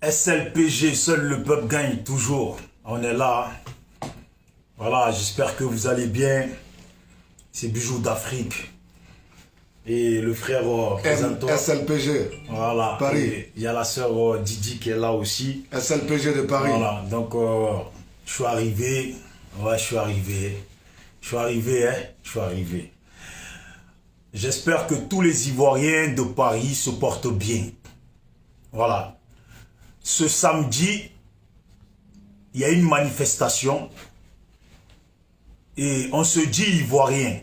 SLPG, seul le peuple gagne toujours. On est là. Voilà, j'espère que vous allez bien. C'est Bijoux d'Afrique. Et le frère présentateur. SLPG. Voilà. Paris. Il y a la sœur Didi qui est là aussi. SLPG de Paris. Voilà. Donc, je suis arrivé. Ouais, je suis arrivé. Je suis arrivé, hein. Je suis arrivé. J'espère que tous les Ivoiriens de Paris se portent bien. Voilà. Ce samedi, il y a une manifestation et on se dit Ivoirien.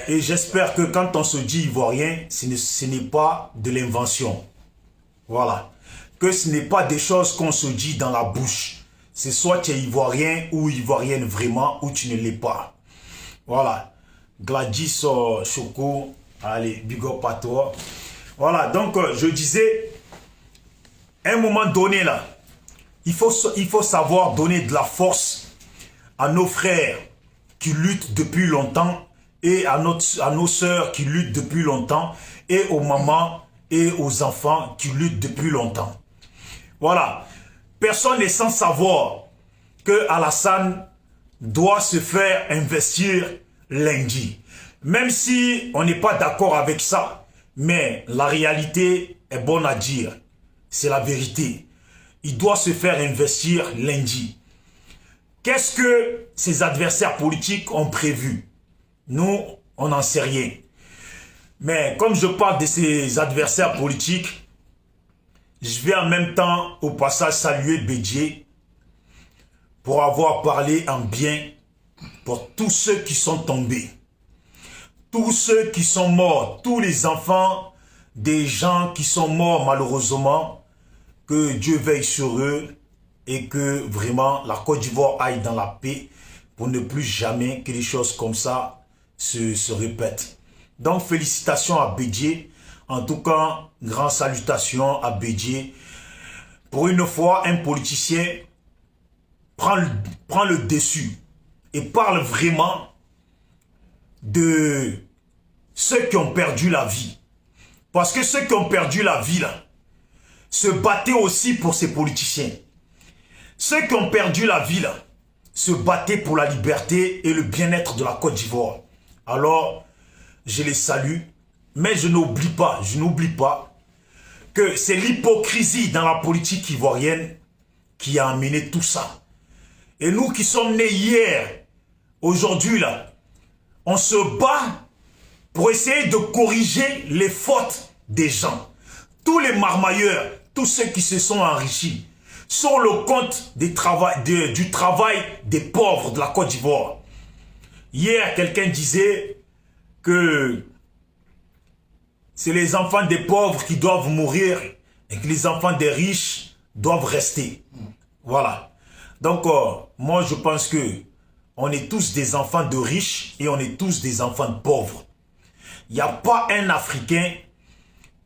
Et j'espère que quand on se dit Ivoirien, ce n'est pas de l'invention. Voilà. Que ce n'est pas des choses qu'on se dit dans la bouche. C'est soit tu es Ivoirien ou Ivoirienne vraiment ou tu ne l'es pas. Voilà. Gladys Choco, allez, big up à toi. Voilà, donc je disais, à un moment donné là, il faut savoir donner de la force à nos frères qui luttent depuis longtemps et à nos sœurs qui luttent depuis longtemps et aux mamans et aux enfants qui luttent depuis longtemps. Voilà, personne n'est sans savoir que Alassane doit se faire investir lundi. Même si on n'est pas d'accord avec ça, mais la réalité est bonne à dire. C'est la vérité. Il doit se faire investir lundi. Qu'est-ce que ses adversaires politiques ont prévu? Nous, on n'en sait rien. Mais comme je parle de ses adversaires politiques, je vais en même temps au passage saluer Bédié pour avoir parlé en bien pour tous ceux qui sont tombés. Tous ceux qui sont morts, tous les enfants des gens qui sont morts malheureusement, que Dieu veille sur eux et que vraiment la Côte d'Ivoire aille dans la paix pour ne plus jamais que les choses comme ça se répètent. Donc félicitations à Bédié, en tout cas, grande salutation à Bédié. Pour une fois, un politicien prend le dessus et parle vraiment de ceux qui ont perdu la vie. Parce que ceux qui ont perdu la vie, là, se battaient aussi pour ces politiciens. Ceux qui ont perdu la vie, là, se battaient pour la liberté et le bien-être de la Côte d'Ivoire. Alors, je les salue, mais je n'oublie pas que c'est l'hypocrisie dans la politique ivoirienne qui a amené tout ça. Et nous qui sommes nés hier, aujourd'hui, là, on se bat pour essayer de corriger les fautes des gens. Tous les marmailleurs, tous ceux qui se sont enrichis, sur le compte du travail des pauvres de la Côte d'Ivoire. Hier, quelqu'un disait que c'est les enfants des pauvres qui doivent mourir et que les enfants des riches doivent rester. Voilà. Donc, moi, je pense que on est tous des enfants de riches et on est tous des enfants de pauvres. Il n'y a pas un Africain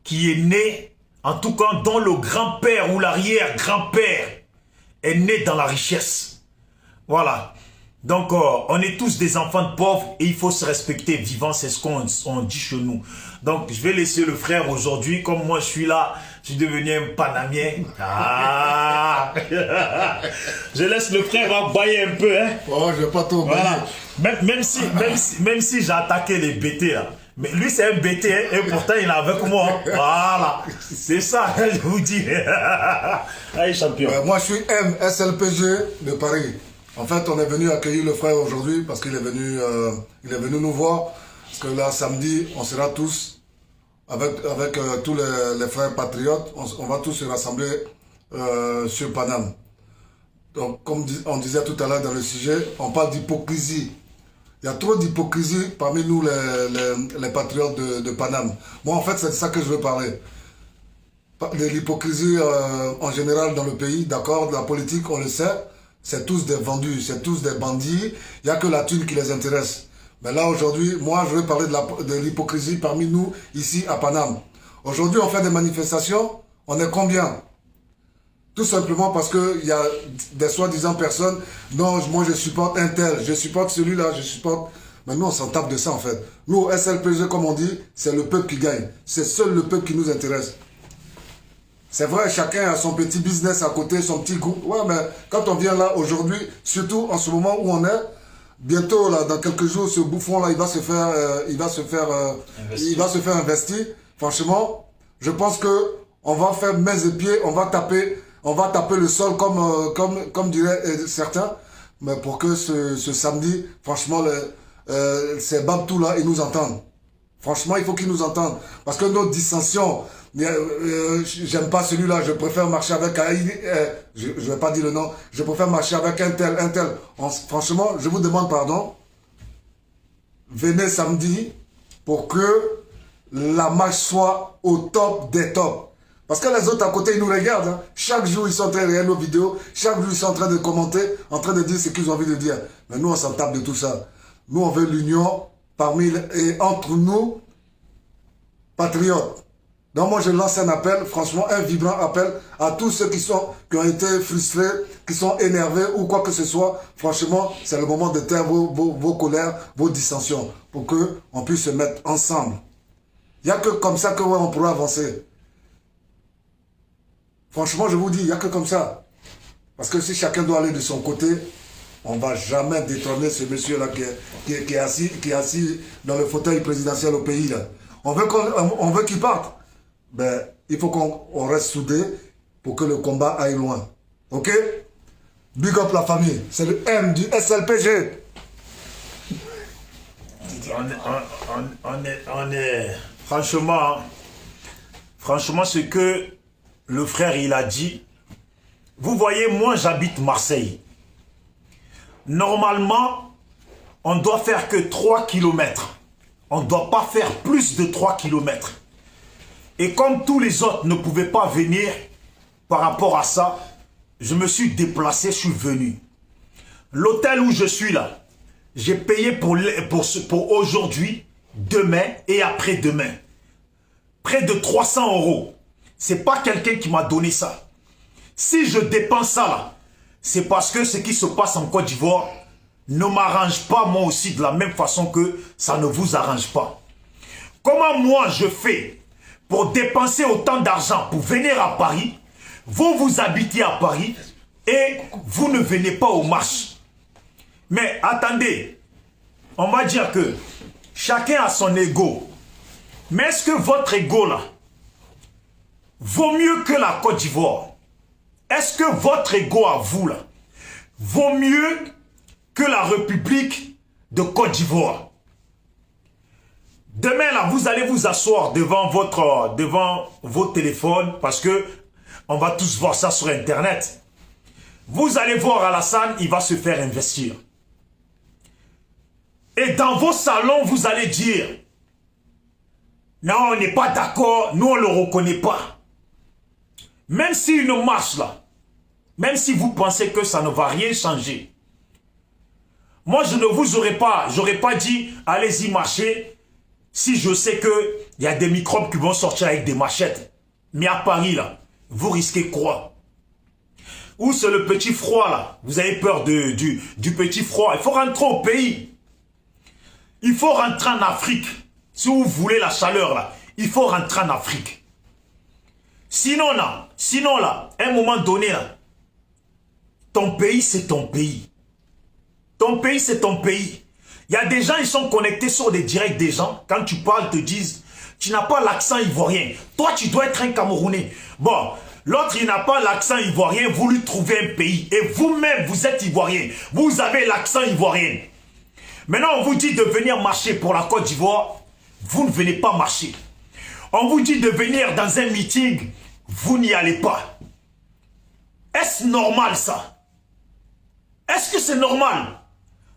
qui est né, en tout cas dont le grand-père ou l'arrière-grand-père est né dans la richesse. Voilà. Donc, on est tous des enfants de pauvres et il faut se respecter vivant, c'est ce qu'on dit chez nous. Donc, je vais laisser le frère aujourd'hui, comme moi je suis là, je suis devenu un Panamien. Ah. Je laisse le frère abailler un peu. Hein. Oh, je vais pas tout oublier. Voilà. Même si j'ai attaqué les BT là. Mais lui c'est un BT hein, et pourtant il est avec moi. Voilà. C'est ça, je vous dis. Allez champion. Moi je suis SLPG de Paris. En fait on est venu accueillir le frère aujourd'hui parce qu'il est venu nous voir. Parce que là samedi on sera tous avec tous les frères patriotes. On va tous se rassembler sur Paname. Donc comme on disait tout à l'heure dans le sujet, on parle d'hypocrisie. Il y a trop d'hypocrisie parmi nous les patriotes de Paname. Moi en fait c'est de ça que je veux parler. De l'hypocrisie en général dans le pays, d'accord, de la politique on le sait, c'est tous des vendus, c'est tous des bandits, il n'y a que la thune qui les intéresse. Mais là aujourd'hui, moi je veux parler de l'hypocrisie parmi nous ici à Paname. Aujourd'hui on fait des manifestations, on est combien? Tout simplement parce qu'il y a des soi-disant personnes, non, moi je supporte un tel, je supporte celui-là, je supporte... Mais nous on s'en tape de ça en fait. Nous au SLPG comme on dit, c'est le peuple qui gagne. C'est seul le peuple qui nous intéresse. C'est vrai, chacun a son petit business à côté, son petit groupe. Ouais, mais quand on vient là aujourd'hui, surtout en ce moment où on est, bientôt, là, dans quelques jours, ce bouffon-là, il va se faire investir. Franchement, je pense que on va faire mains et pieds, on va taper le sol comme diraient certains. Mais pour que ce samedi, franchement, ces Babtou là, ils nous entendent. Franchement, il faut qu'ils nous entendent. Parce que nos dissensions, j'aime pas celui-là, je préfère marcher avec je vais pas dire le nom, je préfère marcher avec un tel. Franchement, je vous demande pardon. Venez samedi pour que la marche soit au top des tops. Parce que les autres à côté, ils nous regardent. Hein. Chaque jour, ils sont en train de regarder nos vidéos. Chaque jour, ils sont en train de commenter, en train de dire ce qu'ils ont envie de dire. Mais nous, on s'en tape de tout ça. Nous, on veut l'union et entre nous, patriotes. Donc moi, je lance un appel, franchement, un vibrant appel à tous ceux qui ont été frustrés, qui sont énervés ou quoi que ce soit. Franchement, c'est le moment de taire vos colères, vos dissensions, pour qu'on puisse se mettre ensemble. Il n'y a que comme ça qu'on pourra avancer. Franchement, je vous dis, il n'y a que comme ça. Parce que si chacun doit aller de son côté, on ne va jamais détrôner ce monsieur-là qui est assis dans le fauteuil présidentiel au pays. Là. On veut qu'il parte. Ben, il faut qu'on reste soudés pour que le combat aille loin. Ok? Big up la famille. C'est le M du SLPG. On est franchement, ce que le frère il a dit. Vous voyez, moi j'habite Marseille. Normalement, on doit faire que 3 km. On ne doit pas faire plus de 3 km. Et comme tous les autres ne pouvaient pas venir par rapport à ça, je me suis déplacé, je suis venu. L'hôtel où je suis là, j'ai payé pour aujourd'hui, demain et après-demain. Près de 300 €. C'est pas quelqu'un qui m'a donné ça. Si je dépense ça là, c'est parce que ce qui se passe en Côte d'Ivoire ne m'arrange pas moi aussi de la même façon que ça ne vous arrange pas. Comment moi je fais pour dépenser autant d'argent pour venir à Paris, vous habitez à Paris et vous ne venez pas aux marches. Mais attendez, on va dire que chacun a son ego. Mais est-ce que votre ego là vaut mieux que la Côte d'Ivoire? Est-ce que votre ego à vous là vaut mieux que la République de Côte d'Ivoire? Demain là, vous allez vous asseoir devant vos téléphones parce que on va tous voir ça sur Internet. Vous allez voir Alassane, il va se faire investir. Et dans vos salons, vous allez dire non, on n'est pas d'accord, nous on ne le reconnaît pas. Même si une marche là, même si vous pensez que ça ne va rien changer, moi je ne vous aurais pas, j'aurais pas dit allez-y marcher si je sais qu'il y a des microbes qui vont sortir avec des machettes. Mais à Paris là, vous risquez quoi? Ou c'est le petit froid là, vous avez peur du petit froid. Il faut rentrer au pays. Il faut rentrer en Afrique. Si vous voulez la chaleur là, il faut rentrer en Afrique. Sinon là, à un moment donné là, ton pays c'est ton pays. Ton pays c'est ton pays. Il y a des gens, ils sont connectés sur des directs des gens. Quand tu parles, te disent, tu n'as pas l'accent ivoirien. Toi, tu dois être un Camerounais. Bon, l'autre, il n'a pas l'accent ivoirien. Vous lui trouvez un pays. Et vous-même, vous êtes ivoirien. Vous avez l'accent ivoirien. Maintenant, on vous dit de venir marcher pour la Côte d'Ivoire. Vous ne venez pas marcher. On vous dit de venir dans un meeting. Vous n'y allez pas. Est-ce normal ça? Est-ce que c'est normal?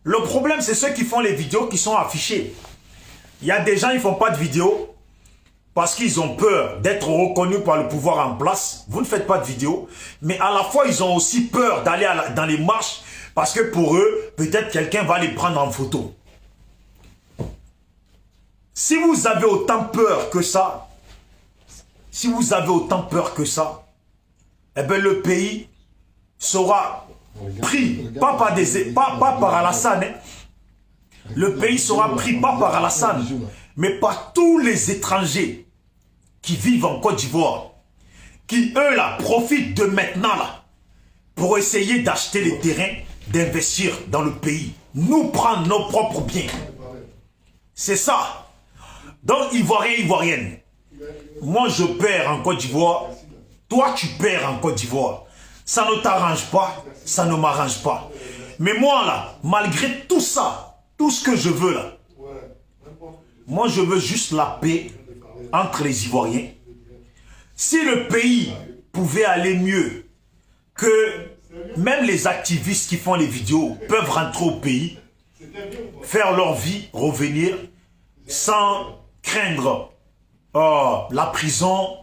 Le problème, c'est ceux qui font les vidéos qui sont affichées. Il y a des gens, ils ne font pas de vidéos parce qu'ils ont peur d'être reconnus par le pouvoir en place. Vous ne faites pas de vidéos. Mais à la fois, ils ont aussi peur d'aller dans les marches parce que pour eux, peut-être quelqu'un va les prendre en photo. Si vous avez autant peur que ça, eh bien le pays sera pris, pas par Alassane. Hein. Le pays sera pris pas par Alassane, mais par tous les étrangers qui vivent en Côte d'Ivoire. qui, eux, là, profitent de maintenant, là, pour essayer d'acheter les terrains, d'investir dans le pays. Nous prendre nos propres biens. C'est ça. Donc, Ivoiriens, Ivoiriennes, moi, je perds en Côte d'Ivoire. Toi, tu perds en Côte d'Ivoire. Ça ne t'arrange pas, ça ne m'arrange pas. Mais moi, là, malgré tout ça, tout ce que je veux, là, moi, je veux juste la paix entre les Ivoiriens. Si le pays pouvait aller mieux, que même les activistes qui font les vidéos peuvent rentrer au pays, faire leur vie, revenir, sans craindre la prison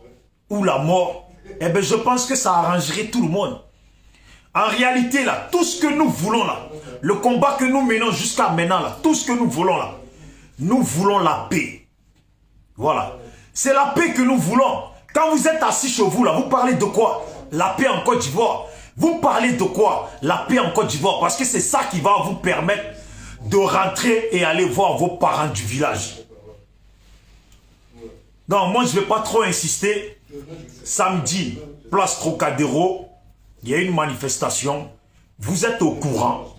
ou la mort, eh bien, je pense que ça arrangerait tout le monde. En réalité, là, tout ce que nous voulons, là, le combat que nous menons jusqu'à maintenant, là, tout ce que nous voulons, là, nous voulons la paix. Voilà. C'est la paix que nous voulons. Quand vous êtes assis chez vous, là, vous parlez de quoi? La paix en Côte d'Ivoire. Vous parlez de quoi? La paix en Côte d'Ivoire. Parce que c'est ça qui va vous permettre de rentrer et aller voir vos parents du village. Donc, moi, je ne vais pas trop insister. Samedi, place Trocadéro, il y a une manifestation. Vous êtes au courant.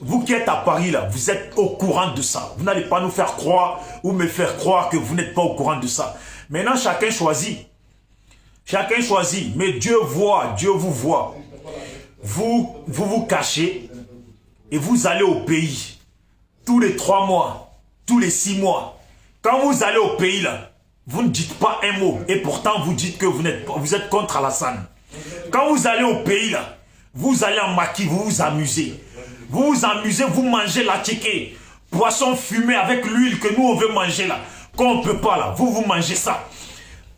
Vous qui êtes à Paris, là, vous êtes au courant de ça. Vous n'allez pas nous faire croire ou me faire croire que vous n'êtes pas au courant de ça. Maintenant, chacun choisit. Chacun choisit. Mais Dieu voit, Dieu vous voit. Vous vous cachez et vous allez au pays. Tous les 3 mois, tous les 6 mois. Quand vous allez au pays, là, vous ne dites pas un mot. Et pourtant, vous dites que vous êtes contre Alassane. Quand vous allez au pays, là, vous allez en maquis, vous vous amusez. Vous vous amusez, vous mangez la tchéké. Poisson fumé avec l'huile que nous, on veut manger, là. Quand on ne peut pas, là, vous mangez ça.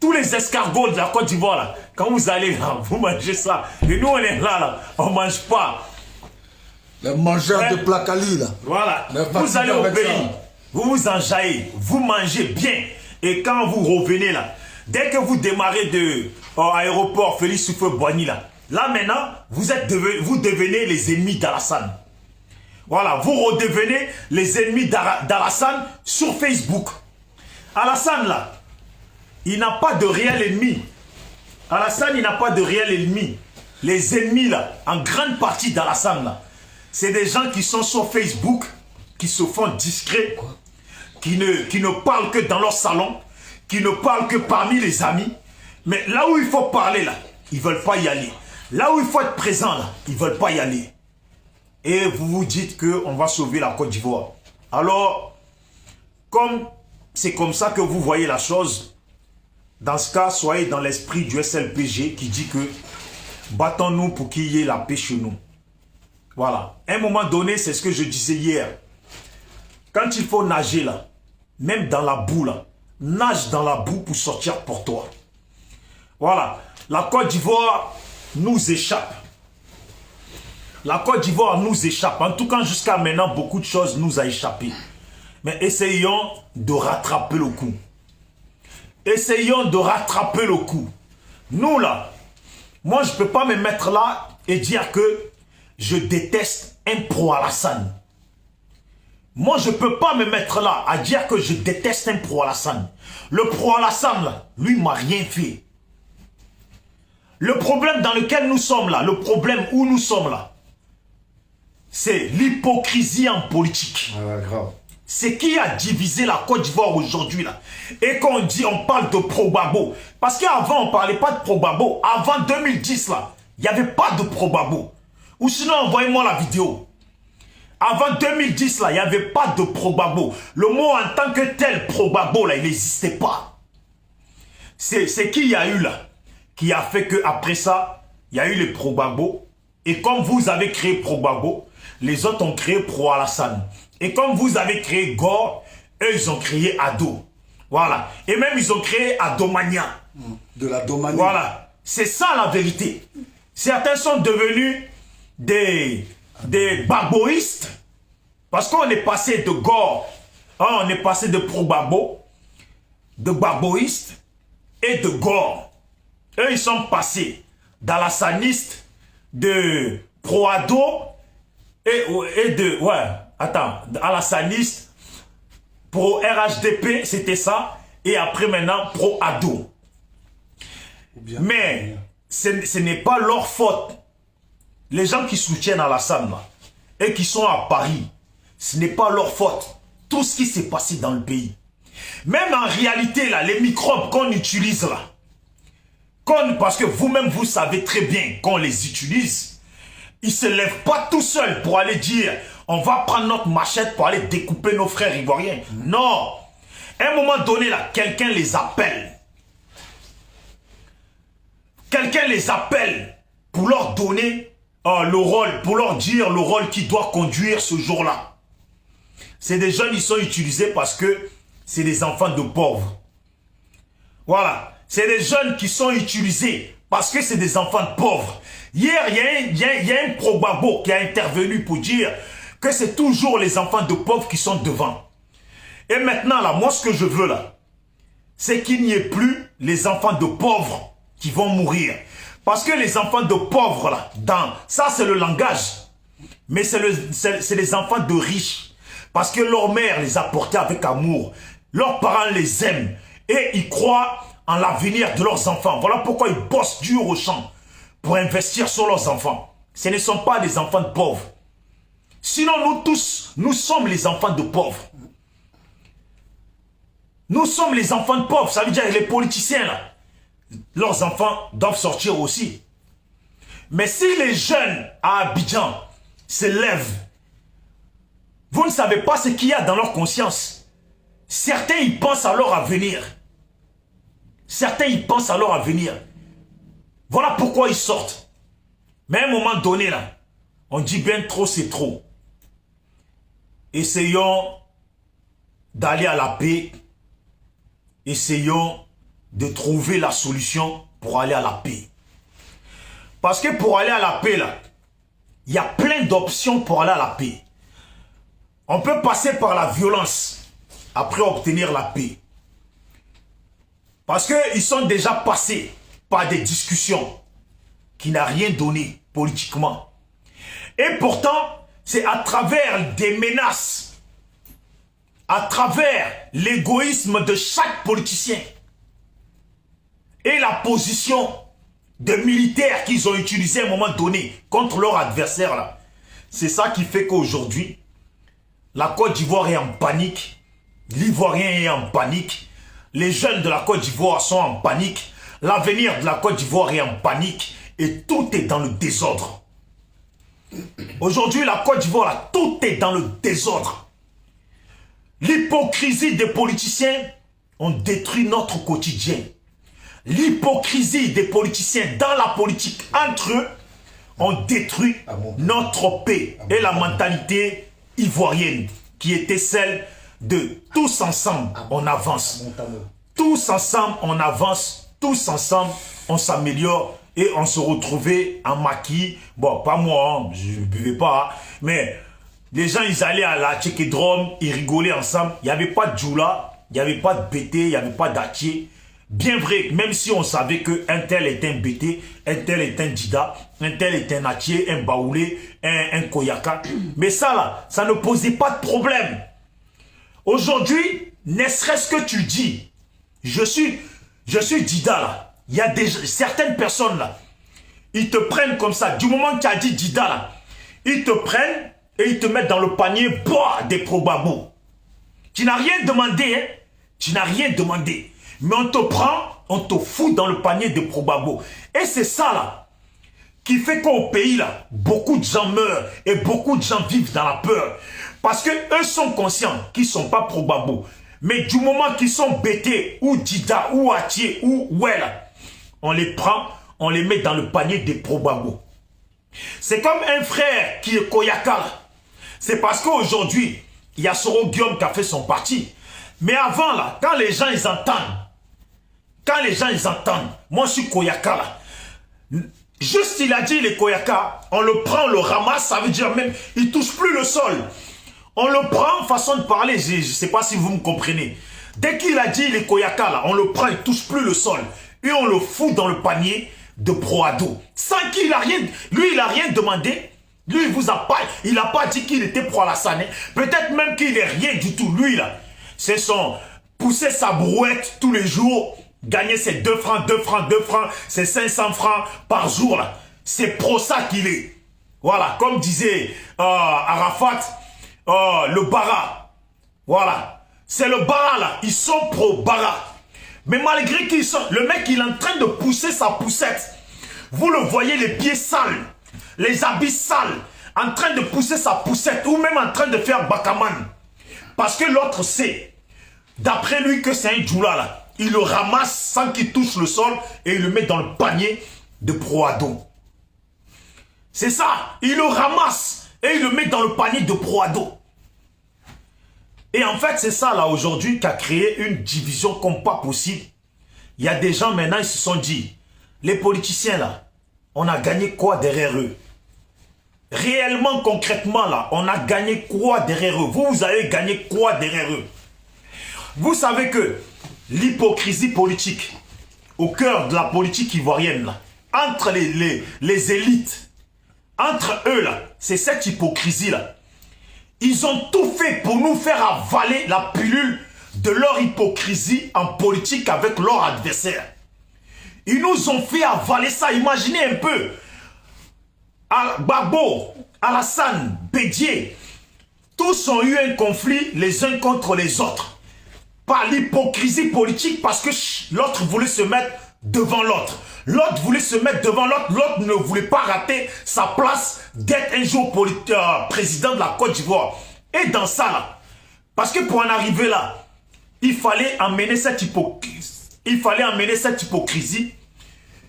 Tous les escargots de la Côte d'Ivoire, là, quand vous allez là, vous mangez ça. Et nous, on est là, on ne mange pas. Les mangeurs de placali, là. Voilà. Vous allez au pays, vous vous enjaillez, vous mangez bien. Et quand vous revenez là, dès que vous démarrez de l'aéroport Félix Houphouët-Boigny là, là maintenant, vous devenez les ennemis d'Alassane. Voilà, vous redevenez les ennemis d'Alassane sur Facebook. Alassane là, il n'a pas de réel ennemi. Alassane, il n'a pas de réel ennemi. Les ennemis là, en grande partie d'Alassane là, c'est des gens qui sont sur Facebook, qui se font discrets, qui ne parlent que dans leur salon, qui ne parlent que parmi les amis. Mais là où il faut parler, là, ils ne veulent pas y aller. Là où il faut être présent, là, ils ne veulent pas y aller. Et vous vous dites qu'on va sauver la Côte d'Ivoire. Alors, comme c'est comme ça que vous voyez la chose, dans ce cas, soyez dans l'esprit du SLPG qui dit que battons-nous pour qu'il y ait la paix chez nous. Voilà. À un moment donné, c'est ce que je disais hier. Quand il faut nager là, même dans la boue là, nage dans la boue pour sortir pour toi. Voilà. La Côte d'Ivoire nous échappe. La Côte d'Ivoire nous échappe. En tout cas, jusqu'à maintenant, beaucoup de choses nous a échappé. Mais essayons de rattraper le coup. Essayons de rattraper le coup. Nous là, moi je ne peux pas me mettre là et dire que je déteste un pro-Alassane. Moi, je ne peux pas me mettre là à dire que je déteste un pro-Alassane. Le pro-Alassane, là, lui, ne m'a rien fait. Le problème dans lequel nous sommes là, le problème où nous sommes là, c'est l'hypocrisie en politique. Ah, grave. C'est qui a divisé la Côte d'Ivoire aujourd'hui là. Et quand on parle de Pro-Gbagbo, parce qu'avant on ne parlait pas de Pro-Gbagbo. Avant 2010 là, il n'y avait pas de Pro-Gbagbo. Ou sinon envoyez-moi la vidéo. Avant 2010 là, il n'y avait pas de Pro-Gbagbo. Le mot en tant que tel Pro-Gbagbo là, il n'existait pas. C'est qui il y a eu là, qui a fait qu'après ça, il y a eu les Pro-Gbagbo. Et comme vous avez créé Pro-Gbagbo, les autres ont créé Pro-Alassane. Et comme vous avez créé Gore, eux, ils ont créé Ado. Voilà. Et même, ils ont créé Adomania. De la domanie. Voilà. C'est ça, la vérité. Certains sont devenus des bagboïstes. Parce qu'on est passé de Gore, hein, on est passé de Pro-Gbagbo, de bagboïstes et de Gore. Eux, ils sont passés d'Alassanistes, de Pro-Ado et de... Ouais. Attends, Alassaniste, pro RHDP, c'était ça. Et après maintenant, pro-ado. Mais ce n'est pas leur faute. Les gens qui soutiennent Alassane là, et qui sont à Paris, ce n'est pas leur faute. Tout ce qui s'est passé dans le pays. Même en réalité, là, les microbes qu'on utilise là, parce que vous-même, vous savez très bien qu'on les utilise, ils ne se lèvent pas tout seuls pour aller dire on va prendre notre machette pour aller découper nos frères ivoiriens. Non. À un moment donné, là, quelqu'un les appelle. Quelqu'un les appelle pour leur donner le rôle, pour leur dire le rôle qu'ils doivent conduire ce jour-là. C'est des jeunes, ils sont utilisés parce que c'est des enfants de pauvres. Voilà. C'est des jeunes qui sont utilisés parce que c'est des enfants de pauvres. Hier, il y a un probabo qui a intervenu pour dire que c'est toujours les enfants de pauvres qui sont devant. Et maintenant, là, moi, ce que je veux, là, c'est qu'il n'y ait plus les enfants de pauvres qui vont mourir. Parce que les enfants de pauvres, là, ça, c'est le langage. Mais c'est les enfants de riches. Parce que leur mère les a portés avec amour. Leurs parents les aiment. Et ils croient en l'avenir de leurs enfants. Voilà pourquoi ils bossent dur au champ pour investir sur leurs enfants. Ce ne sont pas des enfants de pauvres. Sinon, nous tous, nous sommes les enfants de pauvres. Nous sommes les enfants de pauvres. Ça veut dire que les politiciens, là, leurs enfants doivent sortir aussi. Mais si les jeunes à Abidjan se lèvent, vous ne savez pas ce qu'il y a dans leur conscience. Certains, ils pensent à leur avenir. Certains, ils pensent à leur avenir. Voilà pourquoi ils sortent. Mais à un moment donné, là, on dit bien trop, c'est trop. Essayons d'aller à la paix. Essayons de trouver la solution pour aller à la paix. Parce que pour aller à la paix, là, il y a plein d'options pour aller à la paix. On peut passer par la violence après obtenir la paix. Parce qu'ils sont déjà passés par des discussions qui n'ont rien donné politiquement. Et pourtant, c'est à travers des menaces, à travers l'égoïsme de chaque politicien et la position de militaires qu'ils ont utilisé à un moment donné contre leur adversaire là. C'est ça qui fait qu'aujourd'hui, la Côte d'Ivoire est en panique, l'Ivoirien est en panique, les jeunes de la Côte d'Ivoire sont en panique, l'avenir de la Côte d'Ivoire est en panique et tout est dans le désordre. Aujourd'hui, la Côte d'Ivoire, là, tout est dans le désordre. L'hypocrisie des politiciens ont détruit notre quotidien. L'hypocrisie des politiciens dans la politique entre eux ont détruit notre paix et la mentalité ivoirienne qui était celle de tous ensemble on avance. Tous ensemble on avance, tous ensemble on s'améliore et on se retrouvait en maquis. Bon, pas moi, hein, je ne buvais pas, hein, mais les gens ils allaient à la Tchékédrome, ils rigolaient ensemble. Il n'y avait pas de Djoula, il n'y avait pas de Bété, il n'y avait pas d'Atché. Bien vrai, même si on savait qu'un tel est un Bété, un tel est un Djida, un tel est un Atché, un Baoulé, un Koyaka. Mais ça là, ça ne posait pas de problème. Aujourd'hui, ne serait-ce que tu dis, je suis Djida là. Il y a certaines personnes là, ils te prennent comme ça. Du moment que tu as dit Djida là, ils te prennent et ils te mettent dans le panier des probabos. Tu n'as rien demandé, hein? Tu n'as rien demandé. Mais on te prend, on te fout dans le panier des probabos. Et c'est ça là, qui fait qu'au pays là, beaucoup de gens meurent et beaucoup de gens vivent dans la peur. Parce qu'eux sont conscients qu'ils ne sont pas probabos. Mais du moment qu'ils sont Bété ou Djida ou Atché ou Ouella, on les prend, on les met dans le panier des probabos. C'est comme un frère qui est Koyaka. C'est parce qu'aujourd'hui, il y a Soro Guillaume qui a fait son parti. Mais avant, là, quand les gens ils entendent, moi je suis Koyaka là. Juste il a dit les Koyaka, on le prend, on le ramasse, ça veut dire même, il ne touche plus le sol. On le prend, façon de parler, je ne sais pas si vous me comprenez. Dès qu'il a dit les Koyaka là, on le prend, il ne touche plus le sol. Et on le fout dans le panier de pro-ado. Sans qu'il a rien, lui il n'a rien demandé. Lui il vous a pas, il n'a pas dit qu'il était pro-Alassane. Peut-être même qu'il n'est rien du tout. Lui là, c'est son pousser sa brouette tous les jours gagner ses 2 francs, 2 francs, 2 francs, ses 500 francs par jour là. C'est pro ça qu'il est. Voilà, comme disait Arafat, le bara. Voilà, c'est le bara là, ils sont pro bara. Mais malgré qu'ils sont, le mec il est en train de pousser sa poussette. Vous le voyez, les pieds sales, les habits sales, en train de pousser sa poussette ou même en train de faire bakaman. Parce que l'autre sait, d'après lui, que c'est un djoula là. Il le ramasse sans qu'il touche le sol et il le met dans le panier de Proado. C'est ça, il le ramasse et il le met dans le panier de Proado. Et en fait, c'est ça là aujourd'hui qui a créé une division comme pas possible. Il y a des gens maintenant, ils se sont dit, les politiciens là, on a gagné quoi derrière eux? Réellement, concrètement là, on a gagné quoi derrière eux? Vous avez gagné quoi derrière eux? Vous savez que l'hypocrisie politique, au cœur de la politique ivoirienne là, entre les élites, entre eux là, c'est cette hypocrisie là. Ils ont tout fait pour nous faire avaler la pilule de leur hypocrisie en politique avec leur adversaire. Ils nous ont fait avaler ça. Imaginez un peu. Gbagbo, Alassane, Bédié, tous ont eu un conflit les uns contre les autres. Par l'hypocrisie politique parce que l'autre voulait se mettre devant l'autre. L'autre voulait se mettre devant l'autre. L'autre ne voulait pas rater sa place d'être un jour président de la Côte d'Ivoire. Et dans ça là, parce que pour en arriver là, il fallait amener cette hypocrisie,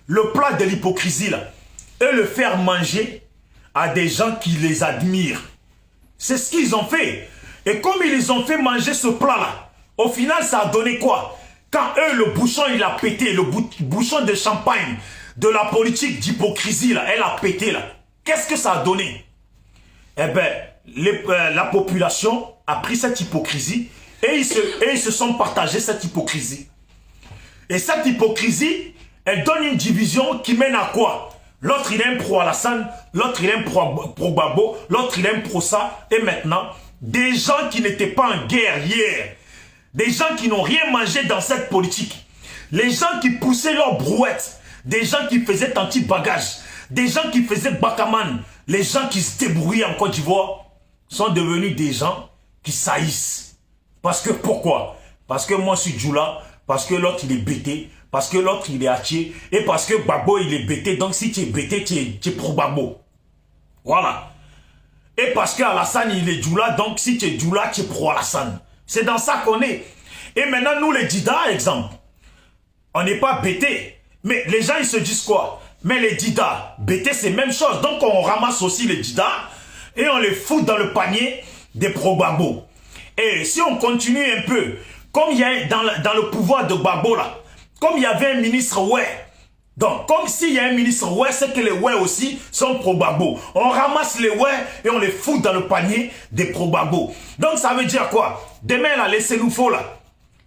le plat de l'hypocrisie là, et le faire manger à des gens qui les admirent. C'est ce qu'ils ont fait. Et comme ils les ont fait manger ce plat là, au final ça a donné quoi? Quand eux, le bouchon il a pété, le bouchon de champagne de la politique d'hypocrisie là, elle a pété là. Qu'est-ce que ça a donné? Eh bien, la population a pris cette hypocrisie et ils se sont partagés cette hypocrisie. Et cette hypocrisie, elle donne une division qui mène à quoi? L'autre il aime pro Alassane, l'autre il aime pro Gbagbo, l'autre il aime pro ça. Et maintenant, des gens qui n'étaient pas en guerre hier, des gens qui n'ont rien mangé dans cette politique, les gens qui poussaient leurs brouettes, des gens qui faisaient anti-bagage, des gens qui faisaient bakaman, les gens qui se débrouillaient en Côte d'Ivoire, sont devenus des gens qui saillissent. Parce que pourquoi? Parce que moi je suis djoula, parce que l'autre il est bêté, parce que l'autre il est hatier, et parce que Gbagbo il est bêté, donc si tu es bêté, tu es pro Gbagbo. Voilà. Et parce que Alassane il est djoula, donc si tu es djoula, tu es pro Alassane. C'est dans ça qu'on est. Et maintenant, nous les Dida, exemple, on n'est pas bêtés. Mais les gens, ils se disent quoi? Mais les Dida, bêtés, c'est la même chose. Donc, on ramasse aussi les Dida et on les fout dans le panier des pro-Gbagbo. Et si on continue un peu, comme il y a dans le pouvoir de Gbagbo, là, comme il y avait un ministre, ouais. Donc, comme s'il y a un ministre, ouais, c'est que les ouais aussi sont pro-Gbagbo. On ramasse les ouais et on les fout dans le panier des pro-Gbagbo. Donc, ça veut dire quoi? Demain, là, les Sénoufos, là,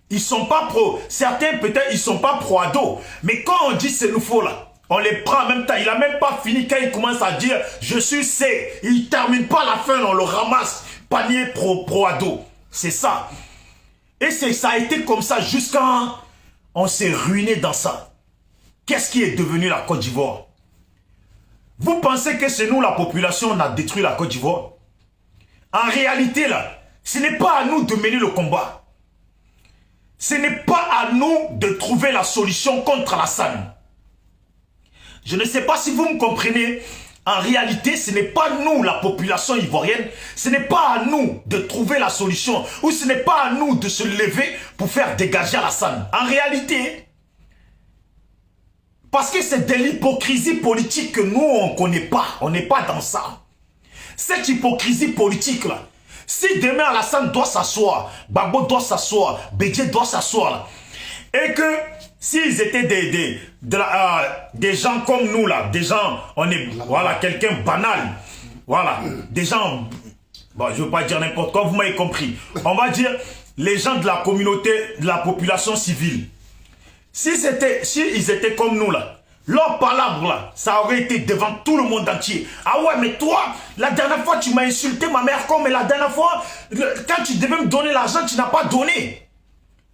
ils sont pas pro. Certains, peut-être, ils sont pas pro-ado. Mais quand on dit Sénoufos, là, on les prend en même temps. Il a même pas fini quand il commence à dire « Je suis C ». Il termine pas la fin, on le ramasse. Panier pro-ado. C'est ça. Et ça a été comme ça jusqu'à... On s'est ruiné dans ça. Qu'est-ce qui est devenu la Côte d'Ivoire? Vous pensez que c'est nous, la population, on a détruit la Côte d'Ivoire? En réalité, là, ce n'est pas à nous de mener le combat. Ce n'est pas à nous de trouver la solution contre Alassane. Je ne sais pas si vous me comprenez. En réalité, ce n'est pas nous, la population ivoirienne, ce n'est pas à nous de trouver la solution, ou ce n'est pas à nous de se lever pour faire dégager Alassane. En réalité, parce que c'est de l'hypocrisie politique que nous, on ne connaît pas. On n'est pas dans ça. Cette hypocrisie politique-là, si demain Alassane doit s'asseoir, Gbagbo doit s'asseoir, Bédié doit s'asseoir, et que s'ils étaient des gens comme nous, là, des gens, on est, voilà, quelqu'un banal, voilà, des gens, bon, je ne veux pas dire n'importe quoi, vous m'avez compris. On va dire les gens de la communauté, de la population civile. S'ils étaient comme nous là, leur palabre là, ça aurait été devant tout le monde entier. Ah ouais, mais toi, la dernière fois tu m'as insulté ma mère comme, mais la dernière fois, quand tu devais me donner l'argent, tu n'as pas donné.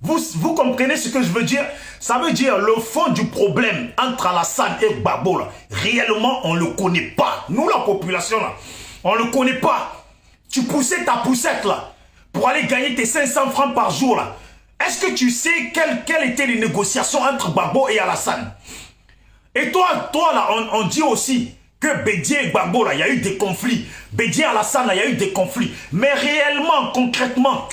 Vous comprenez ce que je veux dire? Ça veut dire le fond du problème entre Alassane et Gbagbo, là, réellement, on ne le connaît pas. Nous, la population, là, on ne le connaît pas. Tu poussais ta poussette, là, pour aller gagner tes 500 francs par jour, là. Est-ce que tu sais quelles étaient les négociations entre Gbagbo et Alassane? Et toi là, on dit aussi que Bédié et Gbagbo, là, il y a eu des conflits. Bédié et Alassane, là, il y a eu des conflits. Mais réellement, concrètement,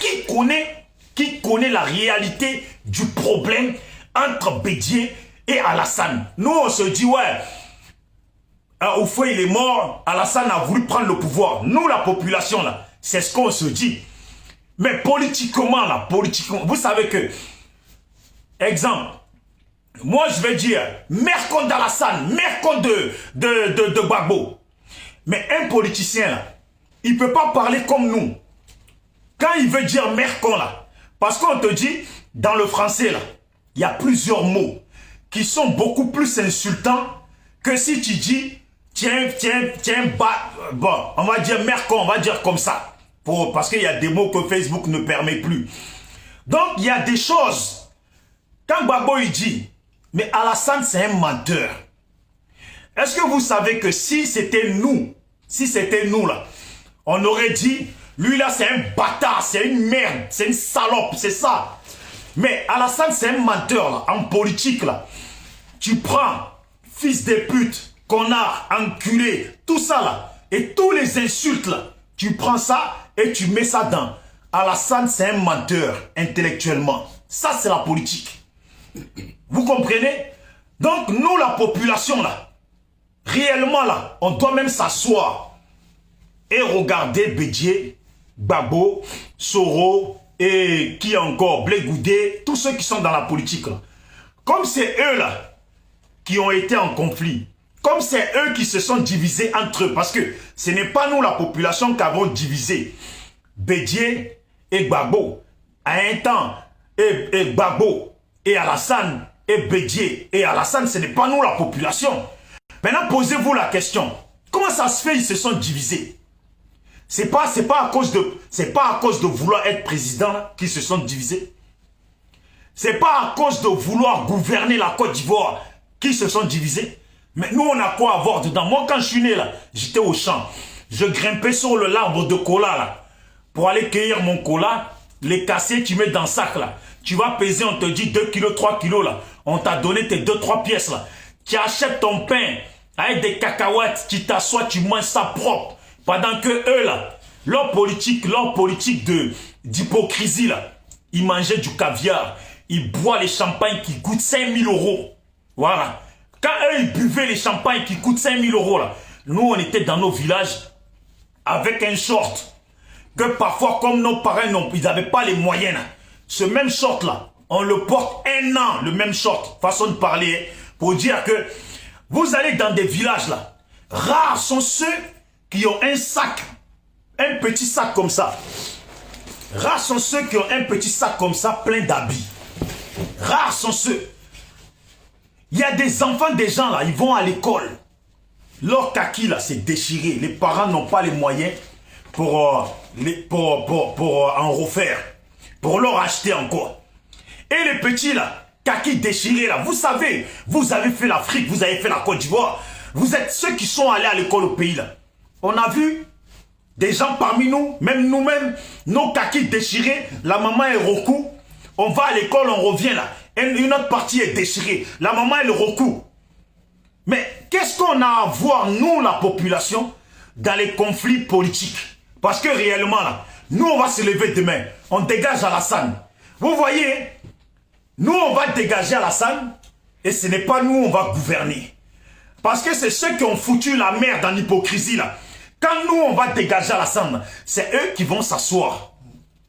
qui connaît la réalité du problème entre Bédié et Alassane? Nous, on se dit, ouais, Oufoué, il est mort, Alassane a voulu prendre le pouvoir. Nous, la population, là, c'est ce qu'on se dit. Mais politiquement, là, vous savez que, exemple, moi, je vais dire, Mercon d'Alassane, Mercon de Gbagbo. Mais un politicien, là, il ne peut pas parler comme nous. Quand il veut dire Mercon, là, parce qu'on te dit, dans le français, là, il y a plusieurs mots qui sont beaucoup plus insultants que si tu dis, tiens, bon, on va dire Mercon, on va dire comme ça. Parce qu'il y a des mots que Facebook ne permet plus. Donc, il y a des choses. Quand Gbagbo, il dit, mais Alassane, c'est un menteur. Est-ce que vous savez que si c'était nous, là, on aurait dit, lui là, c'est un bâtard, c'est une merde, c'est une salope, c'est ça. Mais Alassane, c'est un menteur, là, en politique, là. Tu prends, fils de pute, connard, enculé, tout ça, là, et tous les insultes, là, tu prends ça et tu mets ça dans. Alassane, c'est un menteur, intellectuellement. Ça, c'est la politique. Vous comprenez? Donc, nous, la population, là, réellement, là, on doit même s'asseoir et regarder Bédié, Gbagbo, Soro, et qui encore, Blé Goudé, tous ceux qui sont dans la politique, là. Comme c'est eux, là, qui ont été en conflit, comme c'est eux qui se sont divisés entre eux, parce que ce n'est pas nous, la population, qui avons divisé Bédié et Gbagbo. À un temps, et Gbagbo et Alassane, et Bédié et Alassane, ce n'est pas nous, la population. Maintenant, posez-vous la question. Comment ça se fait, ils se sont divisés? C'est pas à cause de vouloir être président qu'ils se sont divisés. C'est pas à cause de vouloir gouverner la Côte d'Ivoire qu'ils se sont divisés. Mais nous, on a quoi à voir dedans? Moi, quand je suis né, là, j'étais au champ. Je grimpais sur l'arbre de cola, là, pour aller cueillir mon cola, les casser, tu mets dans le sac, là. Tu vas peser, on te dit 2 kilos, 3 kilos, là. On t'a donné tes 2-3 pièces, là. Tu achètes ton pain avec des cacahuètes, tu t'assois, tu manges ça propre. Pendant que eux, là, leur politique d'hypocrisie, là, ils mangeaient du caviar. Ils boivent les champagnes qui coûtent 5 000 €. Voilà. Quand eux, ils buvaient les champagnes qui coûtent 5 000 € là, nous, on était dans nos villages avec un short. Que parfois, comme nos parents, ils n'avaient pas les moyens. Là. Ce même short-là, on le porte 1 an, le même short, façon de parler, pour dire que vous allez dans des villages, là. Rares sont ceux qui ont un sac, un petit sac comme ça. Rares sont ceux qui ont un petit sac comme ça, plein d'habits. Rares sont ceux. Il y a des enfants des gens là, ils vont à l'école. Leur kaki là, c'est déchiré. Les parents n'ont pas les moyens pour en refaire. Pour leur acheter encore. Et les petits là, kaki déchirés là, vous savez, vous avez fait l'Afrique, vous avez fait la Côte d'Ivoire. Vous êtes ceux qui sont allés à l'école au pays là. On a vu des gens parmi nous, même nous-mêmes, nos kakis déchirés, la maman est recoue. On va à l'école, on revient là. Une autre partie est déchirée. La maman, elle recoue. Mais qu'est-ce qu'on a à voir, nous, la population, dans les conflits politiques? Parce que réellement, là, nous, on va se lever demain. On dégage Alassane. Vous voyez, nous, on va dégager Alassane et ce n'est pas nous, on va gouverner. Parce que c'est ceux qui ont foutu la merde en hypocrisie, là. Quand nous, on va dégager Alassane, c'est eux qui vont s'asseoir.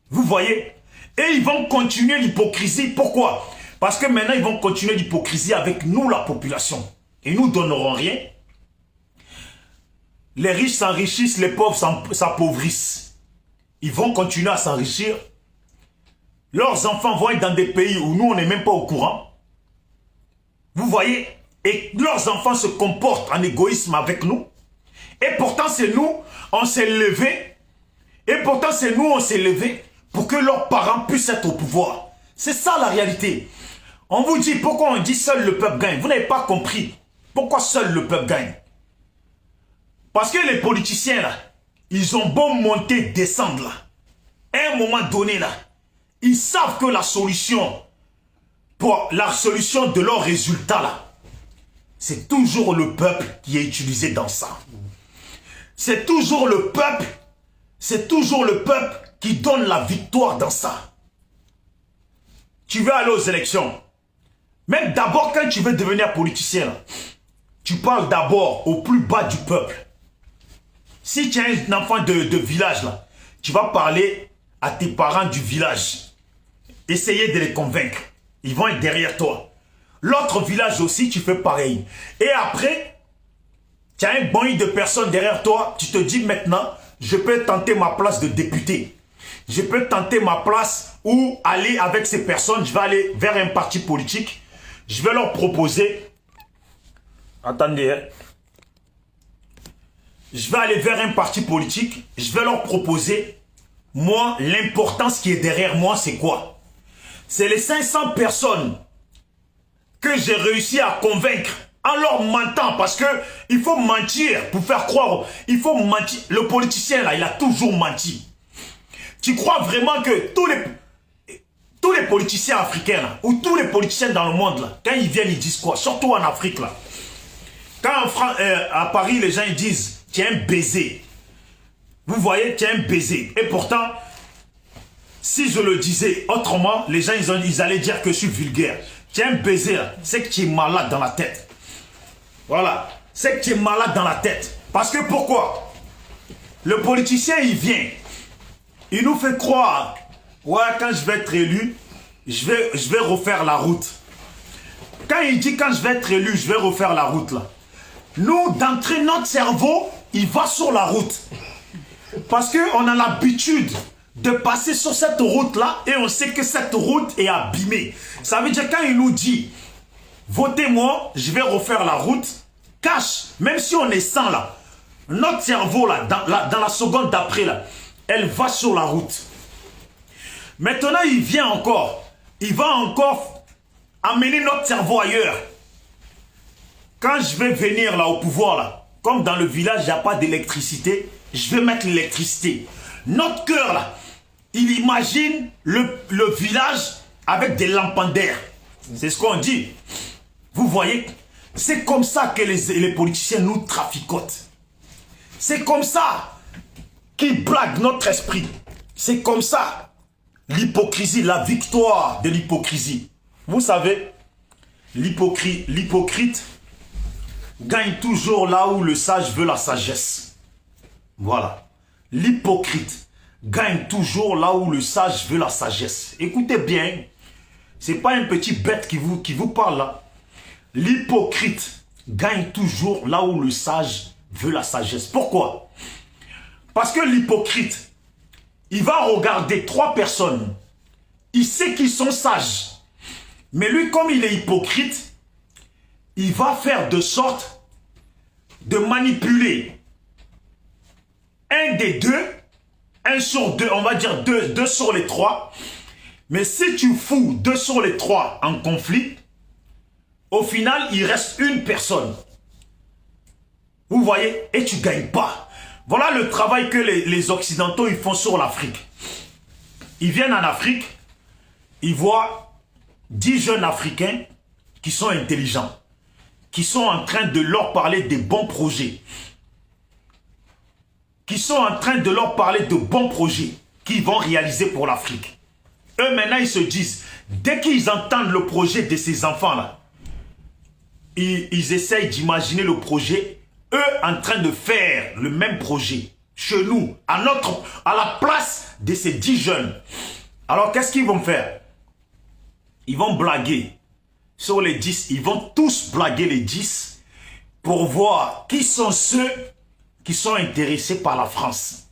Vous voyez? Et ils vont continuer l'hypocrisie. Pourquoi? Parce que maintenant, ils vont continuer l'hypocrisie avec nous, la population. Et nous ne donnerons rien. Les riches s'enrichissent, les pauvres s'appauvrissent. Ils vont continuer à s'enrichir. Leurs enfants vont être dans des pays où nous, on n'est même pas au courant. Vous voyez? Et leurs enfants se comportent en égoïsme avec nous. Et pourtant, c'est nous, on s'est levé. Et pourtant, c'est nous, on s'est levé pour que leurs parents puissent être au pouvoir. C'est ça la réalité. On vous dit pourquoi on dit seul le peuple gagne. Vous n'avez pas compris pourquoi seul le peuple gagne. Parce que les politiciens là, ils ont beau monter, descendre là. À un moment donné là, ils savent que la solution de leur résultat là, c'est toujours le peuple qui est utilisé dans ça. C'est toujours le peuple qui donne la victoire dans ça. Tu veux aller aux élections. Même d'abord, quand tu veux devenir politicien, là, tu parles d'abord au plus bas du peuple. Si tu es un enfant de village, là, tu vas parler à tes parents du village. Essayez de les convaincre. Ils vont être derrière toi. L'autre village aussi, tu fais pareil. Et après, tu as un bonnet de personnes derrière toi. Tu te dis maintenant, je peux tenter ma place de député. Je peux tenter ma place ou aller avec ces personnes. Je vais aller vers un parti politique. Je vais leur proposer. Attendez. Hein. Je vais aller vers un parti politique. Je vais leur proposer. Moi, l'importance qui est derrière moi, c'est quoi? C'est les 500 personnes que j'ai réussi à convaincre en leur mentant. Parce que il faut mentir pour faire croire. Il faut mentir. Le politicien, là, il a toujours menti. Tu crois vraiment que tous les politiciens africains, là, ou tous les politiciens dans le monde, là, quand ils viennent, ils disent quoi? Surtout en Afrique, là. Quand à Paris, les gens ils disent, tu es un baiser. Vous voyez, tu es un baiser. Et pourtant, si je le disais autrement, les gens, ils allaient dire que je suis vulgaire. Tu es un baiser, c'est que tu es malade dans la tête. Voilà. C'est que tu es malade dans la tête. Parce que pourquoi? Le politicien, il vient. Il nous fait croire, ouais, quand je vais être élu, je vais refaire la route. Quand il dit, quand je vais être élu, je vais refaire la route, là. Nous, d'entrer notre cerveau, il va sur la route. Parce qu'on a l'habitude de passer sur cette route-là et on sait que cette route est abîmée. Ça veut dire quand il nous dit, votez-moi, je vais refaire la route, cache, même si on est 100 là, notre cerveau là, dans la seconde d'après là, elle va sur la route. Maintenant, il vient encore. Il va encore amener notre cerveau ailleurs. Quand je vais venir là au pouvoir, là, comme dans le village, il n'y a pas d'électricité, je vais mettre l'électricité. Notre cœur, là, il imagine le village avec des lampadaires. C'est ce qu'on dit. Vous voyez, c'est comme ça que les politiciens nous traficotent. C'est comme ça qu'ils blaguent notre esprit. C'est comme ça. L'hypocrisie, la victoire de l'hypocrisie. Vous savez, l'hypocrite gagne toujours là où le sage veut la sagesse. Voilà. L'hypocrite gagne toujours là où le sage veut la sagesse. Écoutez bien, c'est pas un petit bête qui vous parle là. L'hypocrite gagne toujours là où le sage veut la sagesse. Pourquoi? Parce que l'hypocrite, il va regarder 3 personnes. Il sait qu'ils sont sages. Mais lui, comme il est hypocrite, il va faire de sorte de manipuler un des deux, 1 sur 2, on va dire 2 sur les 3. Mais si tu fous 2 sur les 3 en conflit, au final, il reste une personne. Vous voyez? Et tu ne gagnes pas. Voilà le travail que les Occidentaux ils font sur l'Afrique. Ils viennent en Afrique, ils voient 10 jeunes Africains qui sont intelligents, qui sont en train de leur parler des bons projets, qui sont en train de leur parler de bons projets qu'ils vont réaliser pour l'Afrique. Eux maintenant ils se disent, dès qu'ils entendent le projet de ces enfants-là, ils essayent d'imaginer le projet, eux en train de faire le même projet, chez nous, à la place de ces 10 jeunes. Alors qu'est-ce qu'ils vont faire? Ils vont blaguer sur les 10, ils vont tous blaguer les 10 pour voir qui sont ceux qui sont intéressés par la France.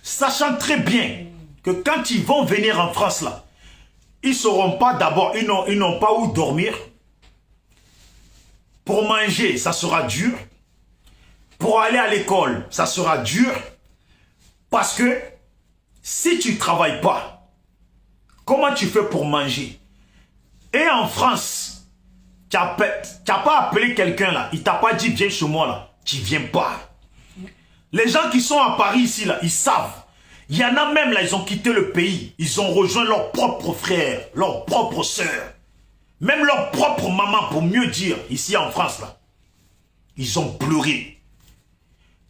Sachant très bien que quand ils vont venir en France là, ils ne sauront pas d'abord, ils n'ont pas où dormir. Pour manger, ça sera dur. Pour aller à l'école, ça sera dur. Parce que si tu ne travailles pas, comment tu fais pour manger? Et en France, tu n'as pas appelé quelqu'un là, il t'a pas dit viens chez moi là, tu viens pas. Les gens qui sont à Paris ici là, ils savent. Il y en a même là, ils ont quitté le pays, ils ont rejoint leurs propres frères, leurs propres sœurs, même leur propre maman pour mieux dire, ici en France là. Ils ont pleuré.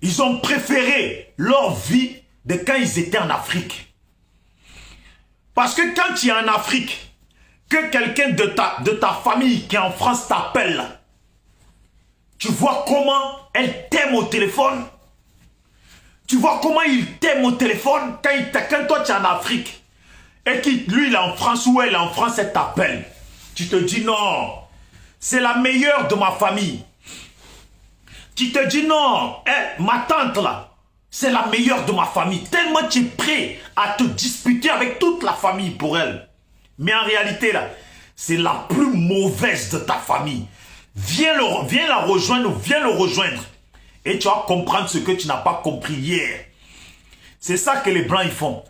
Ils ont préféré leur vie de quand ils étaient en Afrique. Parce que quand tu es en Afrique, que quelqu'un de ta famille qui est en France t'appelle, tu vois comment elle t'aime au téléphone. Tu vois comment il t'aime au téléphone quand toi tu es en Afrique. Et lui il est en France ou elle est en France, elle t'appelle. Tu te dis non, c'est la meilleure de ma famille. Tu te dis non, ma tante là, c'est la meilleure de ma famille. Tellement tu es prêt à te disputer avec toute la famille pour elle. Mais en réalité là, c'est la plus mauvaise de ta famille. Viens la rejoindre, viens le rejoindre. Et tu vas comprendre ce que tu n'as pas compris hier. C'est ça que les Blancs ils font.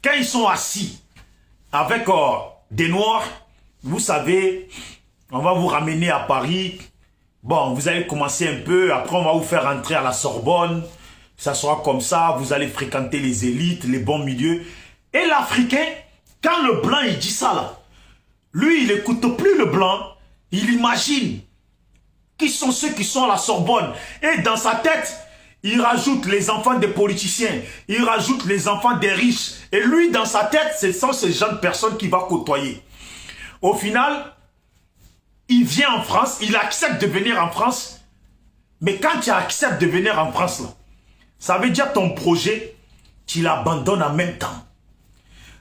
Quand ils sont assis avec des Noirs, vous savez, on va vous ramener à Paris. Bon, vous allez commencer un peu, après on va vous faire entrer à la Sorbonne. Ça sera comme ça, vous allez fréquenter les élites, les bons milieux. Et l'Africain, quand le Blanc il dit ça là, lui il n'écoute plus le Blanc, il imagine qui sont ceux qui sont à la Sorbonne. Et dans sa tête, il rajoute les enfants des politiciens, il rajoute les enfants des riches. Et lui, dans sa tête, ce sont ces gens de personnes qu'il va côtoyer. Au final, il vient en France, il accepte de venir en France. Mais quand tu acceptes de venir en France, là, ça veut dire ton projet, tu l'abandonnes en même temps.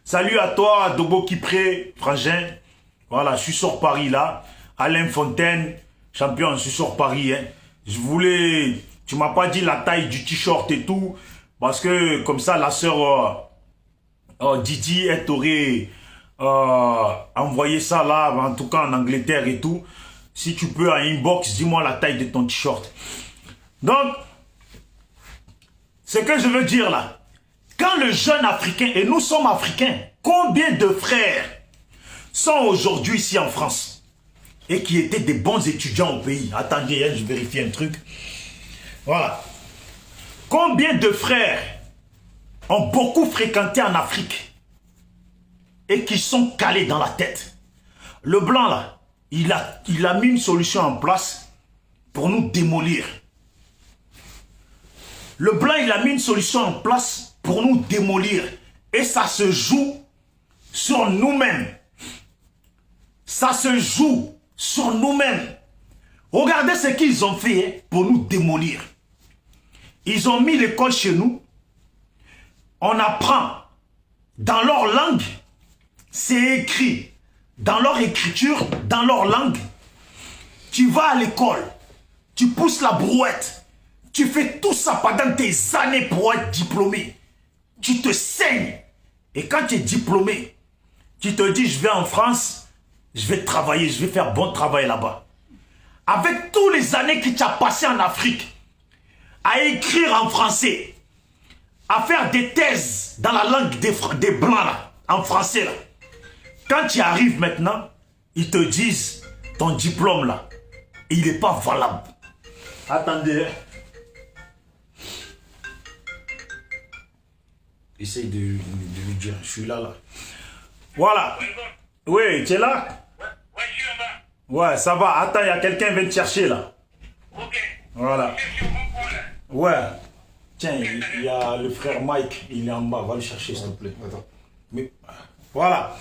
Salut à toi, Dobo Kipré, Frangin. Voilà, je suis sur Paris là. Alain Fontaine, champion, je suis sur Paris. Hein. Je voulais... Tu m'as pas dit la taille du t-shirt et tout. Parce que comme ça, la sœur Didi, elle t'aurait envoyé ça là, en tout cas en Angleterre et tout. Si tu peux, en inbox, dis-moi la taille de ton t-shirt. Donc, ce que je veux dire là, quand le jeune Africain, et nous sommes Africains, combien de frères sont aujourd'hui ici en France et qui étaient des bons étudiants au pays? Attendez, hein, je vérifie un truc. Voilà. Combien de frères ont beaucoup fréquenté en Afrique et qui sont calés dans la tête? Le Blanc là, il a mis une solution en place pour nous démolir. Le Blanc, il a mis une solution en place pour nous démolir. Et ça se joue sur nous-mêmes. Ça se joue sur nous-mêmes. Regardez ce qu'ils ont fait pour nous démolir. Ils ont mis l'école chez nous. On apprend dans leur langue. C'est écrit dans leur écriture, dans leur langue. Tu vas à l'école. Tu pousses la brouette. Tu fais tout ça pendant tes années pour être diplômé. Tu te saignes. Et quand tu es diplômé, tu te dis, je vais en France, je vais travailler, je vais faire bon travail là-bas. Avec tous les années que tu as passées en Afrique, à écrire en français, à faire des thèses dans la langue des Blancs, là, en français, là. Quand tu arrives maintenant, ils te disent, ton diplôme là, il n'est pas valable. Attendez. Essaye de lui dire, je suis là, là. Voilà. Oui, tu es là? Ouais, je suis en bas. Ouais, ça va. Attends, il y a quelqu'un qui vient te chercher, là. Ok. Voilà. Je suis sur mon point, là. Ouais. Tiens, il y a le frère Mike, il est en bas. Va le chercher, s'il te plaît. Attends. Mais, voilà.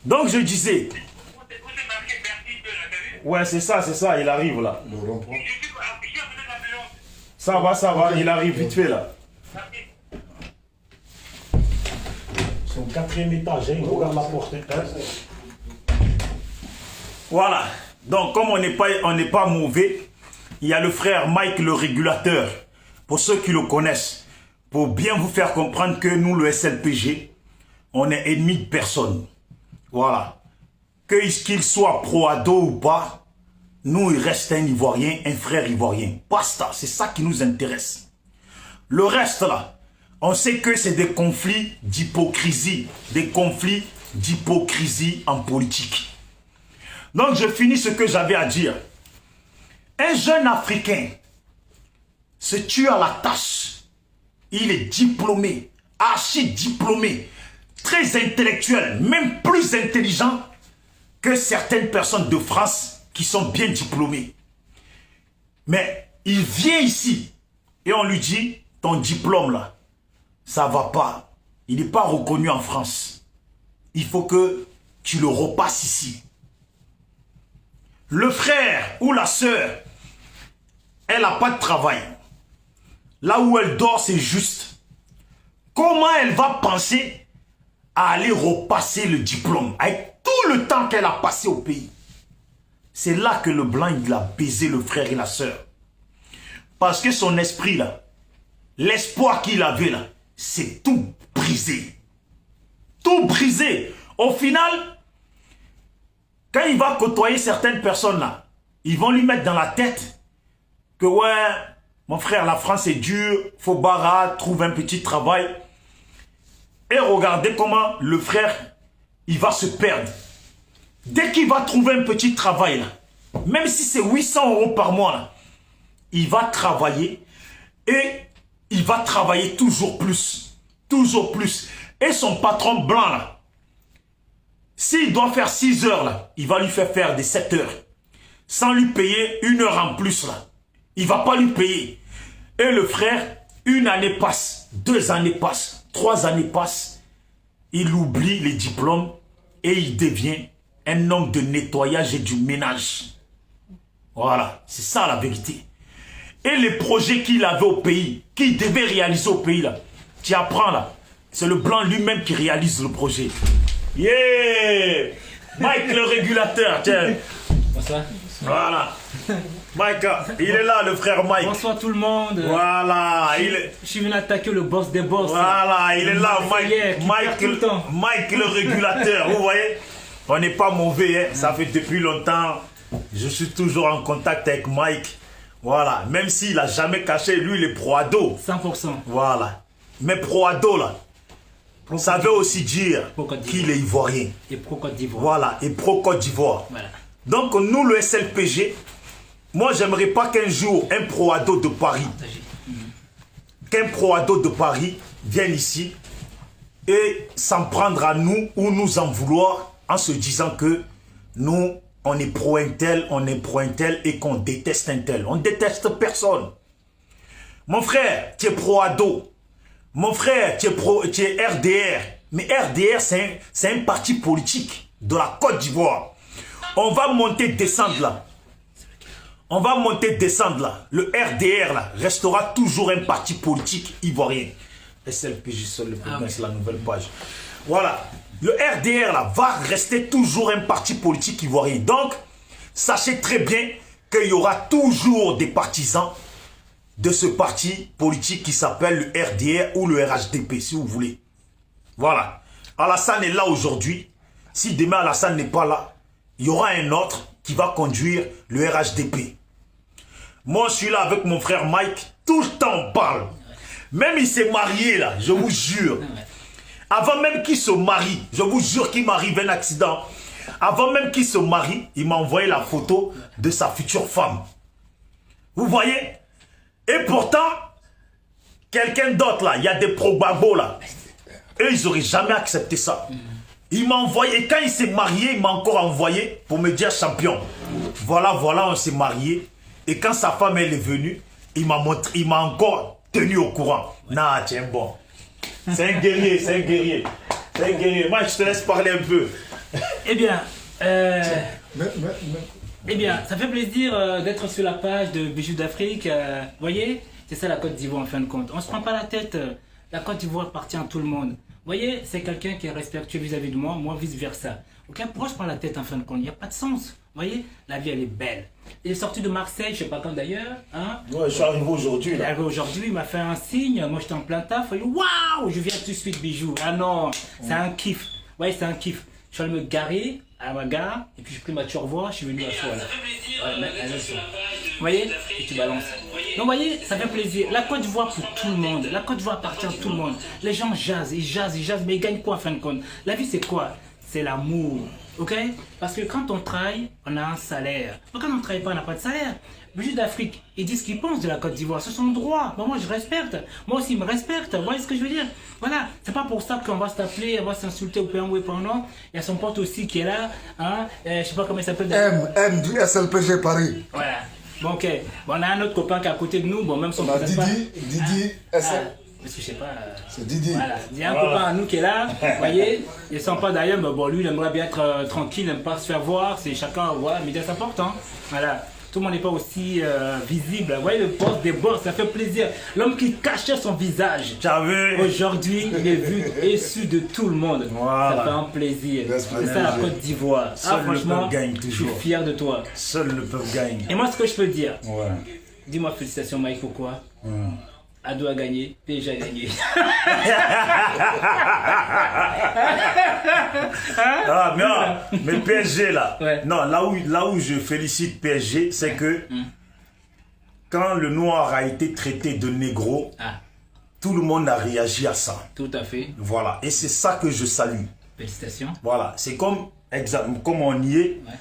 Donc, je disais... Où c'est marqué Bertie 2, là, t'as vu? Ouais, c'est ça, il arrive, là. Le rond-point. Je suis à côté de l'ambulance. Ça va, il arrive vite fait, là. Merci. C'est au 4e étage, hein, il regarde la porte. Hein. Voilà. Donc, comme on n'est pas mauvais, il y a le frère Mike, le régulateur. Pour ceux qui le connaissent, pour bien vous faire comprendre que nous, le SLPG, on est ennemi de personne. Voilà. Qu'il soit pro-ado ou pas, nous, il reste un Ivoirien, un frère Ivoirien. Basta, c'est ça qui nous intéresse. Le reste, là, on sait que c'est des conflits d'hypocrisie. Des conflits d'hypocrisie en politique. Donc, je finis ce que j'avais à dire. Un jeune Africain se tue à la tâche. Il est diplômé, archi-diplômé, très intellectuel, même plus intelligent que certaines personnes de France qui sont bien diplômées. Mais il vient ici et on lui dit, ton diplôme là, ça va pas. Il n'est pas reconnu en France. Il faut que tu le repasses ici. Le frère ou la sœur, elle n'a pas de travail. Là où elle dort, c'est juste. Comment elle va penser à aller repasser le diplôme avec tout le temps qu'elle a passé au pays? C'est là que le blanc, il a baisé le frère et la sœur. Parce que son esprit là, l'espoir qu'il avait là, c'est tout brisé. Tout brisé. Au final, quand il va côtoyer certaines personnes là, ils vont lui mettre dans la tête que ouais, mon frère, la France est dure, faut barra, trouve un petit travail. Et regardez comment le frère, il va se perdre. Dès qu'il va trouver un petit travail là, même si c'est 800 € par mois là, il va travailler et il va travailler toujours plus. Toujours plus. Et son patron blanc là, s'il doit faire 6 heures là, il va lui faire des 7 heures. Sans lui payer 1 heure en plus là. Il ne va pas lui payer. Et le frère, 1 année passe, 2 années passent, 3 années passent. Il oublie les diplômes et il devient un homme de nettoyage et du ménage. Voilà, c'est ça la vérité. Et les projets qu'il avait au pays, qu'il devait réaliser au pays là, tu apprends là, c'est le blanc lui-même qui réalise le projet. Yeah! Mike le régulateur, tiens. Bonsoir. Voilà. Mike, il est là, le frère Mike. Bonsoir tout le monde. Voilà. Je suis venu attaquer le boss des boss. Voilà, il est là, Mike le régulateur. Vous voyez, on n'est pas mauvais, hein. Ça fait depuis longtemps. Je suis toujours en contact avec Mike. Voilà, même s'il n'a jamais caché, lui, il est pro-ado. 100%. Voilà. Mais pro-ado, là, ça veut aussi dire qu'il est ivoirien. Et pro-Côte d'Ivoire. Voilà, et pro-Côte d'Ivoire. Voilà. Donc, nous, le SLPG, moi, j'aimerais pas qu'un jour, un pro-ado de Paris, vienne ici et s'en prendre à nous ou nous en vouloir en se disant que nous, on est pro-un tel et qu'on déteste un tel. On déteste personne. Mon frère, tu es pro-ado. Mon frère, tu es RDR. Mais RDR, c'est un parti politique de la Côte d'Ivoire. On va monter, descendre là. On va monter, descendre là. Le RDR là restera toujours un parti politique ivoirien. SLPJ seul le problème, c'est la nouvelle page. Voilà. Le RDR là va rester toujours un parti politique ivoirien. Donc, sachez très bien qu'il y aura toujours des partisans de ce parti politique qui s'appelle le RDR ou le RHDP, si vous voulez. Voilà. Alassane est là aujourd'hui. Si demain Alassane n'est pas là, il y aura un autre qui va conduire le RHDP. Moi, je suis là avec mon frère Mike. Tout le temps, on parle. Même il s'est marié, là, je vous jure. Avant même qu'il se marie, je vous jure qu'il m'arrive un accident. Avant même qu'il se marie, il m'a envoyé la photo de sa future femme. Vous voyez? Et pourtant, quelqu'un d'autre, là, il y a des probabos, là. Eux, ils n'auraient jamais accepté ça. Il m'a envoyé, et quand il s'est marié, il m'a encore envoyé pour me dire champion. Voilà, on s'est marié. Et quand sa femme, elle est venue, il m'a encore tenu au courant. Non, tiens, bon. C'est un guerrier, c'est un guerrier. C'est un guerrier. Moi, je te laisse parler un peu. Eh bien, ça fait plaisir d'être sur la page de Bijoux d'Afrique. Vous voyez, c'est ça la Côte d'Ivoire en fin de compte. On ne se prend pas la tête. La Côte d'Ivoire appartient à tout le monde. Vous voyez, c'est quelqu'un qui est respectueux vis-à-vis de moi vice-versa. Ok, pourquoi je prends la tête en fin de compte? Il n'y a pas de sens. Vous voyez, la vie, elle est belle. Il est sorti de Marseille, je ne sais pas quand d'ailleurs. Hein? Ouais, je suis arrivé aujourd'hui. Il est arrivé aujourd'hui, il m'a fait un signe. Moi, j'étais en plein taf. Il dit waouh, je viens tout de suite, Bijou. Ah non, c'est un kiff. Ouais, c'est un kiff. Je suis allé me garer à ma gare, et puis j'ai pris ma turvoie, je suis venu à soi là. Vous voyez? Et tu balances. Donc vous voyez, ça fait plaisir. La Côte d'Ivoire pour tout le monde. La Côte d'Ivoire appartient à tout le monde. Les gens jasent, mais ils jasent, mais ils gagnent quoi en fin de compte? La vie c'est quoi? c'est l'amour. Ok? Parce que quand on travaille, on a un salaire. Mais quand on ne travaille pas, on n'a pas de salaire. Bijou d'Afrique, ils disent ce qu'ils pensent de la Côte d'Ivoire. C'est son droit. Moi, je respecte. Moi aussi, ils me respectent. Vous voyez ce que je veux dire? Voilà. C'est pas pour ça qu'on va s'appeler, on va s'insulter au pays ou au non. Il y a son pote aussi qui est là. Hein? Je sais pas comment il s'appelle. M du SLPG Paris. Voilà. Bon, ok. Bon, on a un autre copain qui est à côté de nous. Bon, même son Didi, pas... Didi, SL. Parce que je sais pas. C'est Didi. Voilà. Il y a un copain à nous qui est là. Vous voyez? Il ne sent pas d'ailleurs, mais bon, lui, il aimerait bien être tranquille, il n'aime pas se faire voir. C'est chacun, voilà, mais ça s'importe. Hein. Voilà. Tout le monde n'est pas aussi visible. Vous voyez le boss des boss, ça fait plaisir. L'homme qui cachait son visage. Aujourd'hui, il est vu et su de tout le monde. Voilà. Ça fait un plaisir. C'est ça la Côte d'Ivoire. Seul le Franchement, peuple gagne je suis toujours. fier de toi. Seul le peuple gagne. Et moi, ce que je peux dire, Ouais. dis-moi félicitations Mike, pourquoi Ado a gagné, PSG a gagné. Ah, mais PSG là, Ouais. non, là où je félicite PSG, c'est que quand le noir a été traité de négro, tout le monde a réagi à ça. Tout à fait. Voilà, et c'est ça que je salue. Félicitations. Voilà, c'est comme on y est. Ouais.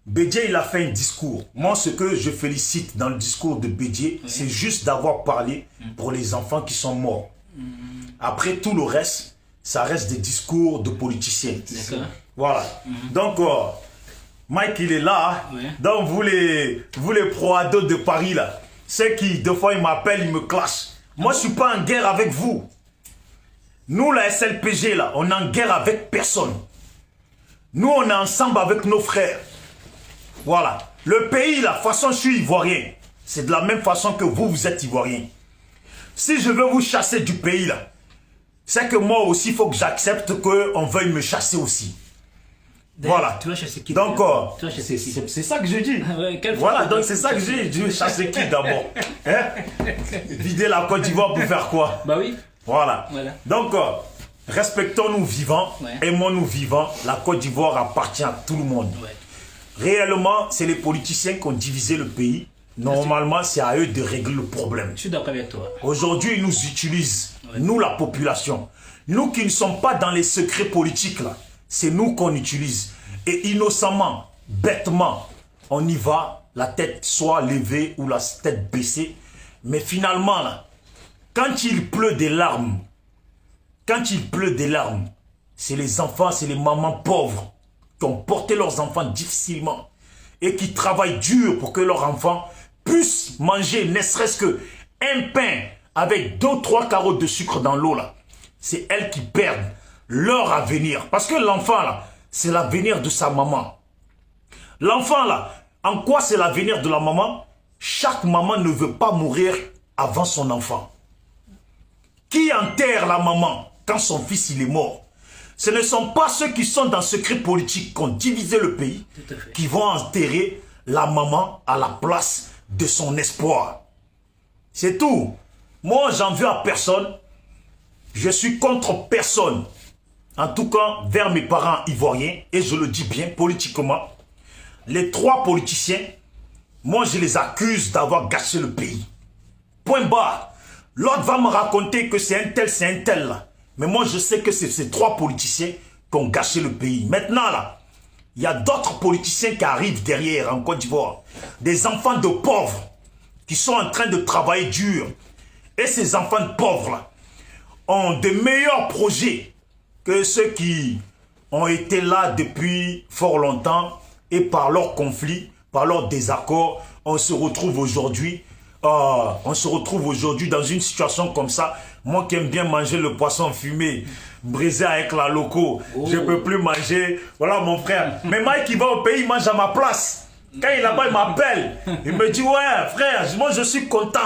Bédié, il a fait un discours. Moi, ce que je félicite dans le discours de Bédié, c'est juste d'avoir parlé pour les enfants qui sont morts. Après, tout le reste, ça reste des discours de politiciens. D'accord. Voilà. Donc, Mike, il est là. Ouais. Donc, vous les pro-ados de Paris, là, ceux qui, deux fois, ils m'appellent, ils me clashent. Moi, je ne suis pas en guerre avec vous. Nous, la SLPG, là, on est en guerre avec personne. Nous, on est ensemble avec nos frères. Voilà. Le pays, la façon je suis ivoirien, c'est de la même façon que vous êtes ivoirien. Si je veux vous chasser du pays, là, c'est que moi aussi, il faut que j'accepte qu'on veuille me chasser aussi. Voilà. Tu vas chasser qui? Donc, tu vas chasser qui? c'est ça que je dis. Ouais, Voilà, donc c'est ça que j'ai dit. Je vais chasser qui d'abord? Hein? Vider la Côte d'Ivoire pour faire quoi? Bah oui. Voilà. Voilà. Donc, respectons-nous vivants, aimons-nous vivants. La Côte d'Ivoire appartient à tout le monde. Ouais. Réellement, c'est les politiciens qui ont divisé le pays. Normalement, c'est à eux de régler le problème. Je suis d'accord avec toi. Aujourd'hui, ils nous utilisent, nous la population. Nous qui ne sommes pas dans les secrets politiques, là, c'est nous qu'on utilise. Et innocemment, bêtement, on y va, la tête soit levée ou la tête baissée. Mais finalement, là, quand il pleut des larmes, c'est les enfants, c'est les mamans pauvres qui ont porté leurs enfants difficilement et qui travaillent dur pour que leurs enfants puissent manger ne serait-ce que un pain avec 2 ou 3 carottes de sucre dans l'eau là. C'est elles qui perdent leur avenir. Parce que l'enfant là, c'est l'avenir de sa maman. L'enfant là, en quoi c'est l'avenir de la maman? Chaque maman ne veut pas mourir avant son enfant. Qui enterre la maman quand son fils il est mort? Ce ne sont pas ceux qui sont dans le secret politique qui ont divisé le pays qui vont enterrer la maman à la place de son espoir. C'est tout. Moi, j'en veux à personne. Je suis contre personne. En tout cas, vers mes parents ivoiriens, et je le dis bien politiquement, les 3 politiciens, moi, je les accuse d'avoir gâché le pays. Point barre. L'autre va me raconter que c'est un tel là. Mais moi, je sais que c'est ces 3 politiciens qui ont gâché le pays. Maintenant, là, il y a d'autres politiciens qui arrivent derrière en Côte d'Ivoire. Des enfants de pauvres qui sont en train de travailler dur. Et ces enfants de pauvres, là, ont de meilleurs projets que ceux qui ont été là depuis fort longtemps. Et par leurs conflits, par leurs désaccords, on se retrouve aujourd'hui dans une situation comme ça. Moi qui aime bien manger le poisson fumé, brisé avec la loco, je ne peux plus manger. Voilà mon frère. Mais Mike qui va au pays, il mange à ma place. Quand il est là-bas, il m'appelle. Il me dit, ouais frère, moi je suis content.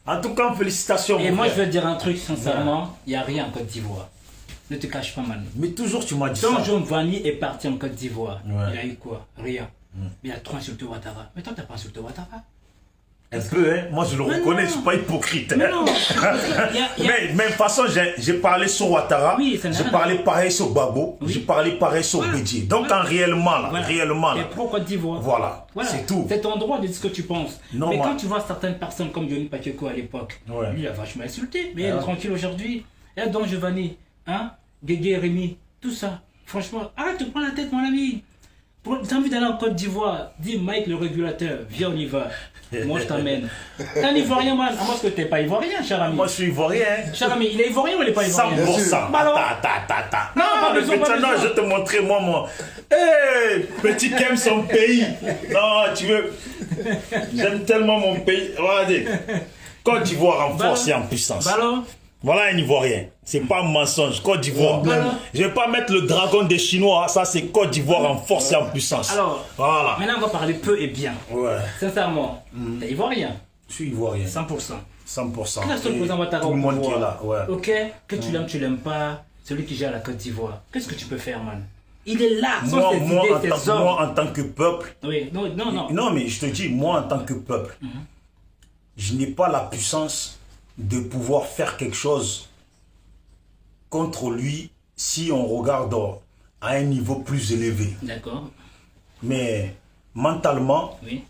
En tout cas, félicitations. Et moi je veux dire un truc sincèrement, il n'y a rien en Côte d'Ivoire. Ne te cache pas, Manu. Mais toujours tu m'as dit ça. Quand John Vani est parti en Côte d'Ivoire, il a eu quoi? Rien. Mais il a trop insulté Ouattara. Mais toi, tu n'as pas insulté Ouattara. Un peu, hein. Moi je le reconnais, je ne suis pas hypocrite. Mais non. Mais de toute façon, j'ai parlé sur Ouattara, j'ai parlé pareil sur Babo, j'ai parlé pareil sur Bédié. Donc réellement, là, réellement. Et pour Côte d'Ivoire. Voilà. C'est tout. C'est ton droit de dire ce que tu penses. Non, mais quand tu vois certaines personnes comme Johnny Pacheco à l'époque, lui il a vachement insulté, mais il est tranquille aujourd'hui. Et donc Giovanni, hein, Guégué, Rémi, tout ça. Franchement, arrête de prendre la tête, mon ami. T'as envie d'aller en Côte d'Ivoire, dis Mike le régulateur, viens, on y va. Moi, je t'amène. T'es un Ivoirien, man. À moins que t'es pas Ivoirien, cher ami. Moi, je suis Ivoirien. Cher ami, il est Ivoirien ou il est pas Ivoirien? 100%. Bah alors. Non, pas mais besoin, pas maintenant, besoin. je vais te montrer, moi. Hey, petit qui aime son pays. Non, tu veux. J'aime tellement mon pays. Regardez. Côte d'Ivoire en force et en puissance. Bah alors. Voilà un Ivoirien. C'est pas un mensonge. Côte d'Ivoire. Je vais pas mettre le dragon des Chinois. Ça, c'est Côte d'Ivoire en force et en puissance. Alors, voilà. maintenant, on va parler peu et bien. Ouais. Sincèrement, t'es Ivoirien. Je suis Ivoirien. 100%. 100%. Quel est le président Ouattara Tout au le monde qui pouvoir? est là. Ouais. Ok, que tu l'aimes pas, celui qui gère la Côte d'Ivoire. Qu'est-ce que tu peux faire, man? Il est là, sans ses idées, ses ordres. Moi, en tant que peuple. Oui, non. Non, mais je te dis, moi, en tant que peuple, je n'ai pas la puissance de pouvoir faire quelque chose contre lui si on regarde à un niveau plus élevé. D'accord. Mais mentalement, Oui.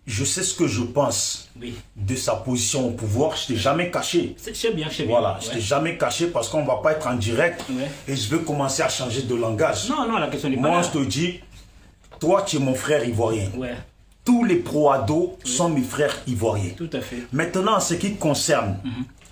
je sais ce que je pense Oui. de sa position au pouvoir. Je ne t'ai jamais caché. Je sais bien. Voilà, je ne t'ai jamais caché parce qu'on ne va pas être en direct Ouais. et je vais commencer à changer de langage. Non, la question n'est pas Moi, là. je te dis, toi, tu es mon frère ivoirien. Ouais, Tous les pro-ados sont mes frères ivoiriens. tout à fait. Maintenant, en ce qui concerne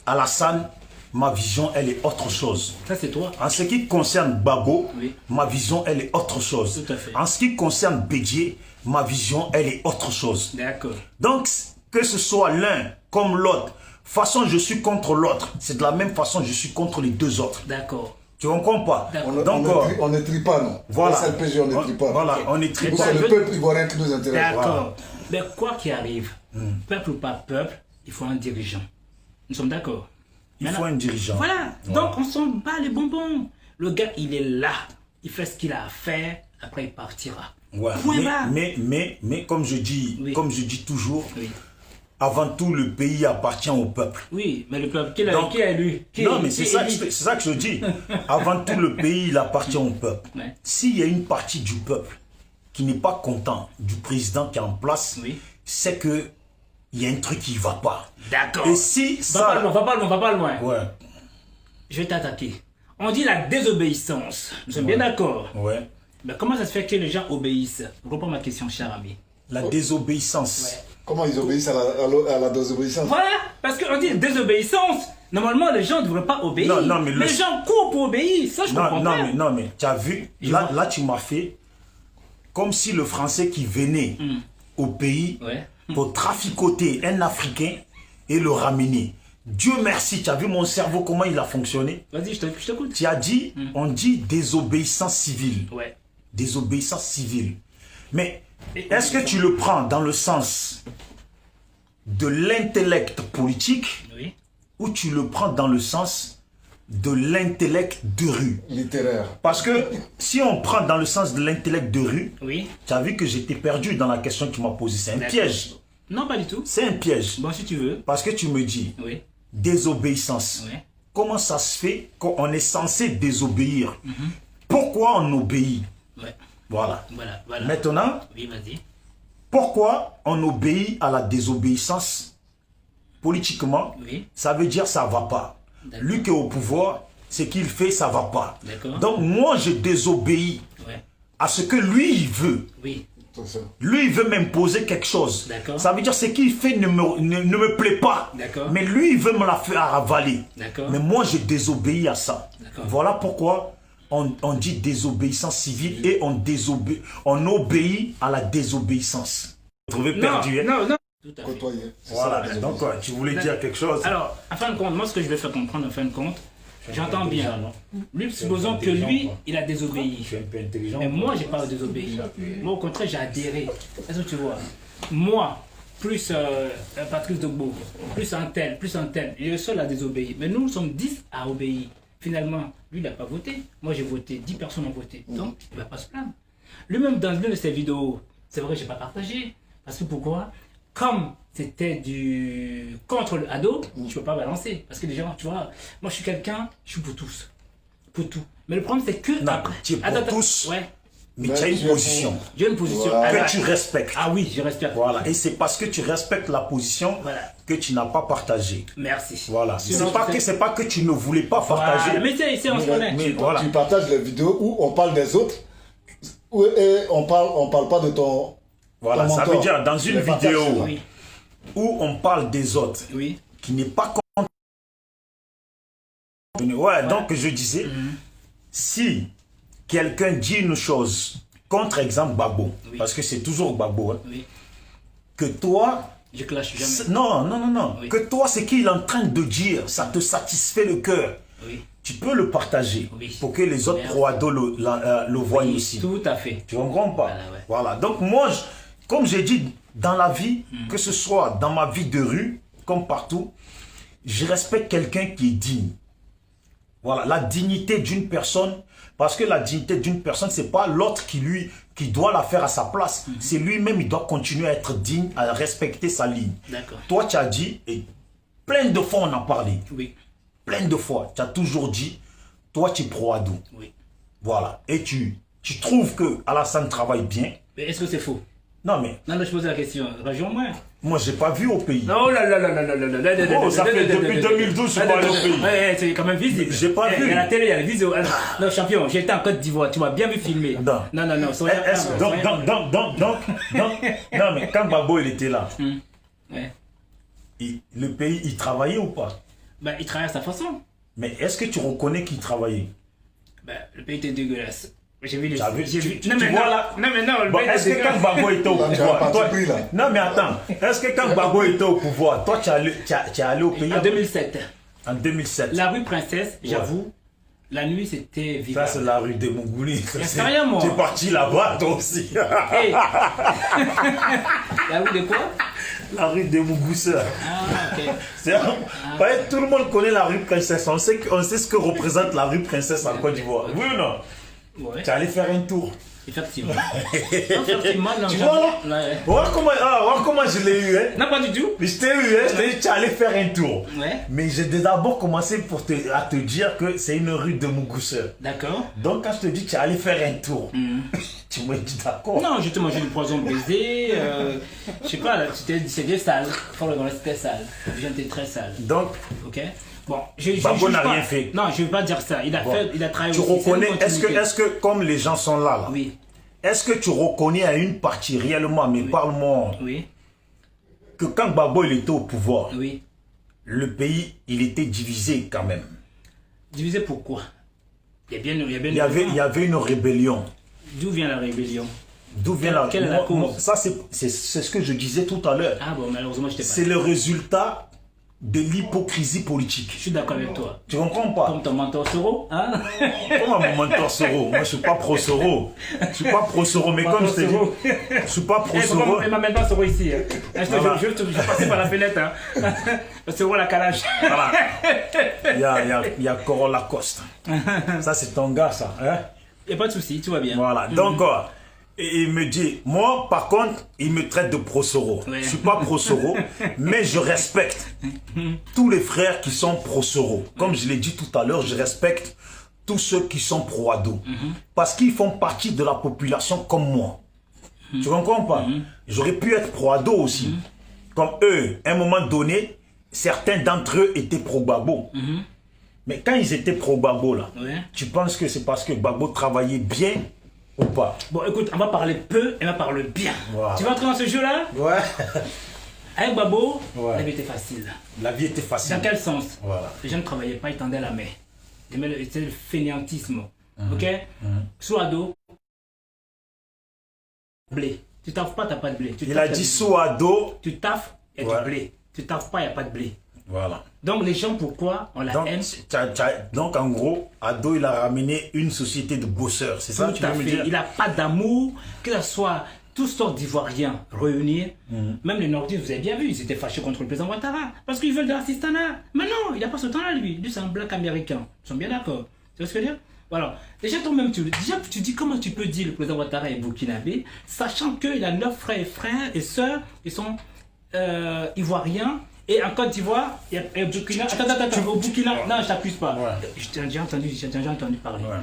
Alassane, ma vision, elle est autre chose. Ça, c'est toi. En ce qui concerne Bago, Oui. ma vision, elle est autre chose. Tout à fait. En ce qui concerne Bédié, ma vision, elle est autre chose. D'accord. Donc, que ce soit l'un comme l'autre, façon je suis contre l'autre, c'est de la même façon je suis contre les deux autres. D'accord. Tu comprends pas? D'accord. Donc, On ne trie pas, non. voilà. Le SLPG, on ne trie pas. Voilà, on est Et triple. C'est je le veux- peuple ivoirien qui nous intéresse. D'accord. Mais quoi qu'il arrive, peuple ou pas peuple, il faut un dirigeant. Nous sommes d'accord? Il faut un dirigeant. Voilà. Donc, on s'en bat les bonbons. Le gars, il est là. Il fait ce qu'il a à faire. Après, il partira. Ouais. Point barre. Mais comme je dis, Oui. toujours, Oui. avant tout, le pays appartient au peuple. Oui, mais le peuple, qui Donc- a élu? Non, mais c'est ça que je dis. Avant tout, le pays, il appartient au peuple. Ouais. S'il y a une partie du peuple qui n'est pas content du président qui est en place, Oui. c'est que il y a un truc qui ne va pas. D'accord. Et si ça... Va pas loin. Ouais, Je vais t'attaquer. On dit la désobéissance. Nous sommes bien d'accord. ouais. Mais comment ça se fait que les gens obéissent? Reprends ma question, cher ami. La désobéissance. Comment ils obéissent à la désobéissance? Voilà, parce qu'on dit désobéissance. Normalement, les gens ne devraient pas obéir. Non, mais les gens courent pour obéir. Ça, je comprends pas. Non, mais tu as vu, là, tu m'as fait comme si le Français qui venait au pays Ouais. pour traficoter un Africain et le ramener. Dieu merci, tu as vu mon cerveau, comment il a fonctionné? Vas-y, je t'écoute. Tu as dit, on dit désobéissance civile. Ouais. Désobéissance civile. Mais est-ce que tu le prends dans le sens de l'intellect politique Oui. ou tu le prends dans le sens de l'intellect de rue? Littéraire. Parce que si on prend dans le sens de l'intellect de rue, Oui. tu as vu que j'étais perdu dans la question que tu m'as posée. C'est un D'accord. piège. Non, pas du tout. C'est un piège. Bon, si tu veux. Parce que tu me dis, Oui. désobéissance. Oui. Comment ça se fait qu'on est censé désobéir? Pourquoi on obéit? Ouais. Voilà. Voilà. Maintenant, Oui, vas-y. pourquoi on obéit à la désobéissance politiquement? Oui. Ça veut dire ça va pas. D'accord. Lui qui est au pouvoir, ce qu'il fait, ça va pas. D'accord. Donc moi, je désobéis Ouais. à ce que lui, il veut. Oui. C'est ça. Lui, il veut m'imposer quelque chose. D'accord. Ça veut dire ce qu'il fait ne me plaît pas. D'accord. Mais lui, il veut me la faire avaler. D'accord. Mais moi, je désobéis à ça. D'accord. Voilà pourquoi on dit désobéissance civile et on obéit à la désobéissance. Vous trouvez perdu, hein? Non. Tout à fait. Côtoyer. C'est Voilà. ça, la Donc, désobéissance. tu voulais dire quelque chose? Alors, en fin de compte, moi, ce que je vais faire comprendre, en fin de compte, j'entends bien. intelligent, non? Lui, supposons que intelligent, lui, quoi. il a désobéi. Je suis un peu intelligent. Mais moi, j'ai pas désobéi. Moi, au contraire, j'ai adhéré. Est-ce que tu vois? Moi, plus Patrice Dogbo, plus un tel, il est le seul à désobéir. Mais nous sommes 10 à obéir. Finalement, lui, il n'a pas voté. Moi, j'ai voté. 10 personnes ont voté. Donc, il ne va pas se plaindre. Lui-même, dans l'une de ses vidéos, c'est vrai que je n'ai pas partagé. Parce que pourquoi? Comme c'était du contre le ado, je ne peux pas balancer. Parce que les gens, tu vois, moi, je suis quelqu'un, je suis pour tous. Pour tout. Mais le problème, c'est que. Non, tu es pour tous. Ouais. Mais tu as une position J'ai une position. Voilà. que tu respectes. Ah oui, je respecte. Voilà. Et c'est parce que tu respectes la position Voilà. que tu n'as pas partagé. Merci. Voilà. Sinon, C'est pas que tu ne voulais pas partager. Voilà. Mais c'est ici, on se connaît. Mais voilà. Tu partages les vidéos où on parle des autres et on parle pas de ton. Voilà. ton Ça mentor. veut dire dans une Les partages, vidéo c'est là. Oui. où on parle des autres, Oui. qui n'est pas contre. Ouais, donc je disais, si quelqu'un dit une chose contre exemple Gbagbo, Oui. parce que c'est toujours Gbagbo, hein, Oui. que toi, Je clash jamais. non, Oui. que toi, ce qu'il est en train de dire, ça te satisfait le cœur. Oui. Tu peux le partager Oui. pour que les autres Merci. proados le voient Oui, aussi. tout à fait. Tu comprends pas? Voilà, ouais. Voilà. Donc moi, comme j'ai dit, dans la vie, que ce soit dans ma vie de rue, comme partout, je respecte quelqu'un qui est digne. Voilà, la dignité d'une personne, parce que la dignité d'une personne, c'est pas l'autre qui doit la faire à sa place. C'est lui-même, il doit continuer à être digne, à respecter sa ligne. D'accord. Toi, tu as dit, et plein de fois on en parlait, Oui. plein de fois, tu as toujours dit, toi tu es pro-ado. Oui. Voilà. Et tu trouves que Alassane travaille bien. Mais est-ce que c'est faux? Non mais, Non, je posais la question. Rajoute-moi. moi j'ai pas vu au pays. Oh là là là là là là là là là. Oh, ça fait depuis 2012, je suis pas allé au pays. Ouais, c'est quand même visible. J'ai pas vu. Il y a la télé, il y a la vidéo. Non, champion, j'étais en Côte d'Ivoire. Tu m'as bien vu filmer. Non. Non. Non mais quand Gbagbo il était là, Ouais. le pays il travaillait ou pas? Bah, il travaille à sa façon. Mais est-ce que tu reconnais qu'il travaillait? Bah, le pays était dégueulasse. J'ai vu les. T'as vu, j'ai vu- tu Non, mais vois non. là? Non, mais non, le Bon, pays est-ce était que quand dégueulasse. Gbagbo était au Tu as un pouvoir, parti toi... pris, là. Non mais attends, est-ce que quand Gbagbo était au pouvoir, toi tu es allé au pays En 2007. En 2007. La rue Princesse, j'avoue, la nuit c'était Ça vivable. c'est la rue des Mongouli. sais rien, moi. Tu es parti là-bas toi aussi. Hey. La rue de quoi? La rue des Mougousseurs. Ah, ok. Ouais, tout le monde connaît la rue Princesse. On sait ce que représente la rue Princesse en Côte d'Ivoire. Oui ou non? Ouais, Tu es allé faire un tour. effectivement. Effectivement, non, Tu j'avoue. vois là? Ouais. Voir comment je l'ai eu. Hein? Non, pas du tout. Mais je t'ai eu, hein? Je t'ai dit, tu es allé faire un tour. Ouais, Mais j'ai d'abord commencé à te dire que c'est une rue de Mougousseurs. d'accord. Donc quand je te dis que tu es allé faire un tour, tu me dis d'accord. Non, justement, j'ai du poison brisé. Je sais pas, c'était sale. C'était sale. J'étais très sale. Donc, Ok. Bon, je Gbagbo juge n'a pas. rien fait. Non, je ne veux pas dire ça. Il a travaillé tu aussi. reconnais, C'est une continuité. est-ce que comme les gens sont là, Oui, est-ce que tu reconnais à une partie réellement, mais parle-moi, oui, que quand Gbagbo il était au pouvoir, oui. le pays il était divisé quand même. Divisé pourquoi? Il y Il y avait une rébellion. D'où vient la rébellion? D'où vient la Quelle est la cause? Ça c'est ce que je disais tout à l'heure. Ah bon, malheureusement, je t'ai pas. C'est le résultat de l'hypocrisie politique. Je suis d'accord avec toi. Tu comprends pas? Comme ton mentor Soro, hein? Comment mon mentor Soro? Moi je suis pas pro Soro. Je suis pas pro Soro, mais comme je t'ai dit, Soro. je suis pas pro Soro. Et m'amène pas Soro ici. Hein. Voilà. Je vais passer par la fenêtre. Hein. Soro la calage. Voilà. Il y a Corolla Coste. Ça c'est ton gars ça. Hein? Il n'y a pas de souci, tout va bien. Voilà. Donc il me dit, moi par contre, il me traite de pro Soro. Ouais. Je suis pas pro Soro, mais je respecte tous les frères qui sont pro Soro. Comme je l'ai dit tout à l'heure, je respecte tous ceux qui sont pro ado. Parce qu'ils font partie de la population comme moi. Tu comprends pas? J'aurais pu être pro ado aussi. Comme eux, à un moment donné, certains d'entre eux étaient pro Gbagbo. Mais quand ils étaient pro Gbagbo là, Ouais. tu penses que c'est parce que Gbagbo travaillait bien ou pas? Bon, écoute, on va parler peu et on va parler bien. Voilà. Tu vas entrer dans ce jeu-là? Ouais. Avec Gbagbo, Ouais. la vie était facile. La vie était facile. Dans quel sens? Voilà. Les gens ne travaillaient pas, ils tendaient la main. C'est le fainéantisme. Ok? Sous ado, blé. Tu taffes pas, t'as pas de blé. Tu Il taffes, a t'as dit du blé. sous ado. Tu taffes, il y a Ouais. du blé. Tu taffes pas, il n'y a pas de blé. Voilà. Donc les gens, pourquoi on la Donc, haine? donc en gros, Ado, il a ramené une société de bosseurs. C'est ça que tu Tout à veux me fait. dire? Il n'a pas d'amour, que ce soit toutes sortes d'Ivoiriens réunis. Même les Nordistes, vous avez bien vu, ils étaient fâchés contre le président Ouattara. Parce qu'ils veulent de l'assistanat. Mais non, il n'a pas ce temps-là, lui. Lui, c'est un black américain. Ils sont bien d'accord. Tu vois ce que je veux dire? Voilà. Déjà, toi-même, tu dis comment tu peux dire le président Ouattara est burkinabé, sachant qu'il a 9 frères et sœurs qui sont ivoiriens. Et en Côte d'Ivoire, il y a Burkina. Attends, au Burkina. Non, je t'accuse pas. Ouais. J'ai déjà entendu parler. Ouais.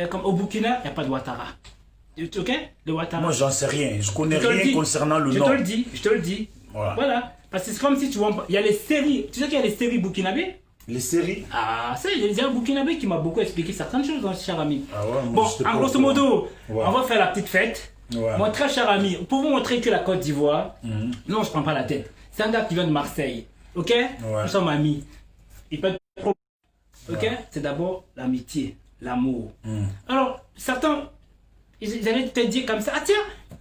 Comme au Burkina, il n'y a pas de Ouattara. Ok? Le Ouattara. Moi, j'en sais rien. Je connais rien concernant le Je nom. te le dis, je te le dis. Voilà. Parce que c'est comme si tu vois, il y a les séries. Tu sais qu'il y a les séries burkinabés? Les séries? Ah, ça, il y a un burkinabé qui m'a beaucoup expliqué certaines choses, hein, cher ami. Ah ouais, bon, en grosso modo, ouais. On va faire la petite fête. Ouais. Mon très cher ami, pour vous montrer que la Côte d'Ivoire, non, je prends pas la tête. C'est un gars qui vient de Marseille. Ok? Ouais. Nous sommes amis. Il peut être trop. Ok? Ouais. C'est d'abord l'amitié, l'amour. Alors, certains, ils allaient te dire comme ça, ah tiens,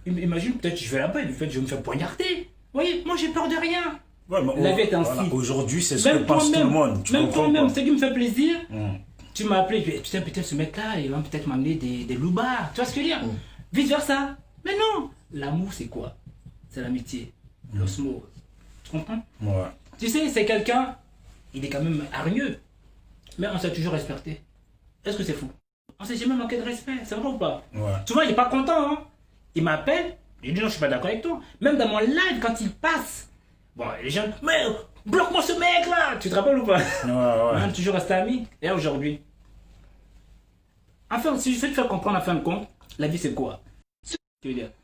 imagine, peut-être je vais là-bas, je vais me faire poignarder. Vous voyez, moi j'ai peur de rien. Ouais, la vie est ainsi. Voilà. Aujourd'hui, c'est ce que pense tout le monde. Même toi-même, ce qui me fait plaisir, tu m'as appelé, tu sais, peut-être ce mec-là, il va peut-être m'amener des loubards. Tu vois ce que je veux dire? Vice versa. Mais non, l'amour c'est quoi? C'est l'amitié, l'osmose. Tu comprends? Ouais. Tu sais, c'est quelqu'un, il est quand même hargneux, mais on s'est toujours respecté. Est-ce que c'est fou? On s'est jamais manqué de respect, c'est vrai ou pas? Ouais. Souvent, il n'est pas content, hein? Il m'appelle, il dit non, je suis pas d'accord avec toi. Même dans mon live, quand il passe, bon, les gens, mais bloque-moi ce mec là! Tu te rappelles ou pas? Ouais, ouais. On est toujours resté amis. Et aujourd'hui? Enfin, si je veux te faire comprendre en fin de compte, la vie c'est quoi?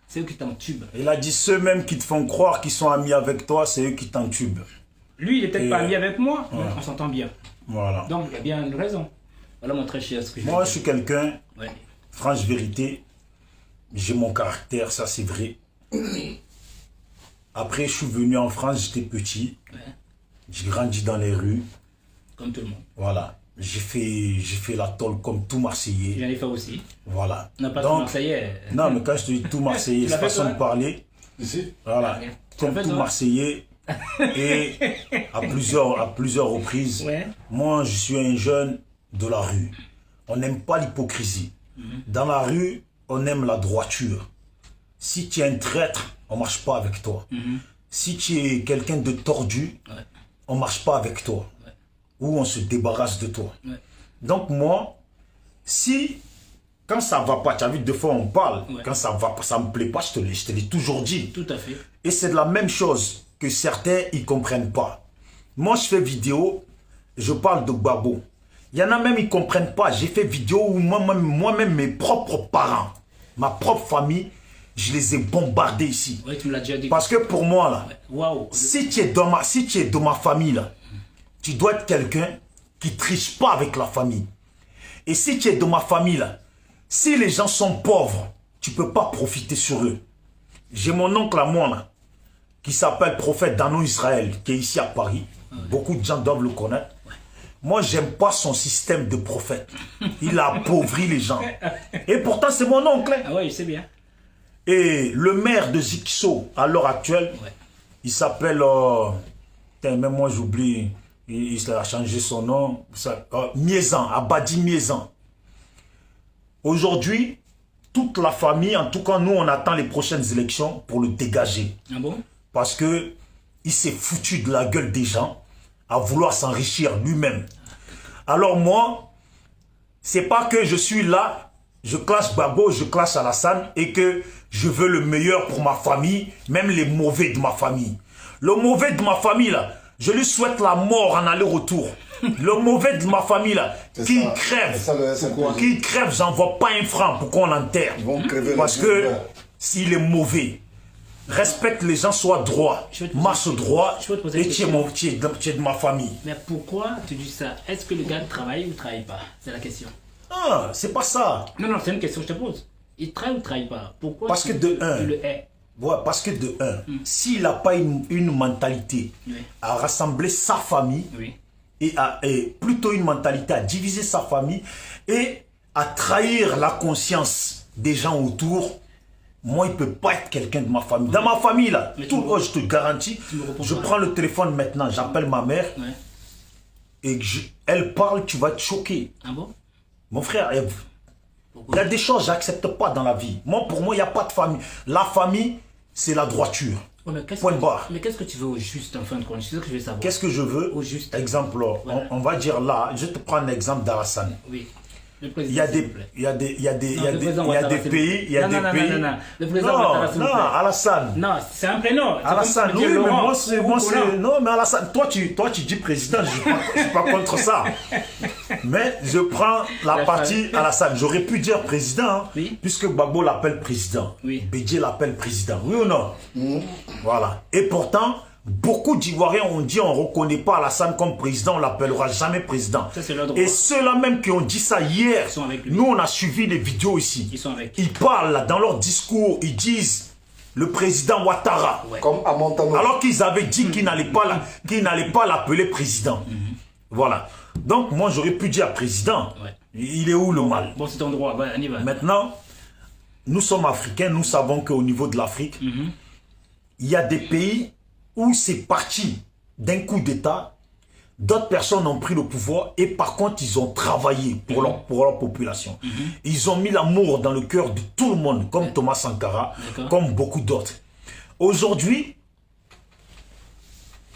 C'est eux qui t'entubent. Il a dit ceux-mêmes qui te font croire qu'ils sont amis avec toi, c'est eux qui t'entubent. Lui, il est peut-être pas ami avec moi, mais on s'entend bien. Voilà. Donc, il y a bien une raison. Voilà mon très cher. Ce que moi, je suis quelqu'un, ouais. Franche vérité, j'ai mon caractère, ça c'est vrai. Après, je suis venu en France, j'étais petit. Ouais. J'ai grandi dans les rues. Comme tout le monde. Voilà. J'ai fait la tôle comme tout Marseillais. J'en ai fait aussi. Voilà. On n'a pas tout Marseillais. Non, mais quand je te dis tout Marseillais, c'est façon de parler. Ici. Voilà. Comme tout Marseillais. Et à plusieurs reprises. Ouais. Moi, je suis un jeune de la rue. On n'aime pas l'hypocrisie. Dans la rue, on aime la droiture. Si tu es un traître, on ne marche pas avec toi. Si tu es quelqu'un de tordu, on ne marche pas avec toi. Ou on se débarrasse de toi. Ouais. Donc moi, si, quand ça va pas, tu as vu, deux fois on parle, quand ça va pas, ça me plaît pas, je te l'ai toujours dit. Tout à fait. Et c'est de la même chose que certains, ils comprennent pas. Moi, je fais vidéo, je parle de Gbagbo. Il y en a même, ils comprennent pas. J'ai fait vidéo où moi-même, mes propres parents, ma propre famille, je les ai bombardés ici. Oui, tu me l'as déjà dit. Parce que pour moi, là, wow. si tu es dans ma famille, là, tu dois être quelqu'un qui triche pas avec la famille. Et si tu es de ma famille, là, si les gens sont pauvres, tu peux pas profiter sur eux. J'ai mon oncle à moi, là, qui s'appelle Prophète Dano Israël, qui est ici à Paris. Beaucoup de gens doivent le connaître. Moi, j'aime pas son système de prophète. Il a appauvri les gens. Et pourtant, c'est mon oncle. Ah ouais, je sais bien. Et le maire de Zikso, à l'heure actuelle, il s'appelle... même moi, j'oublie... Il a changé son nom. Miezan, Abadi Miezan. Aujourd'hui, toute la famille, en tout cas, nous, on attend les prochaines élections pour le dégager. Ah bon? Parce que il s'est foutu de la gueule des gens à vouloir s'enrichir lui-même. Alors moi, c'est pas que je suis là, je classe Gbagbo, je classe Alassane et que je veux le meilleur pour ma famille, même les mauvais de ma famille. Le mauvais de ma famille, là, je lui souhaite la mort en aller-retour. Le mauvais de ma famille, là, qui crève, j'en vois pas un franc pour qu'on l'enterre. Parce que s'il est mauvais, respecte les gens, sois droit, marche droit, et tu es de ma famille. Mais pourquoi tu dis ça? Est-ce que le gars travaille ou ne travaille pas? C'est la question. Ah, c'est pas ça. Non, c'est une question que je te pose. Il travaille ou ne travaille pas? Pourquoi parce que de un, le hais? Ouais, parce que de un, s'il n'a pas une mentalité à rassembler sa famille, et plutôt une mentalité à diviser sa famille et à trahir la conscience des gens autour, moi, il ne peut pas être quelqu'un de ma famille. Dans ma famille, là, je te garantis, je prends le téléphone maintenant, j'appelle ma mère, et elle parle, tu vas être choqué. Ah bon? Mon frère, il y a des choses que je n'accepte pas dans la vie. Moi, pour moi, il n'y a pas de famille. La famille, c'est la droiture. Point barre. Mais qu'est-ce que tu veux au juste en fin de compte? C'est ça que je veux savoir. Qu'est-ce que je veux? Au juste. Exemple, on va dire là, je te prends un exemple d'Alassane. Oui. Le Il président, y a s'il des, vous plaît. il y a des, il y a des, il y Non, a le des, président il y a Ouattara, des s'il vous plaît. pays, il y a Non, des non, pays. non, non. Le président Ouattara, s'il vous Non, plaît. Alassane. Non, c'est un prénom. C'est Alassane, comme oui, dire mais Laurent moi, c'est, ou moi, Colin. c'est, non, mais Alassane, toi, tu dis président, je suis pas contre ça. Mais je prends la partie Alassane. J'aurais pu dire président, hein, Oui. puisque Gbagbo l'appelle président. Oui. Bédié l'appelle président. Oui ou non? Voilà. Et pourtant, beaucoup d'Ivoiriens ont dit on ne reconnaît pas Alassane comme président, on ne l'appellera jamais président. Ça, c'est leur droit. Et ceux-là même qui ont dit ça hier, Ils sont avec lui. nous on a suivi les vidéos ici. Ils sont avec. Ils parlent là, dans leur discours, ils disent le président Ouattara. Ouais. Comme à Montano. Alors qu'ils avaient dit qu'ils n'allaient pas l'appeler président. Voilà. Donc moi j'aurais pu dire président. Ouais. Il est où le mal? Bon, c'est ton droit. Ouais, on y va. Maintenant, nous sommes africains, nous savons qu'au niveau de l'Afrique, il y a des pays où c'est parti d'un coup d'État, d'autres personnes ont pris le pouvoir et par contre ils ont travaillé pour leur population. Ils ont mis l'amour dans le cœur de tout le monde, comme Thomas Sankara, D'accord. comme beaucoup d'autres. Aujourd'hui,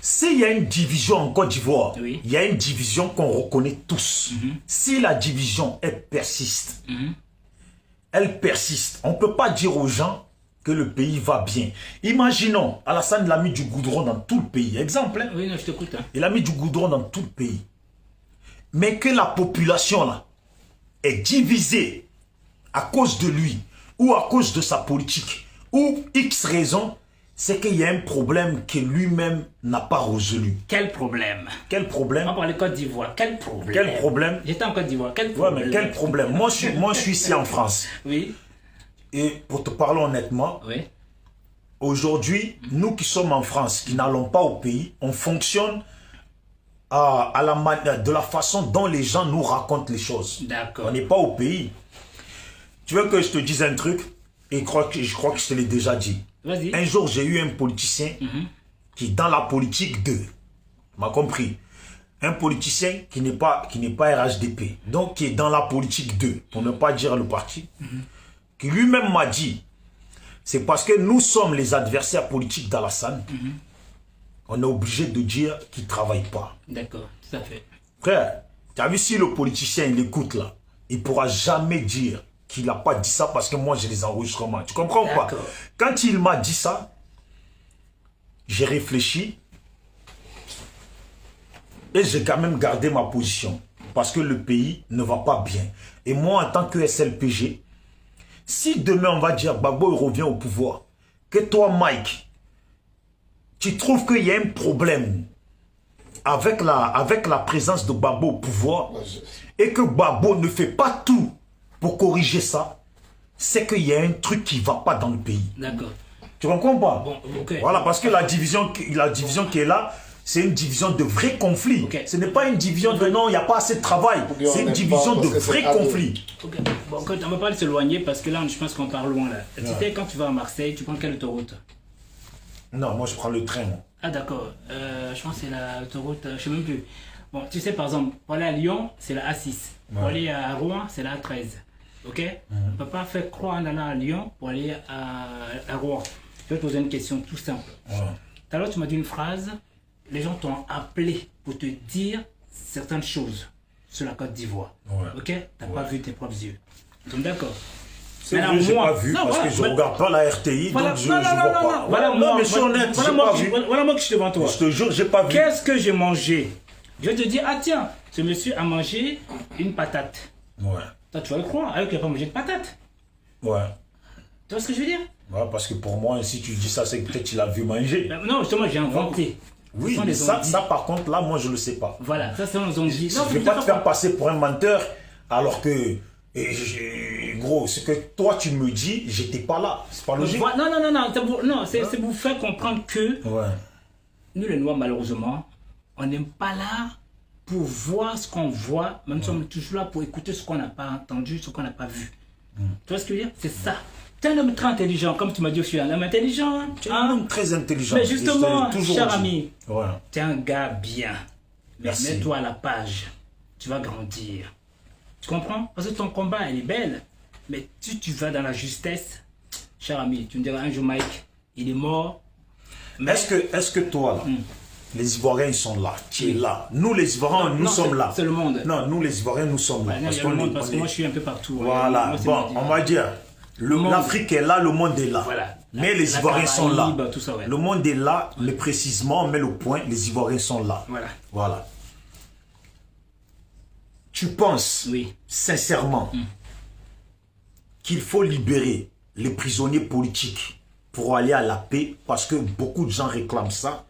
s'il y a une division en Côte d'Ivoire, Oui. il y a une division qu'on reconnaît tous. Si la division, elle persiste, elle persiste. On ne peut pas dire aux gens que le pays va bien. Imaginons, Alassane l'a mis du goudron dans tout le pays. Exemple, hein? Oui, non, je t'écoute. Hein. Il a mis du goudron dans tout le pays. Mais que la population là est divisée à cause de lui ou à cause de sa politique ou X raison, c'est qu'il y a un problème que lui-même n'a pas résolu. Quel problème? Quel problème? On parle de Côte d'Ivoire. Quel problème? Quel problème? J'étais en Côte d'Ivoire. Quel Ouais, problème? mais quel problème? Moi, je suis ici en France. Oui, Et pour te parler honnêtement, oui. aujourd'hui, nous qui sommes en France, qui n'allons pas au pays, on fonctionne de la façon dont les gens nous racontent les choses. D'accord. On n'est pas au pays. Tu veux que je te dise un truc? Et je crois que je te l'ai déjà dit. Vas-y. Un jour, j'ai eu un politicien qui, dans la politique 2, m'a compris. Un politicien qui n'est pas RHDP, donc qui est dans la politique 2, pour ne pas dire le parti, qui lui-même m'a dit, c'est parce que nous sommes les adversaires politiques d'Alassane, on est obligé de dire qu'il ne travaille pas. D'accord, tout à fait. Frère, tu as vu si le politicien il écoute là, il ne pourra jamais dire qu'il n'a pas dit ça parce que moi j'ai les enregistrements. Tu comprends ou pas? D'accord. Quand il m'a dit ça, j'ai réfléchi et j'ai quand même gardé ma position parce que le pays ne va pas bien. Et moi en tant que SLPG, si demain on va dire Gbagbo il revient au pouvoir, que toi Mike, tu trouves qu'il y a un problème avec la présence de Gbagbo au pouvoir et que Gbagbo ne fait pas tout pour corriger ça, c'est qu'il y a un truc qui ne va pas dans le pays. D'accord. Tu comprends pas? Bon, ok. Voilà, parce que la division qui est là, c'est une division de vrais conflits. Ok. Ce n'est pas une division de non, il n'y a pas assez de travail. bien, C'est on une n'aime division pas de parce que c'est vrais ado. conflits. Ok. Bon, écoute, on ne va pas s'éloigner parce que là, je pense qu'on part loin là. Tu sais, quand tu vas à Marseille, tu prends quelle autoroute? Non, moi je prends le train. Moi. Ah d'accord, je pense que c'est l'autoroute, je ne sais même plus. Bon, tu sais par exemple, pour aller à Lyon, c'est la A6. Pour aller à Rouen, c'est la A13. Ok? On ne peut pas faire croire en allant à Lyon pour aller à Rouen. Je vais te poser une question tout simple. Ouais. Tout à l'heure, tu m'as dit une phrase, les gens t'ont appelé pour te dire certaines choses sur la Côte d'Ivoire. Ouais. Ok? Tu n'as pas vu tes propres yeux. Nous sommes d'accord? C'est Maintenant, vrai, je n'ai moi- pas vu Non, parce voilà, que je ne voilà. regarde pas la RTI, Voilà, donc je non, ne non, vois non, pas. non, voilà, non, moi, mais je suis honnête, voilà, j'ai moi, pas que vu. voilà moi que je suis devant toi. Je te jure, j'ai pas vu. Qu'est-ce que j'ai mangé? Je vais te dire, ah tiens, ce monsieur a mangé une patate. Ouais, Toi, tu vas le croire, alors qu'il n'a pas mangé de patate. ouais. Tu vois ce que je veux dire? Ouais, parce que pour moi, si tu dis ça, c'est que peut-être qu'il a vu manger. Ben, non, justement, j'ai inventé. Ce Oui, sont mais les ça, ondits. ça, par contre, là, moi, je ne le sais pas. Voilà, ça c'est nos ondits. Je ne vais pas te faire passer pour un menteur, alors que, gros, ce que toi, tu me dis, j'étais pas là. C'est pas logique. Non, non, non, non, c'est pour vous faire comprendre que Ouais. nous, les Noirs, malheureusement, on n'aime pas là pour voir ce qu'on voit, même si on est toujours là pour écouter ce qu'on n'a pas entendu, ce qu'on n'a pas vu. Tu vois ce que je veux dire? C'est ça. Tu es un homme très intelligent, comme tu m'as dit, je suis un homme intelligent. Hein? Tu es un homme très intelligent. Mais je te justement, l'ai toujours cher dit. ami, Ouais. tu es un gars bien. Mais Merci. mets-toi à la page. Tu vas grandir. Tu comprends? Parce que ton combat, elle est belle. Mais si tu vas dans la justesse, cher ami, tu me diras un jour, Mike, il est mort. Mais Est-ce que toi, là, Les Ivoiriens, ils sont là. Tu es là. Nous, les Ivoiriens, nous sommes là. C'est le monde. Non, nous, les Ivoiriens, nous sommes là. Ouais, parce que moi, je suis un peu partout. Voilà. Bon, on va dire, l'Afrique est là, le monde est là. Voilà. Mais les Ivoiriens sont là. Tout ça, ouais. Le monde est là, mais précisément, on met le point, les Ivoiriens sont là. Voilà. Tu penses, sincèrement, qu'il faut libérer les prisonniers politiques pour aller à la paix, parce que beaucoup de gens réclament ça,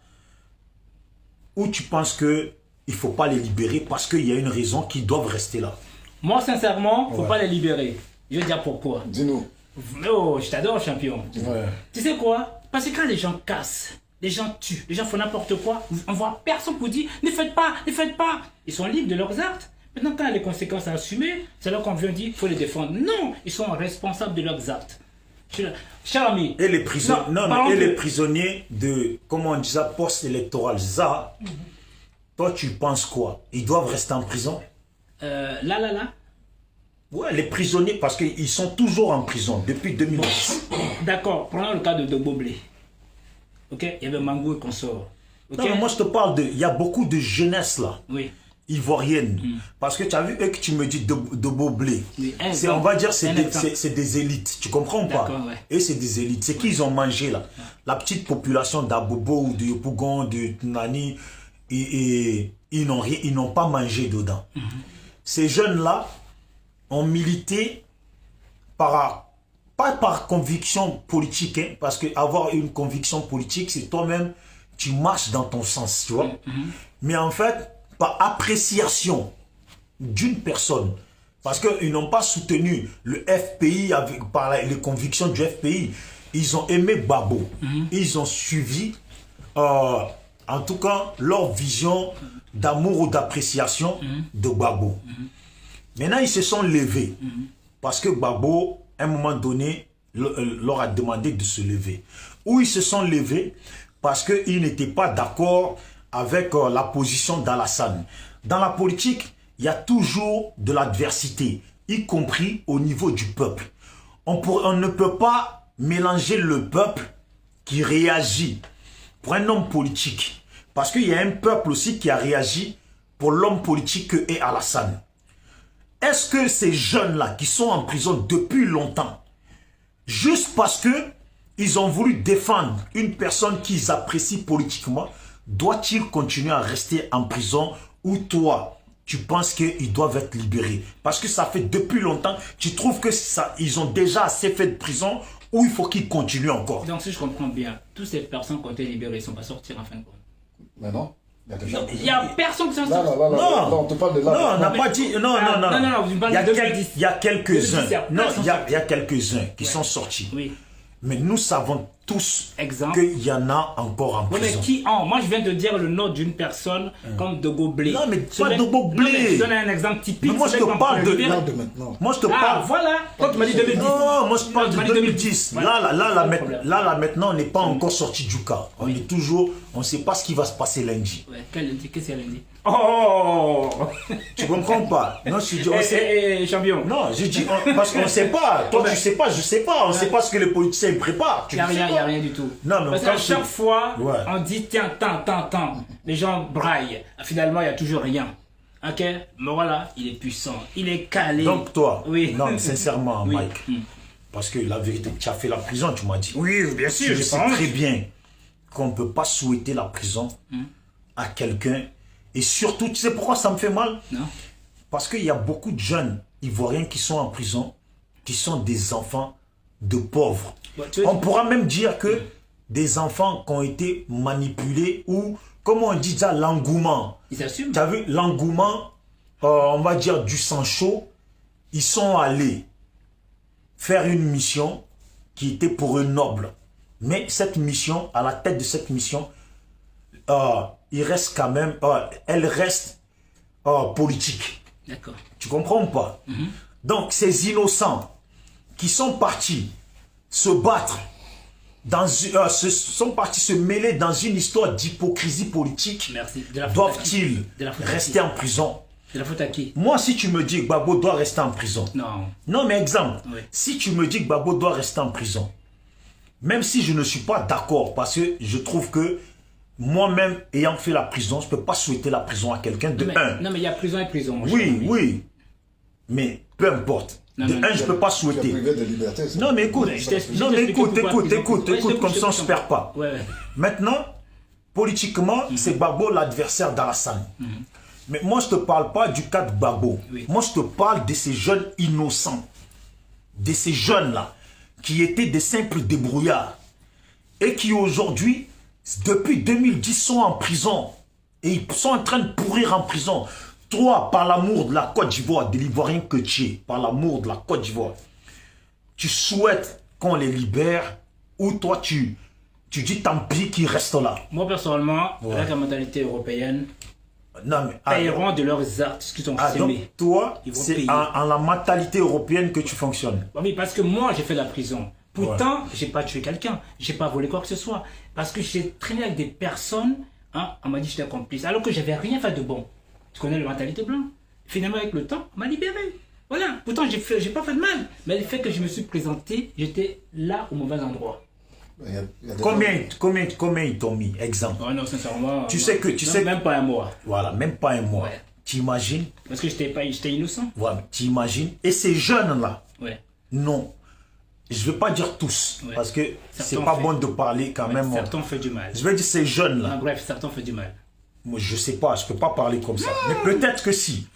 ou tu penses qu'il ne faut pas les libérer parce qu'il y a une raison qu'ils doivent rester là? Moi, sincèrement, il ne faut pas les libérer. Je vais dire pourquoi. Dis-nous. Oh, je t'adore, champion. Ouais. Tu sais quoi? Parce que quand les gens cassent, les gens tuent, les gens font n'importe quoi, on voit personne pour dire ne faites pas, ne faites pas. Ils sont libres de leurs actes. Maintenant, quand il y a les conséquences à assumer, c'est là qu'on vient dire qu'il faut les défendre. Non, ils sont responsables de leurs actes. Cher ami. Et les prisonniers de, comment on dit ça, post-électoral, ça, toi tu penses quoi? Ils doivent rester en prison? Là. Ouais, les prisonniers, parce qu'ils sont toujours en prison depuis 2010. D'accord, prenons le cas de Boblé. Ok, il y avait Mangou et consort. Okay? Non, mais moi je te parle de, il y a beaucoup de jeunesse là. Oui. Ivoirienne. Parce que tu as vu, eux que tu me dis de Boblé. Oui, on va dire c'est des élites. Tu comprends pas? Ouais. Et c'est des élites. C'est qu'ils ont mangé là. La petite population d'Abobo ou de Pougon, de Nani, et ils n'ont pas mangé dedans. Ces jeunes-là ont milité pas par conviction politique, hein, parce que avoir une conviction politique, c'est toi-même, tu marches dans ton sens, tu vois. Mais en fait, par appréciation d'une personne, parce qu'ils n'ont pas soutenu le FPI par les convictions du FPI, ils ont aimé Gbagbo, ils ont suivi, en tout cas, leur vision d'amour ou d'appréciation de Gbagbo. Maintenant, ils se sont levés, parce que Gbagbo, à un moment donné, leur a demandé de se lever. Ou ils se sont levés parce qu'ils n'étaient pas d'accord avec la position d'Alassane. Dans la politique, il y a toujours de l'adversité, y compris au niveau du peuple. On ne peut pas mélanger le peuple qui réagit pour un homme politique. Parce qu'il y a un peuple aussi qui a réagi pour l'homme politique que est Alassane. Est-ce que ces jeunes-là qui sont en prison depuis longtemps, juste parce qu'ils ont voulu défendre une personne qu'ils apprécient politiquement, doit-il continuer à rester en prison, ou toi, tu penses qu'ils doivent être libérés? Parce que ça fait depuis longtemps, tu trouves que ils ont déjà assez fait de prison, ou il faut qu'ils continuent encore? Donc si je comprends bien, toutes ces personnes qui ont été libérées ne sont pas sorties en fin de compte. Mais non. Il n'y a personne qui s'en sort. Non, on te parle de là. Non, on n'a pas dit. Non. Vous me parlez de 2010. Il y a quelques-uns. Non, il y a quelques-uns qui sont sortis. Oui. Mais nous savons tous qu'il y en a encore en prison. Mais moi, je viens de dire le nom d'une personne comme de Boblé. Non, mais pas de Boblé. Je donne un exemple typique. Mais moi, je te parle de maintenant. Moi, je te parle. Ah, voilà. Quand tu m'as dit 2010. Non, moi, je parle de 2010. Là, maintenant, on n'est pas encore sorti du cas. On est toujours. On ne sait pas ce qui va se passer lundi. Ouais, qu'est-ce qu'il y a lundi? Oh! Tu comprends pas? Non, je dis. Champion. Non, je dis parce qu'on ne sait pas. Toi, tu sais pas, je sais pas. On ne sait pas ce que les politiciens préparent. Il n'y a rien du tout. Non, mais parce qu'à chaque fois, on dit tiens, tant. Les gens braillent. Finalement, il n'y a toujours rien. Ok? Mais voilà, il est puissant. Il est calé. Donc, toi, oui. Non, sincèrement, Mike, parce que la vérité, tu as fait la prison, tu m'as dit. Oui, bien sûr. Je sais très bien qu'on ne peut pas souhaiter la prison à quelqu'un. Et surtout, tu sais pourquoi ça me fait mal? Non. Parce qu'il y a beaucoup de jeunes Ivoiriens qui sont en prison, qui sont des enfants de pauvres. On pourra même dire que des enfants qui ont été manipulés ou, comment on dit ça, l'engouement. Ils assument. Tu as vu, l'engouement, on va dire du sang chaud, ils sont allés faire une mission qui était pour eux noble. Mais cette mission, à la tête de cette mission, il reste quand même, elle reste politique. D'accord. Tu comprends ou pas? Donc, ces innocents qui sont partis se battre, sont partis se mêler dans une histoire d'hypocrisie politique, doivent-ils rester en prison? C'est la faute à qui? Moi, si tu me dis que Gbagbo doit rester en prison. Non. Non, mais exemple, si tu me dis que Gbagbo doit rester en prison, même si je ne suis pas d'accord, parce que je trouve que moi-même, ayant fait la prison, je ne peux pas souhaiter la prison à quelqu'un de un. Non, mais il y a prison et prison. Oui, oui. Mais peu importe. De un, je ne peux pas souhaiter. privé de liberté. Non, mais écoute, écoute, comme ça on ne se perd pas. Ouais. Maintenant, politiquement, c'est Gbagbo l'adversaire d'Alassane. Mais moi, je ne te parle pas du cas de Gbagbo. Oui. Moi, je te parle de ces jeunes innocents. De ces jeunes-là, qui étaient des simples débrouillards. Et qui aujourd'hui, depuis 2010, sont en prison. Et ils sont en train de pourrir en prison. Toi, par l'amour de la Côte d'Ivoire, de l'Ivoirien que tu es, par l'amour de la Côte d'Ivoire, tu souhaites qu'on les libère ou toi, tu dis tant pis qu'ils restent là. Moi, personnellement, avec la mentalité européenne, Non, mais, paieront de leurs actes ce qu'ils ont donc, semé. toi, Ils vont c'est payer. en la mentalité européenne que tu fonctionnes. Oui, parce que moi, j'ai fait la prison. Pourtant, j'ai pas tué quelqu'un, j'ai pas volé quoi que ce soit. Parce que j'ai traîné avec des personnes, on m'a dit que j'étais complice, alors que j'avais rien fait de bon. Tu connais la mentalité blanche. Finalement, avec le temps, on m'a libéré. Voilà. Pourtant, j'ai pas fait de mal. Mais le fait que je me suis présenté, j'étais là au mauvais endroit. Il y a des Combien ils t'ont mis? Exemple. Oh non, sincèrement. Tu sais que... Même pas un mois. Voilà, même pas un mois. Ouais. T'imagines? Parce que j'étais innocent. Voilà, t'imagines? Et ces jeunes-là, Ouais. non. Je ne vais pas dire tous, Ouais. parce que c'est Certains pas fait. bon de parler quand Ouais, même. certains font du mal. Je vais dire ces jeunes-là. Bref, certains font du mal. Moi, je sais pas, je peux pas parler comme ça. Mais peut-être que si.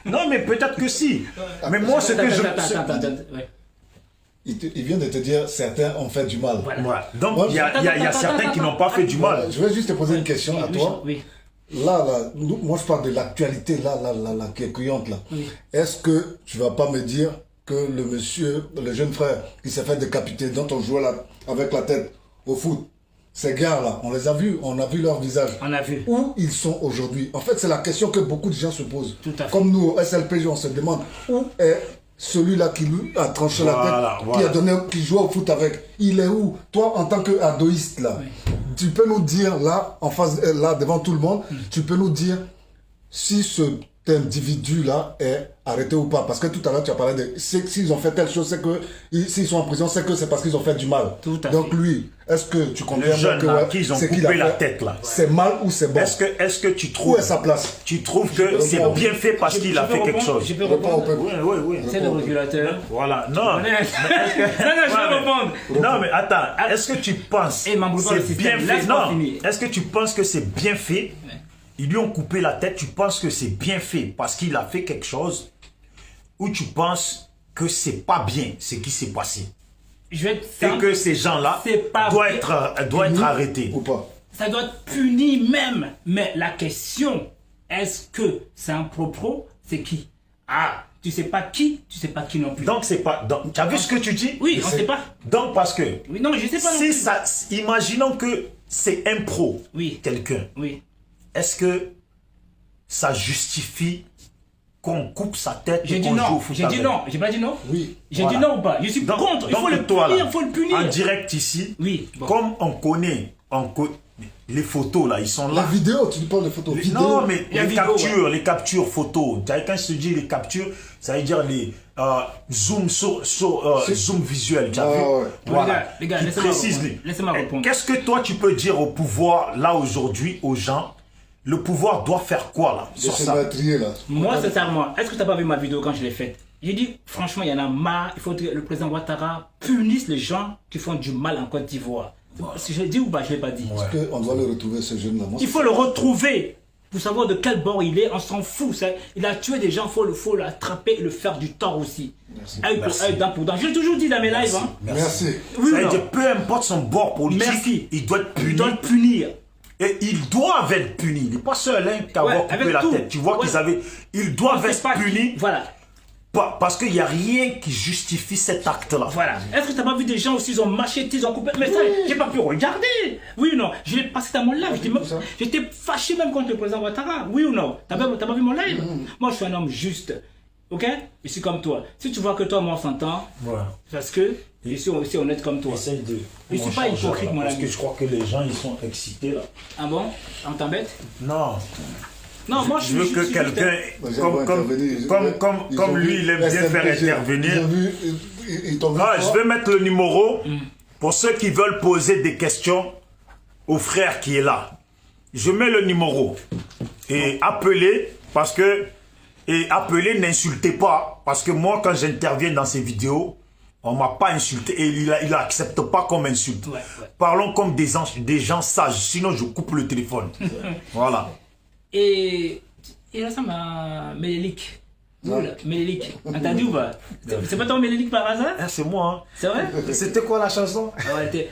Non, mais peut-être que si. Mais moi, ce que je... Attends. Ouais. Il vient de te dire certains ont fait du mal. Voilà. Voilà. Donc, Moi, il y a certains qui n'ont pas fait du mal. Je vais juste te poser une question à toi. Oui. Là, moi je parle de l'actualité là, qui est cueillante là. Oui. Est-ce que tu vas pas me dire que le monsieur, le jeune frère qui s'est fait décapiter, dont on jouait avec la tête au foot, ces gars-là, on les a vus, on a vu leur visage. On a vu. Où ils sont aujourd'hui? En fait, c'est la question que beaucoup de gens se posent. Tout à fait. Comme nous, au SLPG, on se demande où est celui-là qui lui a tranché la tête, qui joue au foot avec. Il est où? Toi, en tant qu'adoïste, là, tu peux nous dire, là, en face, là, devant tout le monde, tu peux nous dire si cet individu-là est arrêté ou pas. Parce que tout à l'heure, tu as parlé de... S'ils ont fait telle chose, c'est que... S'ils sont en prison, c'est que c'est parce qu'ils ont fait du mal. Tout à Donc fait. lui, est-ce que tu comprends Le jeune que là, qu'ils ont c'est qu'il coupé a la fait- tête là. C'est mal ou c'est bon? Est-ce que tu Où trouves... est sa place? Tu trouves que c'est bien fait parce qu'il a fait quelque chose? Je peux Réponds au répondre. peuple. Oui. C'est le régulateur. Voilà. Non. Non, je vais répondre. Non, mais attends. Est-ce que tu penses Eh, m'embrouille pas le c'est bien système, fait? laisse-moi Non. finir. Est-ce que tu penses que c'est bien fait? Ils lui ont coupé la tête. Tu penses que c'est bien fait parce qu'il a fait quelque chose? Ou tu penses que c'est pas bien ce qui s'est passé? Je vais être Et simple. que ces gens-là C'est pas doivent bien. être arrêtés? Ou pas? Ça doit être puni même. Mais la question, est-ce que c'est un propre? C'est qui? Ah, tu sais pas qui non plus. Donc c'est pas... Tu as vu ce que tu dis? Oui, on sait pas. Donc parce que... Oui, non, je sais pas non Si plus. ça... Imaginons que c'est un pro, Oui. quelqu'un. Oui. Est-ce que ça justifie qu'on coupe sa tête J'ai et dit qu'on joue non. au foot J'ai dit avec? non. J'ai pas dit non? Oui. J'ai Voilà. dit non ou pas? Je suis contre. Il faut le toi, punir. là, Il faut le punir. en direct ici, Oui. Bon. comme on connaît les photos là, ils sont La là. vidéo, tu parles de photos. Non, mais La vidéo, les captures photos. Quand je te dis les captures, ça veut dire les zoom zoom visuel. Tu as vu? ouais. Voilà. Les gars, Tu laissez-moi précises répondre. Laissez-moi répondre. Qu'est-ce que toi tu peux dire au pouvoir là aujourd'hui aux gens? Le pouvoir doit faire quoi là De sur se ça? meurtrier là. Moi, sincèrement, est-ce que tu n'as pas vu ma vidéo quand je l'ai faite? J'ai dit, franchement, il y en a marre. Il faut que le président Ouattara punisse les gens qui font du mal en Côte d'Ivoire. Si je l'ai dit ou pas, je ne l'ai pas dit. Est-ce qu'on doit le retrouver ce jeune là? Moi, Il faut le retrouver pour savoir de quel bord il est. On s'en fout. Il a tué des gens, il faut l'attraper et le faire du tort aussi. Œil pour Merci. œil, dent pour dent. Je l'ai toujours dit dans mes lives. Hein. Merci. Oui, Ça veut non. dire peu importe son bord politique, Merci. il doit être Il puni. doit le punir. Et ils doivent être punis. Il n'est pas seul hein, qui a Ouais, coupé avec la tout. tête. Tu vois Ouais. qu'ils avaient... Ils doivent C'est être pas- punis Voilà. parce qu'il n'y a rien qui justifie cet acte-là. Voilà. Est-ce que tu n'as pas vu des gens aussi, ils ont macheté, ils ont coupé? Mais ça, j'ai pas pu regarder. Oui ou non? Je l'ai passé dans mon live. J'étais fâché même contre le président Ouattara. Oui ou non? T'as pas vu mon live? Moi, je suis un homme juste. Ok? Je suis comme toi. Si tu vois que toi, moi, on s'entend, Voilà. parce que je suis aussi honnête comme toi. Essaye de... Je suis pas hypocrite, mon Parce ami. que je crois que les gens, ils sont excités là. Ah bon? On t'embête? Non. Non, moi, Je veux que suis quelqu'un, juste- comme lui, il aime bien faire intervenir. Ils ont vu, ils t'ont vu. Ah, toi. je vais mettre le numéro pour ceux qui veulent poser des questions au frère qui est là. je mets le numéro. Et appelez, parce que... Et appelez, n'insultez pas. Parce que moi, quand j'interviens dans ces vidéos, on ne m'a pas insulté. Et il n'accepte pas comme insulte. Ouais. Parlons comme des gens sages. Sinon, je coupe le téléphone. Voilà. Et il ressemble à Mélélique. Mélélique. T'as dit ou pas? C'est pas ton Mélélique par hasard? Ah, c'est moi. Hein. C'est vrai? C'était quoi la chanson? T'es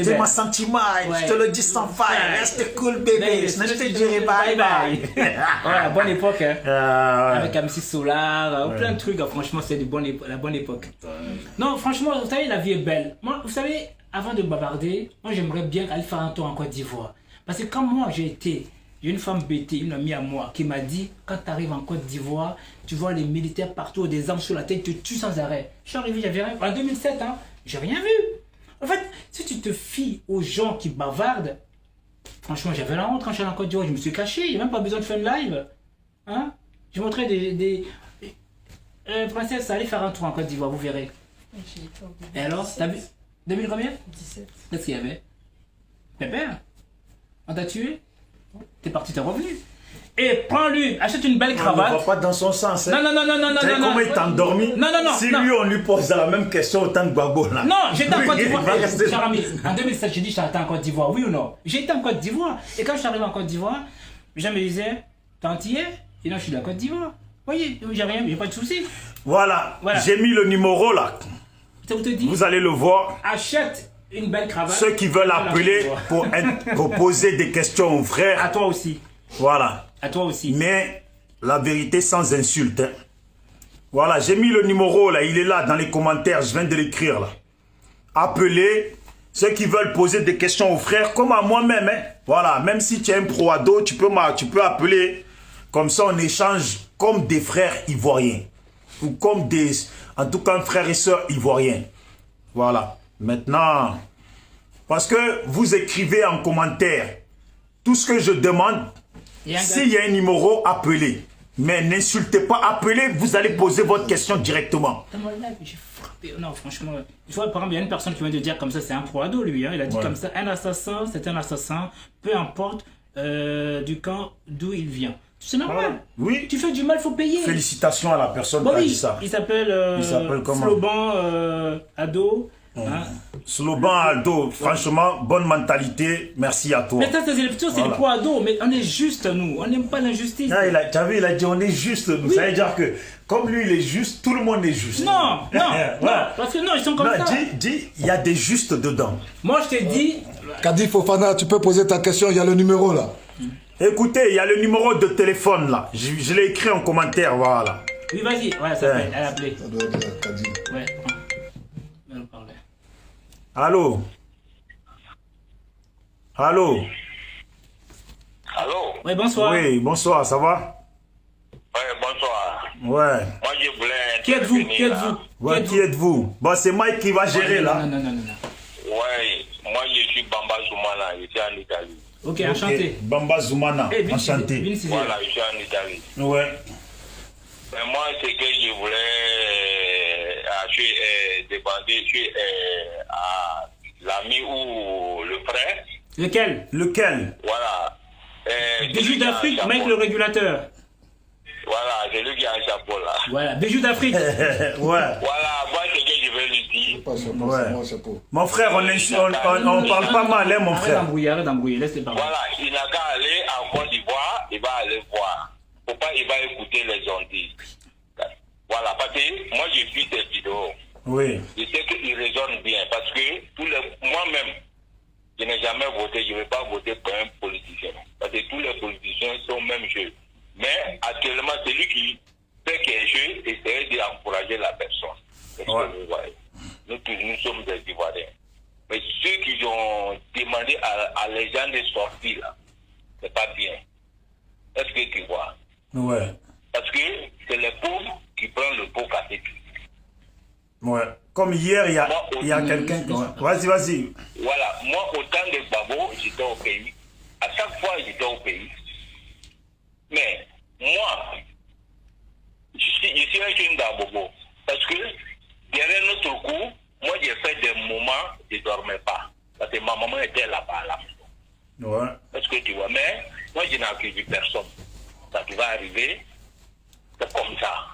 C'est ma sentiment, je te le dis sans faille. Reste cool, bébé. Je te dirai bye bye. Ouais, bonne époque, hein. Avec MC Solar, plein de trucs. Franchement, c'est la bonne époque. Non, franchement, vous savez, la vie est belle. Moi, vous savez, avant de bavarder, moi, j'aimerais bien aller faire un tour en Côte d'Ivoire. Parce que quand moi, j'ai une femme bêtée, une amie à moi, qui m'a dit, quand tu arrives en Côte d'Ivoire, tu vois les militaires partout, des armes sur la tête, ils te tuent sans arrêt. Je suis arrivé, j'avais rien. En 2007, hein, j'ai rien vu. En fait, si tu te fies aux gens qui bavardent, franchement, j'avais la honte quand je suis allé en Côte d'Ivoire, je me suis caché, il n'y a même pas besoin de faire une live. Hein? Je montrais princesse, allez faire un tour en Côte d'Ivoire, vous verrez. Et alors, t'as vu 2000 combien? 17. Qu'est-ce qu'il y avait? Pépère, on t'a tué? T'es parti, t'es revenu. Et prends-lui, achète une belle cravate. On ne va pas dans son sens. Hein. Non. Tu sais comment il t'a endormi? Non. Si lui, on lui pose la même question autant que Gbagbo là. Non, j'étais en Côte d'Ivoire. Cher ami, en 2007, j'ai dit j'étais en Côte d'Ivoire, oui ou non? J'étais en Côte d'Ivoire. Et quand je suis arrivé en Côte d'Ivoire, les gens me disaient, t'es antillais? Et non, je suis de la Côte d'Ivoire. Voyez, j'ai rien, j'ai pas de soucis. Voilà. J'ai mis le numéro là. Ça vous te dit? Vous allez le voir. Achète une belle cravate. Ceux qui veulent appeler pour poser des questions aux frères. À toi aussi. Voilà. À toi aussi. Mais la vérité sans insulte. Hein. Voilà, j'ai mis le numéro là, il est là dans les commentaires, je viens de l'écrire là. Appelez ceux qui veulent poser des questions aux frères, comme à moi-même. Hein. Voilà, même si tu es un pro ado, tu peux appeler. Comme ça, on échange comme des frères ivoiriens. Ou comme en tout cas, frères et sœurs ivoiriens. Voilà. Maintenant, parce que vous écrivez en commentaire tout ce que je demande. S'il y a un numéro, appelez. Mais n'insultez pas, appelez, vous allez poser votre question directement. Dans mon live, j'ai frappé. Non, franchement, tu vois, par exemple, il y a une personne qui vient de dire comme ça, c'est un pro ado, lui. Hein. Il a dit comme ça, un assassin, c'est un assassin, peu importe du camp d'où il vient. C'est normal. Oui. Tu fais du mal, il faut payer. Félicitations à la personne qui a dit ça. Il s'appelle comment? Sloban Ado. Hein? Sloban Aldo, franchement, bonne mentalité, merci à toi. Mais ça, c'est le pro ado, mais on est juste, nous, on n'aime pas l'injustice. Tu as vu, il a dit on est juste, nous. Ça veut dire que, comme lui il est juste, tout le monde est juste. Non, parce que non, ils sont comme ça. Dis, il y a des justes dedans. Moi, je t'ai dit... Kadi Fofana, tu peux poser ta question, il y a le numéro là. Écoutez, il y a le numéro de téléphone là, je l'ai écrit en commentaire, voilà. Oui, vas-y, ouais, ça peut, elle a appelé. Ça doit être Kadi. Ouais. Allô? Allô? Oui, bonsoir. Oui, bonsoir, ça va? Ouais, bonsoir. Ouais. Moi, je voulais... Qui êtes-vous? Ouais, qui êtes-vous? Bon, c'est Mike qui va gérer là. Non. Ouais, moi, je suis Bamba Zoumana, je suis en Italie. Ok, enchanté. Bamba Zoumana, enchanté. Voilà, je suis en Italie. Ouais. Mais moi, ce que je voulais demander, à l'ami ou le frère. Lequel? Voilà. Bijou d'Afrique, mec le régulateur. Voilà, c'est lui qui a un chapeau là. Voilà, Bijou d'Afrique. Ouais. Voilà, moi, ce que je vais lui dire. Mon frère, on parle pas mal, hein, mon frère. Arrête d'embrouiller, laisse les parler. Voilà, il n'a qu'à aller en Côte d'Ivoire, il va aller voir. Pourquoi il va écouter les ondits. Voilà, parce que moi, je suis des vidéos. Oui. Je sais qu'il raisonne bien, parce que moi-même, je n'ai jamais voté, je ne vais pas voter pour un politicien. Parce que tous les politiciens sont même jeux. Mais actuellement, c'est lui qui fait qu'il jeu et essaie d'encourager la personne. Ouais. Nous sommes des Ivoiriens. Mais ceux qui ont demandé à les gens de sortir, là, c'est pas bien. Est-ce que tu vois? Ouais. Parce que c'est les pauvres qui prennent le pot cassé. Ouais. Comme hier, il y a quelqu'un qui... Vas-y. Voilà. Moi, au temps de Gbagbo, j'étais au pays. À chaque fois, j'étais au pays. Mais moi, je suis un jeune d'Abobo. Parce que derrière notre coup, moi, j'ai fait des moments, je ne dormais pas. Parce que ma maman était là-bas à la maison. Ouais. Est-ce que tu vois? vois. Mais moi, je n'ai accusé personne. Ça qui va arriver, c'est comme ça.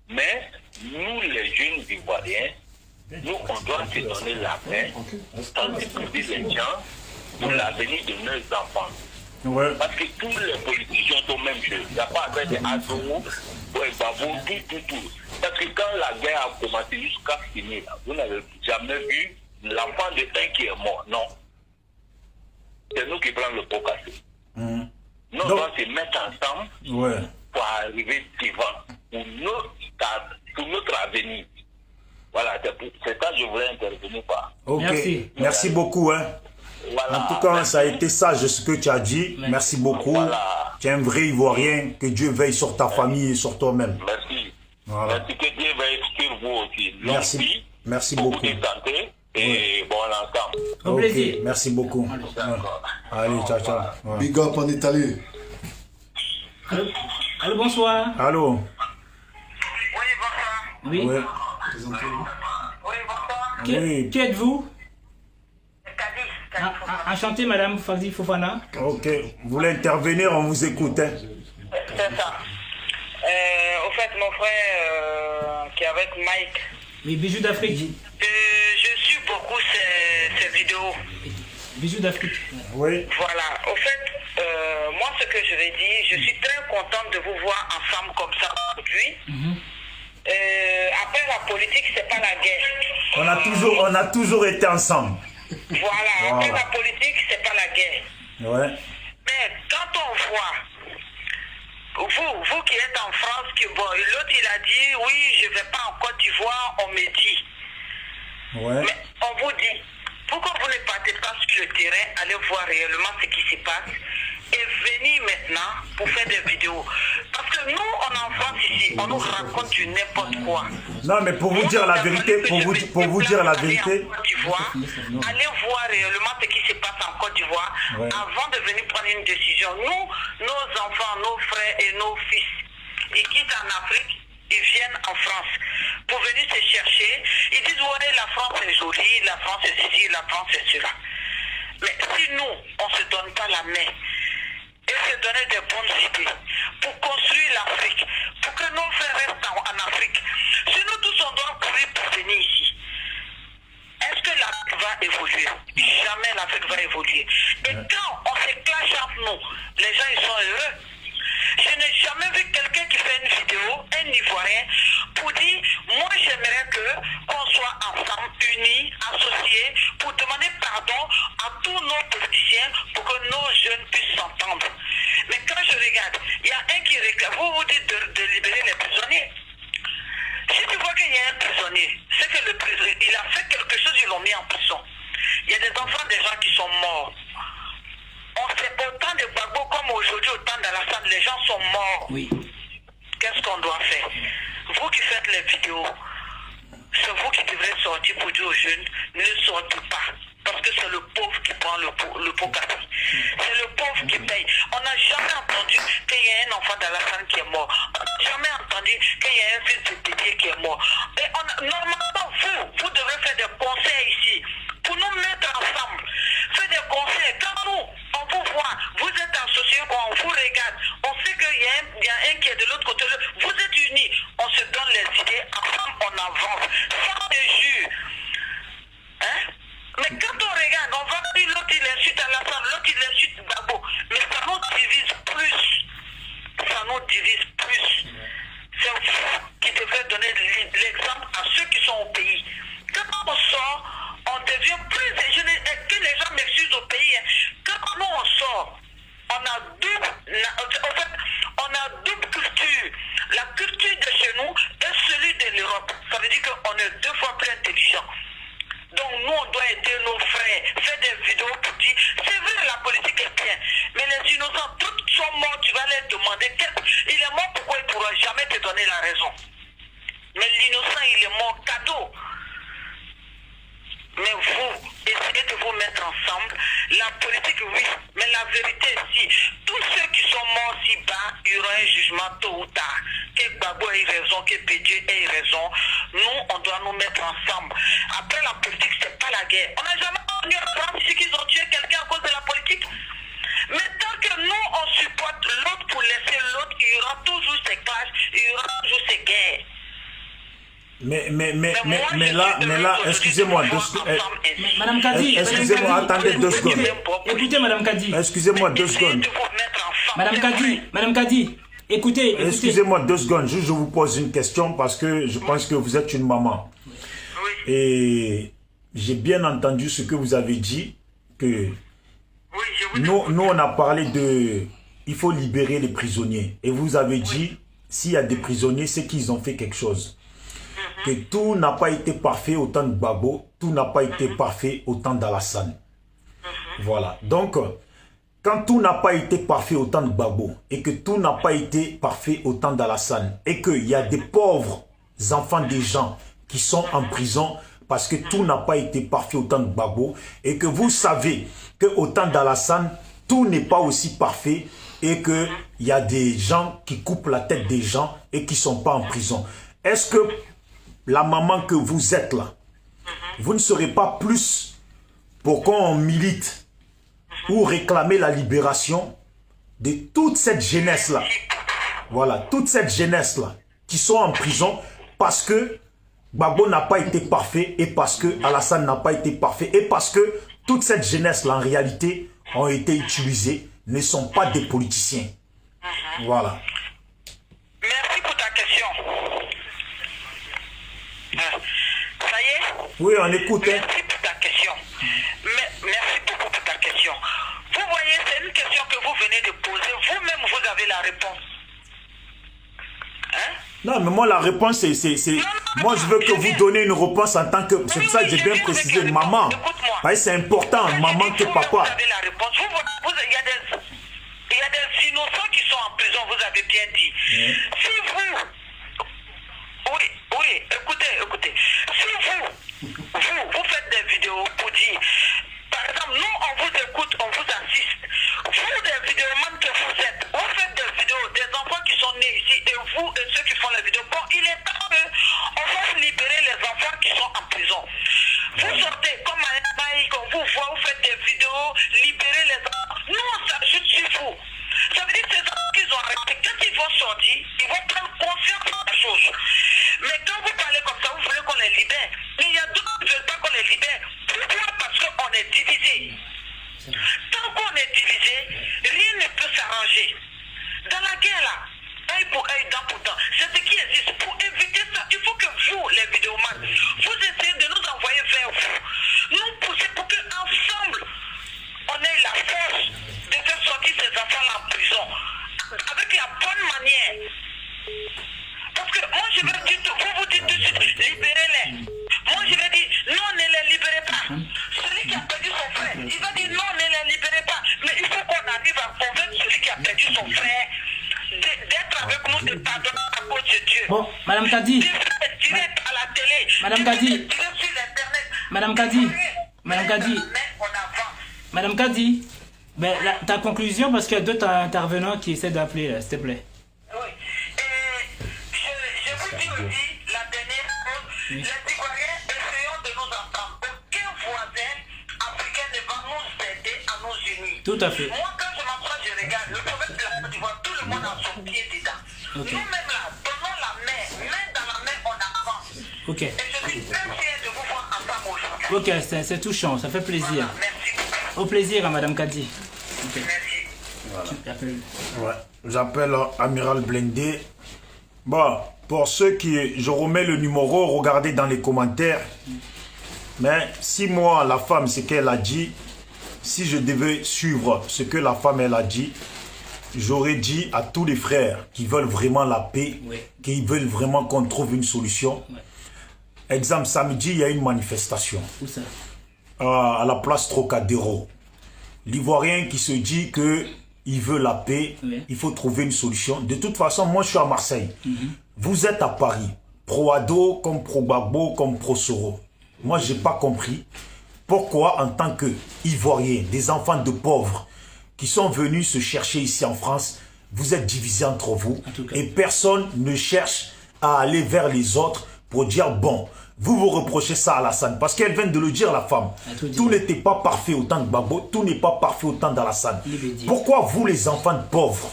Mais nous, les jeunes Ivoiriens, nous, on doit se donner la main, sensibiliser les gens pour l'avenir de nos enfants. Ouais. Parce que tous les politiciens sont même jeux. Il n'y a pas à faire des Azou, Babou, tout. Parce que quand la guerre a commencé jusqu'à finir, vous n'avez jamais vu l'enfant de un qui est mort. Non. C'est nous qui prenons le pot cassé. Nous, on doit se mettre ensemble pour arriver devant pour notre avenir. Voilà, c'est ça que je voulais intervenir par. Ok, merci beaucoup. Hein. Voilà, en tout cas, ça a été sage ce que tu as dit. Merci beaucoup. Voilà. Tu es un vrai Ivoirien. Que Dieu veille sur ta famille et sur toi-même. Merci. Voilà. Merci, que Dieu veille sur vous aussi. Merci. Merci beaucoup. Beaucoup de santé et bon ensemble. Au plaisir. Merci beaucoup. Allez, ciao, ciao. Ouais. Big up en Italie. Allô, bonsoir. Allô. Oui, bonsoir. Oui. Ouais. Oui, bonsoir. Oui. Qui êtes-vous? Kadi. Enchanté, Madame Fadi Fofana. Ok. Vous voulez intervenir, on vous écoute. Hein. C'est ça. Au fait, mon frère qui est avec Mike, Oui, Bijoux d'Afrique. je suis beaucoup ces vidéos. Bijoux d'Afrique. Oui. Voilà. Au fait, moi, ce que je vais dire, je suis très contente de vous voir ensemble comme ça aujourd'hui. Après, la politique, c'est pas la guerre. On a toujours été ensemble. Voilà. Après, la politique, c'est pas la guerre. Ouais. Mais quand on voit, vous qui êtes en France, l'autre il a dit, oui, je ne vais pas en Côte d'Ivoire, on me dit. Ouais. Mais on vous dit, pourquoi vous ne partez pas sur le terrain, allez voir réellement ce qui se passe et venir maintenant pour faire des vidéos. Parce que nous, on est en France ici, on nous raconte du n'importe quoi. Non, mais pour vous dire la vérité, pour vous dire la vérité. Allez voir réellement ce qui se passe en Côte d'Ivoire avant de venir prendre une décision. Nous, nos enfants, nos frères et nos fils, ils quittent en Afrique, ils viennent en France pour venir se chercher. Ils disent, ouais, la France est jolie, la France est ceci, la France est cela. Mais si nous, on ne se donne pas la main et se donner des bonnes idées pour construire l'Afrique, pour que nos frères restent en Afrique, si nous tous on doit courir pour venir ici, est-ce que l'Afrique va évoluer? Jamais l'Afrique va évoluer. Et quand on se clash entre nous, les gens ils sont heureux. Je n'ai jamais vu quelqu'un qui fait une vidéo, un Ivoirien, pour dire, moi j'aimerais qu'on soit ensemble, unis, associés, pour demander pardon à tous nos politiciens pour que nos jeunes puissent s'entendre. Mais quand je regarde, il y a un qui réclame, vous dites de libérer les prisonniers. Si tu vois qu'il y a un prisonnier, c'est que le prisonnier, il a fait quelque chose, ils l'ont mis en prison. Il y a des enfants, des gens qui sont morts. On sait autant de Gbagbo comme aujourd'hui, autant d'Alassane, les gens sont morts. Oui. Qu'est-ce qu'on doit faire? Vous qui faites les vidéos, c'est vous qui devrez sortir pour dire aux jeunes, ne sortez pas. Parce que c'est le pauvre qui prend le pot cassé. C'est le pauvre qui paye. On n'a jamais entendu qu'il y ait un enfant d'Alassane qui est mort. On n'a jamais entendu qu'il y ait un fils de Didier qui est mort. Et normalement, vous devrez faire des conseils ici pour nous mettre ensemble. Faites des conseils. Quand nous, on vous voit, vous êtes associés, on vous regarde, on sait qu'il y a un qui est de l'autre côté. Vous êtes unis, on se donne les idées, ensemble on avance. Sans injure. Hein? Mais quand on regarde, on va dire l'autre il insulte Alassane, l'autre il insulte Gbagbo. Mais ça nous divise plus. Ça nous divise plus. C'est vous qui devrez donner l'exemple à ceux qui sont au pays. Quand on sort, on devient plus. Que les gens m'excusent au pays. Hein. Quand nous on sort, on a double culture. La culture de chez nous et celui de l'Europe. Ça veut dire qu'on est 2 fois plus intelligent. Donc nous, on doit aider nos frères, faire des vidéos pour dire, c'est vrai, la politique est bien, mais les innocents, tous sont morts, tu vas leur demander, il est mort, pourquoi il ne pourra jamais te donner la raison? Mais l'innocent, il est mort, cadeau. Mais vous, essayez de vous mettre ensemble. La politique, oui, mais la vérité, si. Tous ceux qui sont morts si bas, il y aura un jugement tôt ou tard. Que Gbagbo ait raison, que Pédieu ait raison. Nous, on doit nous mettre ensemble. Après, la politique, c'est pas la guerre. On n'a jamais entendu en France ici qu'ils ont tué quelqu'un à cause de la politique. Mais tant que nous, on supporte l'autre pour laisser l'autre, il y aura toujours ces clashs, il y aura toujours ces guerres. Mais là, excusez-moi, Madame Kadi, excusez-moi, attendez 2 secondes. Écoutez, Madame Kadi. Excusez-moi 2 secondes. Madame Kadi, écoutez. Excusez-moi 2 secondes, juste je vous pose une question parce que je pense que vous êtes une maman. Oui. Et j'ai bien entendu ce que vous avez dit, que Oui, je vous nous on a parlé de... Il faut libérer les prisonniers. Et vous avez dit, s'il y a des prisonniers, c'est qu'ils ont fait quelque chose. Que tout n'a pas été parfait au temps de Gbagbo, tout n'a pas été parfait au temps d'Alassane. Voilà. Donc, quand tout n'a pas été parfait au temps de Gbagbo, et que tout n'a pas été parfait au temps d'Alassane, et qu'il y a des pauvres enfants des gens qui sont en prison, parce que tout n'a pas été parfait au temps de Gbagbo, et que vous savez qu'au temps d'Alassane, tout n'est pas aussi parfait, et qu'il y a des gens qui coupent la tête des gens et qui ne sont pas en prison. Est-ce que la maman que vous êtes là, vous ne serez pas plus pour qu'on milite ou réclamer la libération de toute cette jeunesse-là? Voilà, toute cette jeunesse-là qui sont en prison parce que Gbagbo n'a pas été parfait et parce que Alassane n'a pas été parfait et parce que toute cette jeunesse-là, en réalité, ont été utilisés, ne sont pas des politiciens. Voilà. Merci pour ta question. Ça y est? Oui, on écoute. Merci pour ta question. Merci beaucoup pour ta question. Vous voyez, c'est une question que vous venez de poser. Vous-même, vous avez la réponse. Hein? Non, mais moi, la réponse, moi, je veux que vous donniez une réponse en tant que... C'est pour ça que j'ai bien précisé, maman. C'est important, maman que papa. Vous avez la réponse. Il y a des innocents qui sont en prison, vous avez bien dit. Si vous... Oui, écoutez. Si vous faites des vidéos pour dire... Par exemple, nous, on vous écoute, on vous assiste. Vous, des vidéomans que vous êtes, vous faites des vidéos, des enfants qui sont nés ici, et vous, et ceux qui font les vidéos. Bon, il est temps qu'on va libérer les enfants qui sont en prison. Vous sortez comme un maïs, on vous voit, vous faites des vidéos, libérer les enfants. Nous, on s'ajoute sur vous. Ça veut dire que ces enfants qu'ils ont arrêtés, quand ils vont sortir, ils vont prendre conscience de la chose. Mais quand vous parlez comme ça, vous voulez qu'on les libère. Mais il y a d'autres qui ne veulent pas qu'on les libère. Pourquoi? Parce qu'on est divisé. Tant qu'on est divisé, rien ne peut s'arranger. Dans la guerre là, œil pour œil, dent pour dent, c'est ce qui existe. Pour éviter ça, il faut que vous, les vidéomans, vous essayez de nous envoyer vers vous. Nous pousser pour qu'ensemble, on ait la force de faire sortir ces enfants-là en prison. Avec la bonne manière. Parce que moi je vais dire, vous dites tout de suite, libérez-les. Moi je vais dire, non, ne les libérez pas. Celui qui a perdu son frère, il va dire, non, ne les libérez pas. Mais il faut qu'on arrive à convaincre celui qui a perdu son frère d'être avec nous, de pardonner à cause de Dieu. Bon, Madame Kadi. Direct à la télé. Madame Kadi. Sur l'internet. Madame Kadi. Ben, ta conclusion, parce qu'il y a d'autres intervenants qui essaient d'appeler, s'il te plaît. Oui. Je vous dis aussi la dernière chose. Les Ivoiriens, essayons de nous entendre. Aucun voisin africain ne va nous aider à nous unir. Tout à fait. Moi, quand je m'approche, je regarde. Le prophète de la Côte d'Ivoire, tout le monde a son pied dedans. Okay. Nous-mêmes là, donnons la main dans la main, on avance. Ok. Et je suis très fier de vous voir ensemble aujourd'hui. Ok, c'est touchant, ça fait plaisir. Voilà, merci beaucoup. Au plaisir, à Madame Kadi. Okay. Merci. Ouais, j'appelle Amiral Blindé. Bon, pour ceux qui... Je remets le numéro, regardez dans les commentaires. Mais si moi, la femme, ce qu'elle a dit, si je devais suivre ce que la femme, elle a dit, j'aurais dit à tous les frères qui veulent vraiment la paix, qui veulent vraiment qu'on trouve une solution. Exemple, samedi, il y a une manifestation. Où ça? À la place Trocadéro. L'Ivoirien qui se dit qu'il veut la paix, il faut trouver une solution. De toute façon, moi je suis à Marseille. Vous êtes à Paris. Pro-Ado comme pro-Gbagbo comme pro-Soro. Moi je n'ai pas compris pourquoi en tant qu'Ivoirien, des enfants de pauvres qui sont venus se chercher ici en France, vous êtes divisés entre vous et personne ne cherche à aller vers les autres pour dire bon, Vous vous reprochez ça à Alassane. Parce qu'elle vient de le dire, la femme. Tout n'était pas parfait au temps de Gbagbo. Tout n'est pas parfait au temps d'Alassane. Pourquoi vous, les enfants de pauvres,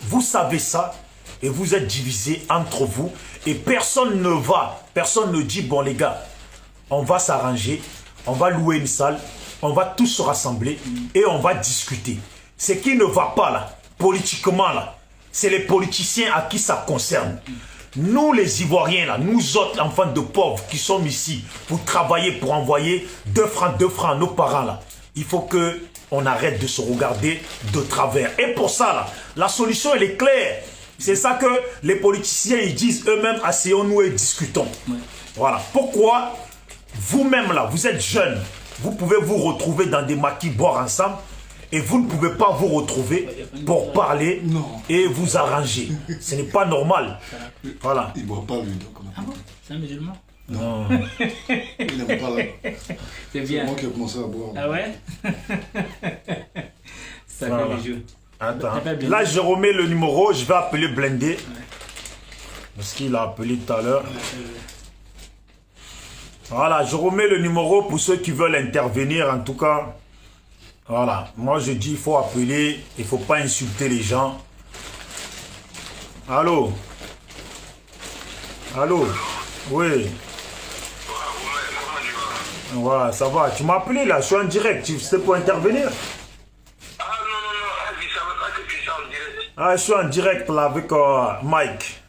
vous savez ça et vous êtes divisés entre vous et personne ne dit, bon les gars, on va s'arranger, on va louer une salle, on va tous se rassembler et on va discuter. Ce qui ne va pas là, politiquement là, c'est les politiciens à qui ça concerne. Nous les Ivoiriens là, nous autres enfants de pauvres qui sommes ici pour travailler, pour envoyer 2 francs à nos parents là, il faut que on arrête de se regarder de travers. Et pour ça là, la solution elle est claire. C'est ça que les politiciens ils disent eux-mêmes, asseyons-nous et discutons. Voilà. Pourquoi vous-même là, vous êtes jeunes, vous pouvez vous retrouver dans des maquis boire ensemble et vous ne pouvez pas vous retrouver pour parler et vous arranger. Ce n'est pas normal. Voilà. Il ne boit pas lui. Donc ah bon? C'est un musulman? Non. Il n'aime pas là. C'est bien. C'est moi qui ai commencé à boire. Ah ouais? Ça voilà. fait les jeux. Attends. Là, je remets le numéro. Je vais appeler Blindé. Parce qu'il a appelé tout à l'heure. Voilà, je remets le numéro pour ceux qui veulent intervenir. En tout cas, voilà. Moi, je dis, il faut appeler. Il ne faut pas insulter les gens. Allô? Allô? Oui. Voilà, ça va. Tu m'as appelé là. Je suis en direct. C'était pour intervenir? Ah, je suis en direct là avec Mike.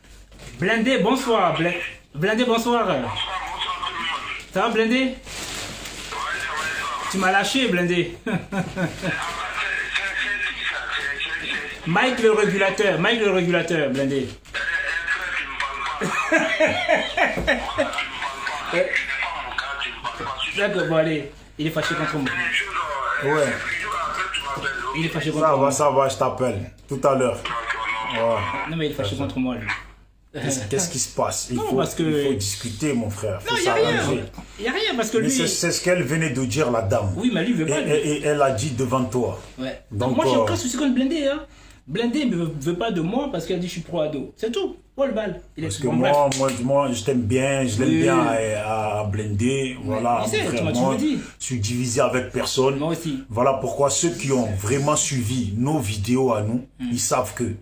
Blindé, bonsoir. Blindé, bonsoir. Ça va, Blindé? Tu m'as lâché, Blindé. Mike le régulateur, Blindé. D'accord, bon allez, il est fâché contre moi. Ouais. Il est fâché contre moi. Ça va, je t'appelle tout à l'heure. Ouais. Non mais il est fâché contre moi lui. Qu'est-ce qui se passe? Il faut discuter, mon frère. Non, il n'y a rien. Il n'y a rien parce que lui... C'est ce qu'elle venait de dire, la dame. Oui, mais lui, il veut pas. Et elle a dit devant toi. Ouais. Donc, moi, j'ai aucun souci contre Blindé. Hein. Blindé ne veut pas de moi parce qu'elle dit je suis pro-ado. C'est tout. Paul Bal. Parce que moi, je t'aime bien. Je l'aime bien à Blindé. Voilà. Je suis divisé avec personne. Moi aussi. Voilà pourquoi ceux qui ont vraiment suivi nos vidéos à nous, ils savent que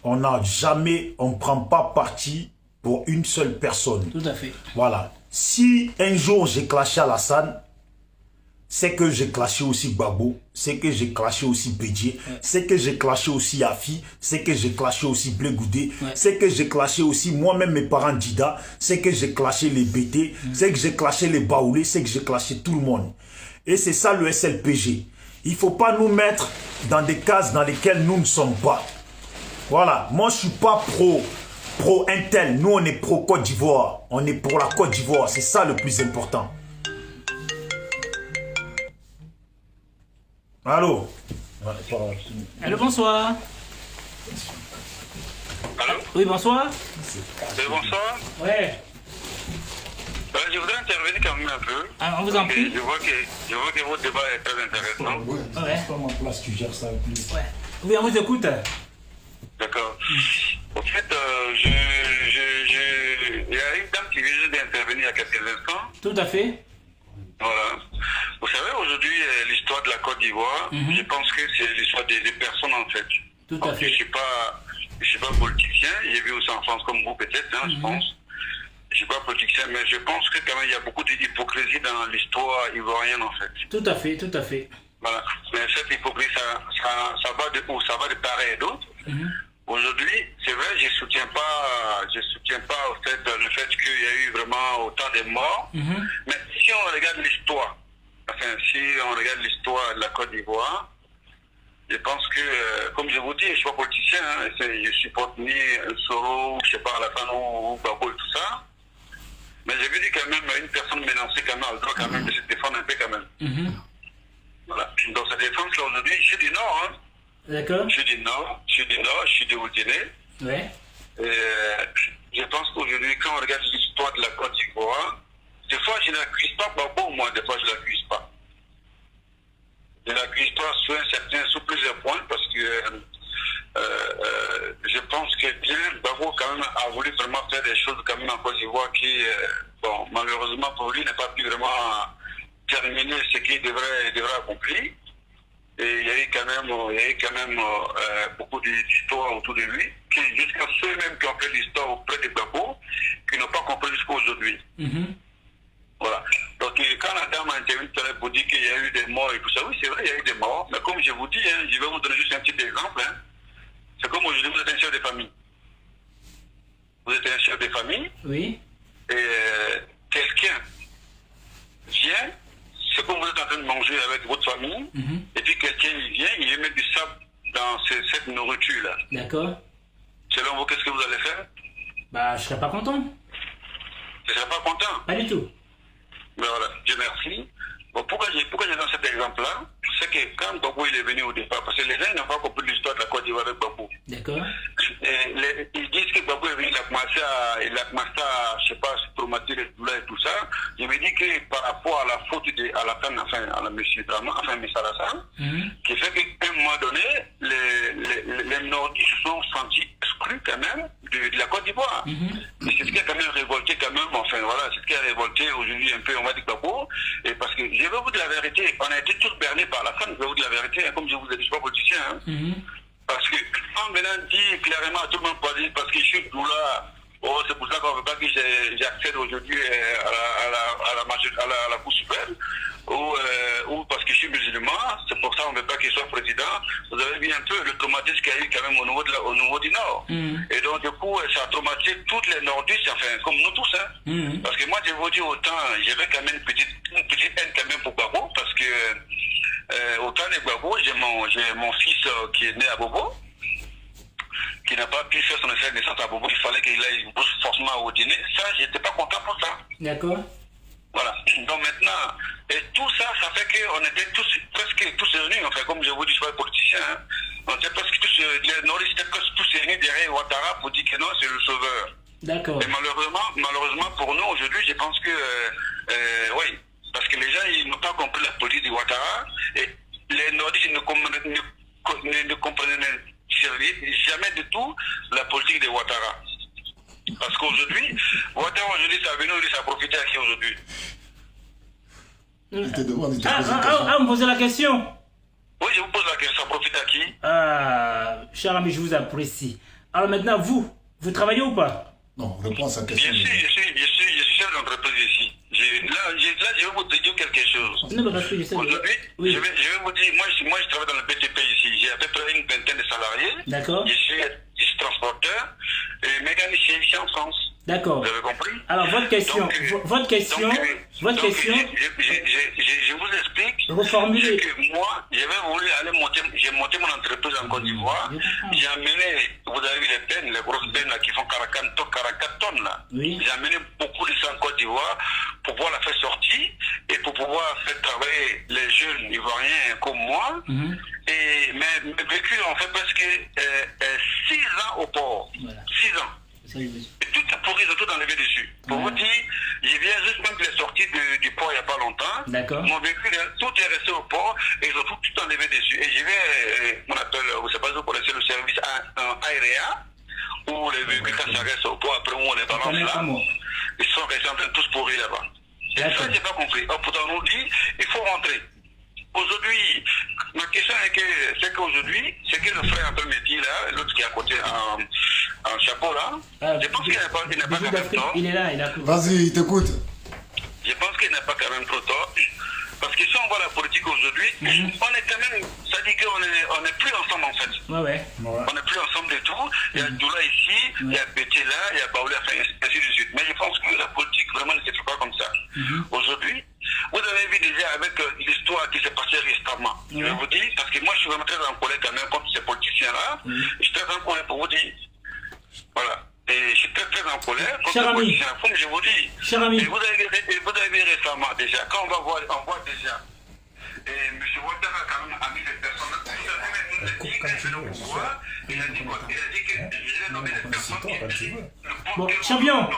on ne prend pas parti pour une seule personne. Tout à fait. Voilà. Si un jour j'ai clashé Alassane, c'est que j'ai clashé aussi Gbagbo, c'est que j'ai clashé aussi Bédié, c'est que j'ai clashé aussi Yafi, c'est que j'ai clashé aussi Blé Goudé, c'est que j'ai clashé aussi moi-même mes parents Dida, c'est que j'ai clashé les BT, c'est que j'ai clashé les Baoulés, c'est que j'ai clashé tout le monde. Et c'est ça le SLPG. Il ne faut pas nous mettre dans des cases dans lesquelles nous ne sommes pas. Voilà, moi je ne suis pas pro Intel, nous on est pro Côte d'Ivoire, on est pour la Côte d'Ivoire, c'est ça le plus important. Allô? Allô, bonsoir. Allô? Oui, bonsoir. Bonsoir. Ouais. Je voudrais intervenir quand même un peu. Ah, on vous en prie. Je vois que votre débat est très intéressant. Ouais. C'est pas ma place, tu gères ça plus. Ouais. Oui, on vous écoute. D'accord. En fait, il y a une dame qui vient d'intervenir il y a quelques instants. Tout à fait. Voilà. Vous savez, aujourd'hui, l'histoire de la Côte d'Ivoire, je pense que c'est l'histoire des personnes, en fait. Tout à fait. Je ne suis pas politicien, j'ai vu aussi en France comme vous, peut-être, hein, je pense. Je ne suis pas politicien, mais je pense que quand même, il y a beaucoup d'hypocrisie dans l'histoire ivoirienne, en fait. Tout à fait, tout à fait. Voilà. Mais cette hypocrisie, ça va de où? Ça va de part et d'autre. Aujourd'hui, c'est vrai, je soutiens pas au fait, le fait qu'il y a eu vraiment autant de morts. Mais si on regarde l'histoire, de la Côte d'Ivoire, je pense que, comme je vous dis, je ne suis pas politicien, hein, je supporte ni Soro, je ne sais pas, Alassane ou Gbagbo et tout ça. Mais je veux dire quand même, une personne menacée quand même, elle doit quand même se défendre un peu quand même. Voilà. Donc cette défense-là, aujourd'hui, je suis du Nord, hein. D'accord. Je suis du Nord, je suis de Oudiné. Ouais. Je pense qu'aujourd'hui, quand on regarde l'histoire de la Côte d'Ivoire, des fois je n'accuse pas Gbagbo, moi, des fois je ne l'accuse pas. Je l'accuse pas sur plusieurs points, parce que je pense que Gbagbo quand même a voulu vraiment faire des choses quand même en Côte d'Ivoire qui, bon, malheureusement pour lui, n'a pas pu vraiment terminer ce qu'il devrait accomplir. Et il y a eu quand même, beaucoup d'histoires autour de lui, jusqu'à ceux-mêmes qui ont fait l'histoire auprès de Gbagbo, qui n'ont pas compris jusqu'à aujourd'hui. Voilà. Donc quand la dame a intervenu tout à l'heure pour dire qu'il y a eu des morts et tout ça, oui c'est vrai, il y a eu des morts, mais comme je vous dis, hein, je vais vous donner juste un petit exemple. Hein. C'est comme aujourd'hui, vous êtes un chef de famille. Vous êtes un chef de famille. Oui. Et quelqu'un vient, c'est comme vous êtes en train de manger avec votre famille, et puis quelqu'un il vient, il met du sable dans cette nourriture-là. D'accord. Selon vous, qu'est-ce que vous allez faire? Bah, je serais pas content. Vous ne serez pas content? Pas du tout. Mais voilà, Dieu merci. Bon, pourquoi j'ai dans cet exemple-là? C'est que quand Gbagbo il est venu au départ, parce que les gens n'ont pas compris l'histoire de la Côte d'Ivoire avec Gbagbo. D'accord. Ils disent que Gbagbo est venu, il a commencé à, je sais pas, se traumatiser les douleurs et tout ça. Je me dis que par rapport à la faute à la femme, enfin, à la monsieur Drama, enfin, M. Sarassan, qui fait qu'à un moment donné, les Nordiques se sont sentis exclus quand même de la Côte d'Ivoire. Et c'est ce qui a quand même révolté quand même, enfin voilà, c'est ce qui a révolté aujourd'hui un peu, on va dire Gbagbo. Et parce que, je vais vous dire la vérité, on a été tous bernés par la femme, je vais vous dire la vérité, hein, comme je vous ai dit, je ne suis pas politicien. Hein. Parce que, en venant dire clairement à tout le monde, parce que je suis là, oh, c'est pour ça qu'on ne veut pas que j'accède aujourd'hui à la Cour suprême, ou parce que je suis musulman, c'est pour ça qu'on ne veut pas qu'il soit président. Vous avez vu un peu le traumatisme qu'il y a eu quand même au niveau du Nord. Et donc, du coup, ça a traumatisé toutes les Nordistes, enfin, comme nous tous. Hein. Parce que moi, je vous dis autant, j'avais quand même une petite haine quand même pour Gbagbo, parce que autant de Gbagbo, j'ai mon fils qui est né à Bobo, qui n'a pas pu faire son essai de naissance à Bobo, il fallait qu'il aille forcément au dîner. Ça, j'étais pas content pour ça. D'accord. Voilà. Donc maintenant, et tout ça, ça fait qu'on était presque tous réunis, enfin, comme je vous dis, je suis pas politicien, hein. On était presque tous, les Nordistes étaient presque tous réunis derrière Ouattara pour dire que non, c'est le sauveur. D'accord. Et malheureusement pour nous, aujourd'hui, je pense que, oui, parce que les gens, ils n'ont pas compris la politique de Ouattara, et les Nordistes ne comprenaient jamais du tout la politique de Ouattara. Parce qu'aujourd'hui, Ouattara aujourd'hui, ça a venu, ça a profité à qui aujourd'hui? Il te demande, il te pose vous me posez la question? Oui, je vous pose la question, ça profite à qui? Cher ami, je vous apprécie. Alors maintenant, vous travaillez ou pas? Non, réponds à sa question. Je suis chef d'entreprise ici. Là, je vais vous dire quelque chose. Non, mais parce que je sais. Aujourd'hui, oui. je vais vous dire, moi je travaille dans le BTP ici. J'ai à peu près une vingtaine de salariés. D'accord. Je suis transporteur et mécanicien ici en France. D'accord. Vous avez compris? Alors, votre question. Je vous explique. Reformulez. Que moi, j'avais voulu j'ai monté mon entreprise en Côte d'Ivoire. J'ai amené, vous avez vu les bennes, les grosses bennes là, qui font 44 tonnes là. Oui. J'ai amené beaucoup de ça en Côte d'Ivoire pour pouvoir la faire sortir et pour pouvoir faire travailler les jeunes Ivoiriens comme moi. Et mes véhicules ont fait presque 6 ans au port. Voilà. 6 ans. Et tout est pourri, ils ont tout enlevé dessus. Pour vous dire, je viens juste même de les sortir du port il n'y a pas longtemps. D'accord. Mon véhicule, tout est resté au port et ils ont tout enlevé dessus. Et je vais, on appelle, vous savez pas si vous connaissez le service aérien, où les véhicules, quand ça reste au port, après où on les balance là, ils sont restés en train de tous pourrir là-bas. Et ça, j'ai pas compris. Alors, pourtant, on nous dit, il faut rentrer. Aujourd'hui, ma question c'est qu'aujourd'hui, c'est que le frère Antoine Métis là, l'autre qui est à côté en chapeau là, je pense qu'il n'a pas quand même tort. Il est là, il a. Vas-y, il t'écoute. Je pense qu'il n'a pas quand même trop tort. Parce que si on voit la politique aujourd'hui, on est quand même, ça dit qu'on n'est plus ensemble en fait. Ouais. On n'est plus ensemble du tout. Il y a Doula ici, il y a Bété là, il y a Baoulé, enfin, ainsi de suite. Mais je pense que la politique vraiment ne se fait pas comme ça. Aujourd'hui, vous avez vu déjà avec l'histoire qui s'est passée récemment. Je vais vous dire, parce que moi je suis vraiment très en colère quand même contre ces politiciens-là. Je suis très en colère pour vous dire. Voilà. Et je suis très en colère contre ces politiciens, comme je vous dis. Cher ami. Et vous avez vu récemment déjà, quand on voit déjà. Et M. Ouattara a quand même mis des personnes. Il a dit qu'il est au pouvoir. Il a dit qu'il a nommé des personnes qui. Bon, champion.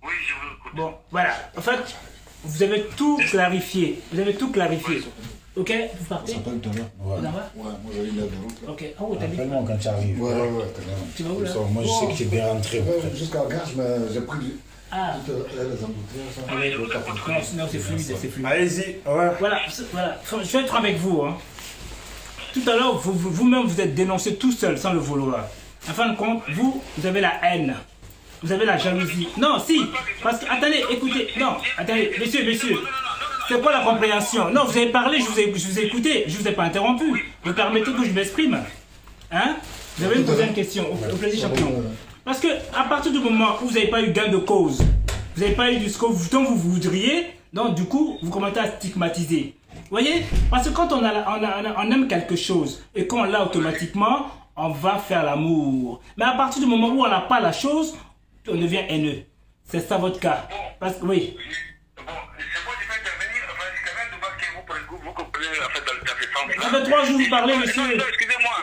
Oui, je vous écoute. Bon, voilà. En fait, vous avez tout clarifié. Ok, vous partez? On s'appelle tout à l'heure. Ouais. Là-bas? Ouais, moi j'ai une aide de route. Là. Ok. Oh, t'habites? Appelle-moi quand tu arrives. Ouais, tout à l'heure. Tu vas où là? Moi, je sais que tu es bien rentré. Jusqu'à la gare, j'ai pris Ah. toutes les embouteillages. Ah oui. Non, c'est fluide, c'est fluide. Allez-y, ouais. Voilà, je vais être avec vous. Hein. Tout à l'heure, vous-même, vous êtes dénoncé tout seul, sans le vouloir. En fin de compte, vous avez la haine. Vous avez la jalousie. Non, si. Parce que, attendez, écoutez. Non, attendez, messieurs. C'est quoi la compréhension? Non, vous avez parlé, je vous ai écouté. Je vous ai pas interrompu. Vous permettez que je m'exprime? Hein? Vous avez me poser une question. Au plaisir, champion. Parce que, à partir du moment où vous n'avez pas eu gain de cause, vous n'avez pas eu du score dont vous voudriez, donc du coup, vous commencez à stigmatiser. Vous voyez? Parce que quand on aime quelque chose et qu'on l'a automatiquement, on va faire l'amour. Mais à partir du moment où on n'a pas la chose, on devient haineux. C'est ça votre cas. Parce que, oui. Bon, c'est quoi, je peux intervenir? Enfin, c'est quand même dommage que vous comprenez en fait dans ce sens-là. Ça fait 3 jours que vous parlez, monsieur. Non, excusez-moi.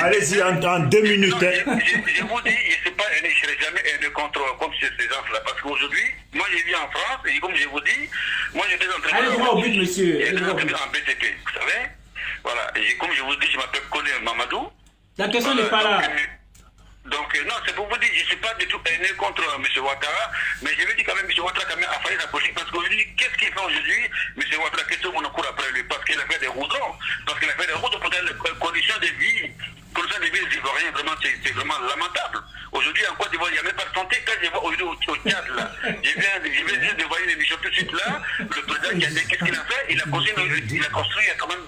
Allez-y, en 2 minutes. Non, je vous dis, je ne sais pas, je ne serai jamais haineux contre comme ces gens-là. Parce qu'aujourd'hui, moi j'ai vu en France, et comme je vous dis, moi j'étais en train Allez droit au but, monsieur. J'étais en BTP, vous savez. Voilà, et comme je vous dis, je m'appelle Kone Mamadou. La question n'est pas là. Donc, non, c'est pour vous dire, je ne suis pas du tout haineux contre M. Ouattara, mais je veux dire quand même, M. Ouattara quand même a failli sa politique, parce qu'aujourd'hui, qu'est-ce qu'il fait aujourd'hui, M. Ouattara, qu'est-ce qu'on court après lui? Parce qu'il a fait des roudons, parce qu'il a fait des roudons pour des conditions de vie des Ivoiriens, vraiment, c'est vraiment lamentable. Aujourd'hui, en Côte d'Ivoire, il n'y a même pas de santé. Quand je vois aujourd'hui au Tchad, là, je viens juste de voir une émission tout de suite là, le président qui a dit, qu'est-ce qu'il a fait? Il a construit quand même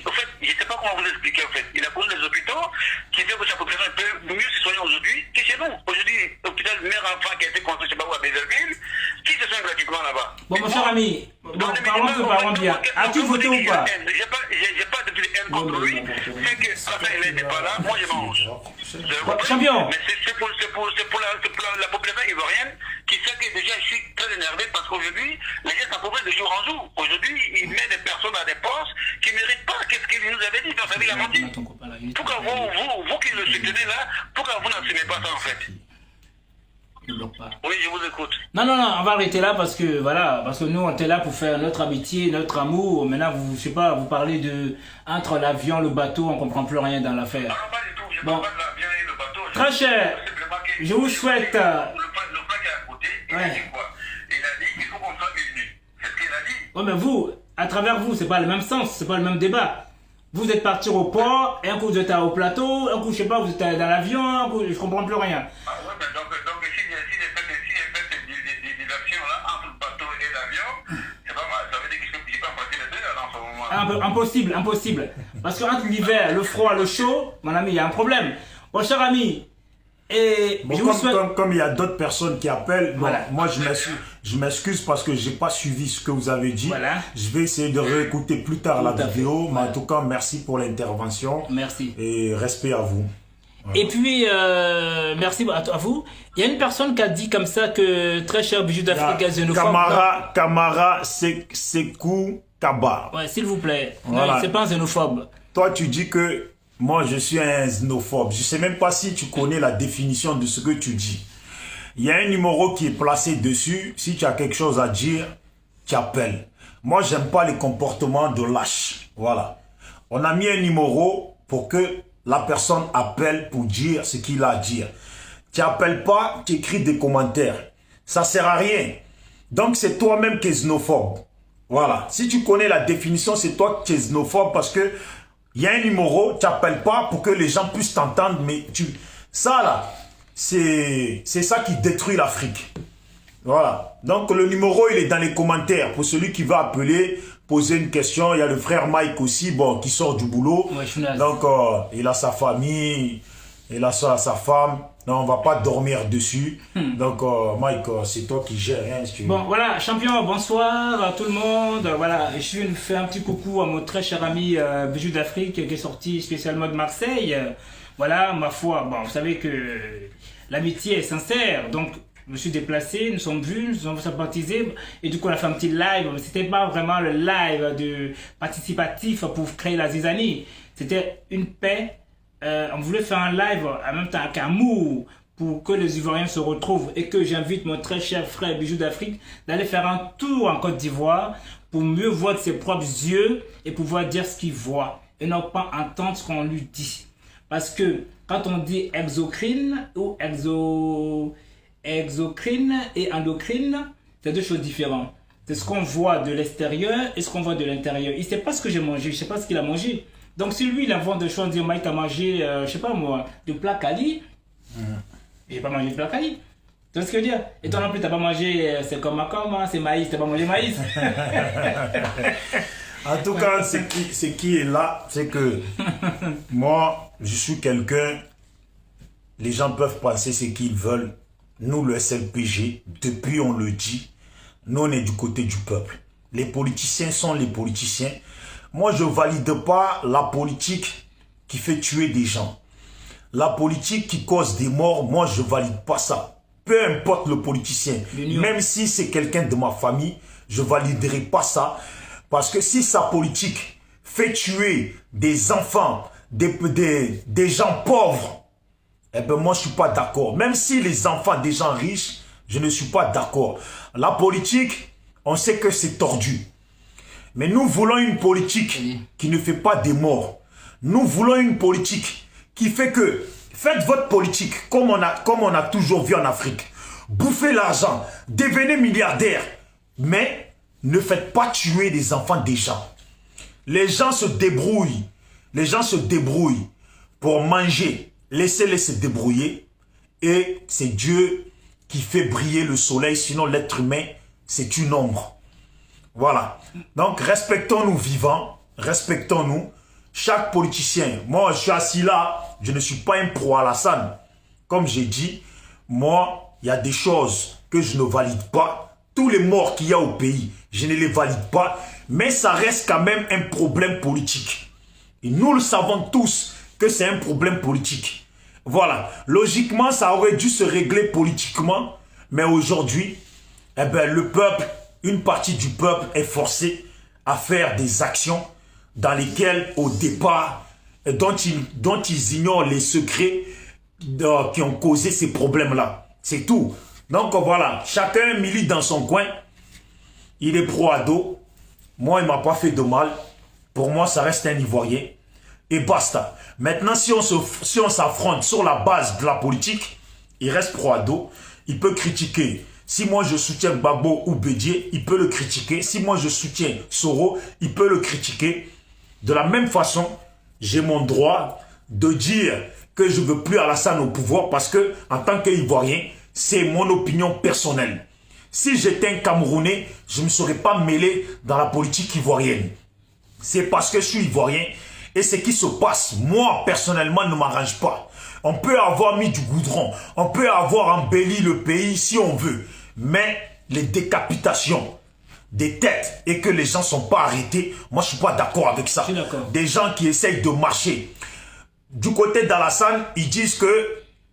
en fait, je ne sais pas comment vous expliquer en fait. Il a construit des hôpitaux qui fait que sa population peut mieux se soigner aujourd'hui que chez nous. Aujourd'hui, l'hôpital mère-enfant qui a été construit, je ne sais pas où, à Bézerville, qui se soigne gratuitement là-bas. Bon, mon cher ami, parlons bien. As-tu voté ou pas? J'ai pas de haine contre lui. C'est que quand il n'est pas là, moi je mange. Champion. Mais c'est pour la population ivoirienne qui fait que déjà je suis très énervé parce qu'aujourd'hui, les gens s'appauvrissent de jour en jour. Aujourd'hui, il met des personnes à des postes qui ne méritent pas. Qu'est-ce qu'il nous avait dit? Dans sa vie, il a menti. Pourquoi vous qui le soutenez là, pourquoi vous n'assumez pas ça en fait? Oui, je vous écoute. Non, on va arrêter là parce que voilà, parce que nous on était là pour faire notre amitié, notre amour. Maintenant, je sais pas, vous parlez de entre l'avion, le bateau, on comprend plus rien dans l'affaire. Non, pas du tout. Je Bon. parle pas de l'avion et le bateau. Très cher, je vous souhaite. Le plan qui est à côté, il a Ouais. dit quoi? Il a dit qu'il faut qu'on soit unis. C'est ce qu'il a dit. Ouais, mais vous, à travers vous, c'est pas le même sens, c'est pas le même débat. Vous êtes parti au port, et un coup vous êtes au plateau, un coup je sais pas, vous êtes dans l'avion, un coup je comprends plus rien. Ah ouais, mais donc si j'ai fait des actions là entre le bateau et l'avion, c'est pas mal. Ça veut dire que je peux embrasser les deux là, en ce moment. Impossible. Parce que entre l'hiver, le froid, le chaud, mon ami, il y a un problème. Mon cher ami, et Bon, je vous souhaite... comme il y a d'autres personnes qui appellent, bon, Voilà. moi je m'excuse parce que j'ai pas suivi ce que vous avez dit. Voilà. Je vais essayer de réécouter plus tard la Tout à fait. vidéo, mais Voilà. en tout cas, merci pour l'intervention. Merci. Et respect à vous. Et puis, merci à vous. Il y a une personne qui a dit comme ça que très cher bijou d'Afrique est xénophobe. Camara Sekou Kaba. Ouais, s'il vous plaît. Voilà. Non, c'est pas un xénophobe. Toi, tu dis que moi, je suis un xénophobe. Je sais même pas si tu connais la définition de ce que tu dis. Il y a un numéro qui est placé dessus. Si tu as quelque chose à dire, tu appelles. Moi, j'aime pas les comportements de lâche. Voilà. On a mis un numéro pour que la personne appelle pour dire ce qu'il a à dire. Tu appelles pas, tu écris des commentaires. Ça sert à rien. Donc, c'est toi-même qui es xénophobe. Voilà. Si tu connais la définition, c'est toi qui es xénophobe parce que il y a un numéro, tu n'appelles pas pour que les gens puissent t'entendre, mais ça là, c'est ça qui détruit l'Afrique. Voilà. Donc le numéro, il est dans les commentaires. Pour celui qui va appeler, poser une question, il y a le frère Mike aussi, bon, qui sort du boulot. Ouais, je suis naze. Donc il a sa famille, il a sa femme. Non, on va pas dormir dessus. Donc Mike, c'est toi qui gères, hein, si tu veux. Bon, voilà, champion, bonsoir à tout le monde. Voilà, je suis venu faire un petit coucou à mon très cher ami Bijou d'Afrique qui est sorti spécialement de Marseille. Voilà, ma foi, bon, vous savez que l'amitié est sincère, donc je me suis déplacé, nous sommes vus, nous sommes sympathisés, et du coup on a fait un petit live, mais c'était pas vraiment le live de participatif pour créer la zizanie, c'était une paix. On voulait faire un live en même temps avec amour pour que les Ivoiriens se retrouvent et que j'invite mon très cher frère Bijou d'Afrique d'aller faire un tour en Côte d'Ivoire pour mieux voir de ses propres yeux et pouvoir dire ce qu'il voit et non pas entendre ce qu'on lui dit. Parce que quand on dit exocrine ou exocrine et endocrine, c'est deux choses différentes. C'est ce qu'on voit de l'extérieur et ce qu'on voit de l'intérieur. Il ne sait pas ce que j'ai mangé, je ne sais pas ce qu'il a mangé. Donc si lui il invente des choses, dire Mike a mangé, je ne sais pas moi, du plat Cali, j'ai pas mangé de plat Cali. Tu vois ce que je veux dire? Et toi non plus, tu n'as pas mangé, c'est comme c'est maïs, tu n'as pas mangé maïs. En tout cas, ce qui est là, c'est que moi, je suis quelqu'un, les gens peuvent penser ce qu'ils veulent. Nous, le SLPG, depuis on le dit, nous on est du côté du peuple. Les politiciens sont les politiciens. Moi, je ne valide pas la politique qui fait tuer des gens. La politique qui cause des morts, moi, je ne valide pas ça. Peu importe le politicien, même si c'est quelqu'un de ma famille, je ne validerai pas ça. Parce que si sa politique fait tuer des enfants, des gens pauvres, eh ben moi, je ne suis pas d'accord. Même si les enfants des gens riches, je ne suis pas d'accord. La politique, on sait que c'est tordu. Mais nous voulons une politique qui ne fait pas des morts. Nous voulons une politique qui fait que, faites votre politique comme on a toujours vu en Afrique. Bouffez l'argent, devenez milliardaire. Mais ne faites pas tuer les enfants des gens. Les gens se débrouillent. Les gens se débrouillent pour manger. Laissez-les se débrouiller. Et c'est Dieu qui fait briller le soleil. Sinon, l'être humain, c'est une ombre. Voilà. Donc, respectons-nous vivants. Respectons-nous. Chaque politicien. Moi, je suis assis là. Je ne suis pas un pro-Alassane. Comme j'ai dit, moi, il y a des choses que je ne valide pas. Tous les morts qu'il y a au pays, je ne les valide pas. Mais ça reste quand même un problème politique. Et nous le savons tous que c'est un problème politique. Voilà. Logiquement, ça aurait dû se régler politiquement. Mais aujourd'hui, eh ben, le peuple, une partie du peuple est forcée à faire des actions dans lesquelles, au départ, dont ils ignorent les secrets qui ont causé ces problèmes-là. C'est tout. Donc voilà, chacun milite dans son coin. Il est pro-ado. Moi, il ne m'a pas fait de mal. Pour moi, ça reste un Ivoirien. Et basta. Maintenant, si on s'affronte sur la base de la politique, il reste pro-ado. Il peut critiquer. Si moi, je soutiens Gbagbo ou Bédié, il peut le critiquer. Si moi, je soutiens Soro, il peut le critiquer. De la même façon, j'ai mon droit de dire que je ne veux plus Alassane au pouvoir parce que, en tant qu'Ivoirien, c'est mon opinion personnelle. Si j'étais un Camerounais, je ne me serais pas mêlé dans la politique ivoirienne. C'est parce que je suis Ivoirien et ce qui se passe, moi, personnellement, ne m'arrange pas. On peut avoir mis du goudron, on peut avoir embelli le pays si on veut, mais les décapitations des têtes et que les gens ne sont pas arrêtés, moi, je ne suis pas d'accord avec ça. Des gens qui essayent de marcher. Du côté d'Alassane, ils disent que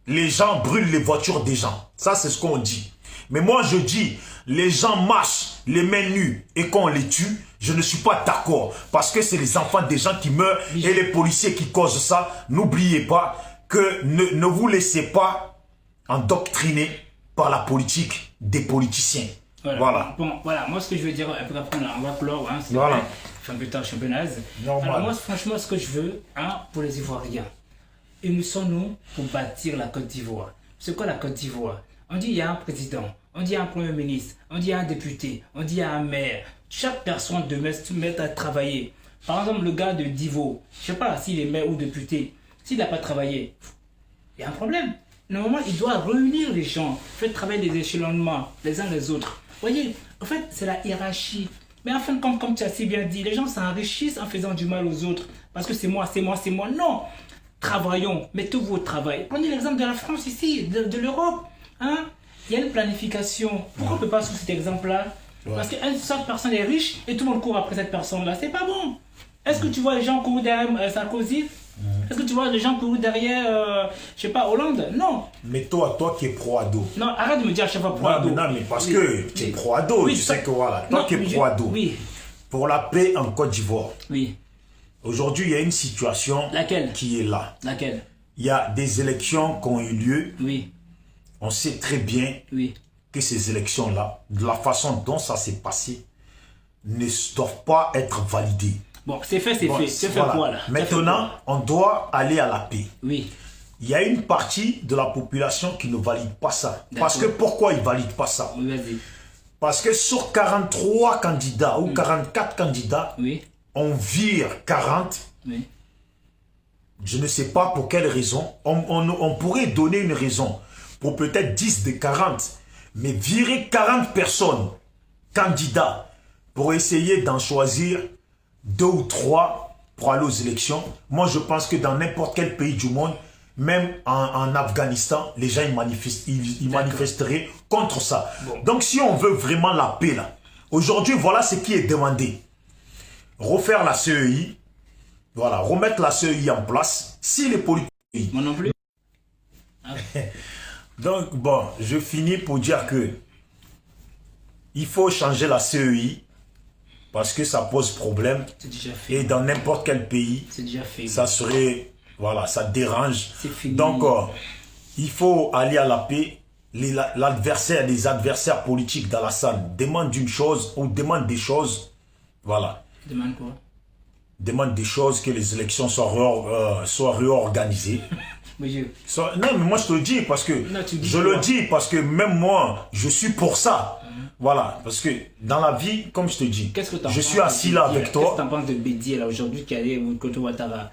les gens brûlent les voitures des gens. Ça, c'est ce qu'on dit. Mais moi, je dis, les gens marchent les mains nues et qu'on les tue, je ne suis pas d'accord. Parce que c'est les enfants des gens qui meurent et les policiers qui causent ça. N'oubliez pas que ne vous laissez pas endoctriner par la politique des politiciens. Voilà. Bon, voilà, moi, ce que je veux dire, après, on va clore, hein, c'est voilà. championnat. Alors, moi, franchement, ce que je veux, hein, pour les Ivoiriens, unissons-nous pour bâtir la Côte d'Ivoire. C'est quoi la Côte d'Ivoire? On dit il y a un président, on dit il y a un premier ministre, on dit il y a un député, on dit il y a un maire. Chaque personne doit se mettre à travailler. Par exemple, le gars de Divo, je ne sais pas s'il est maire ou député, s'il n'a pas travaillé, il y a un problème. Normalement, il doit réunir les gens, faire travailler les échelonnements, les uns les autres. Vous voyez, en fait, c'est la hiérarchie. Mais en fin de compte, comme tu as si bien dit, les gens s'enrichissent en faisant du mal aux autres. Parce que c'est moi, c'est moi, c'est moi. Non! Travaillons, mettez-vous au travail. Prenez l'exemple de la France ici, de l'Europe. Hein? Il y a une planification. Pourquoi on ne peut pas suivre cet exemple-là? Parce qu'une seule personne est riche et tout le monde court après cette personne-là. C'est pas bon. Est-ce que tu vois les gens courir derrière Sarkozy? Est-ce que tu vois les gens courir derrière, je sais pas, Hollande? Non. Mais toi qui es pro-ado. Non, arrête de me dire à chaque fois pro-ado. Non, mais parce que tu es pro-ado, tu sais que voilà. Toi qui es pro-ado. Oui. Pour la paix en Côte d'Ivoire. Oui. Aujourd'hui, il y a une situation qui est là. Laquelle? Il y a des élections qui ont eu lieu. Oui. On sait très bien que ces élections-là, de la façon dont ça s'est passé, ne doivent pas être validés. Bon, c'est fait, c'est fait. C'est fait Voilà. quoi là? Maintenant, on doit aller à la paix. Oui. Il y a une partie de la population qui ne valide pas ça. Parce que pourquoi ils ne valident pas ça? Oui, vas-y. Parce que sur 43 candidats ou 44 candidats, Oui. on vire 40. Oui. Je ne sais pas pour quelle raison. On pourrait donner une raison pour peut-être 10 de 40. Mais virer 40 personnes, candidats, pour essayer d'en choisir 2 ou 3 pour aller aux élections. Moi, je pense que dans n'importe quel pays du monde, même en Afghanistan, les gens ils manifesteraient contre ça. Bon. Donc, si on veut vraiment la paix, là, aujourd'hui, voilà ce qui est demandé. Refaire la CEI, voilà, remettre la CEI en place. Si les politiques... Moi non plus. Donc, bon, je finis pour dire que il faut changer la CEI parce que ça pose problème. C'est déjà fait. Et dans n'importe quel pays, C'est déjà fait. ça serait... Voilà, ça dérange. C'est fini. Donc, il faut aller à la paix. Les adversaires politiques d'Alassane demandent une chose ou demandent des choses. Voilà. Demande quoi? Demandent des choses, que les élections soient réorganisées. Monsieur. Non, mais moi je te le dis parce que Non, tu dis je quoi? le dis parce que même moi, je suis pour ça. Voilà, parce que dans la vie, comme je te dis, Qu'est-ce que t'en je penses suis assis là avec Qu'est-ce que toi. t'en penses de Bédier là aujourd'hui qui allait contre Ouattara?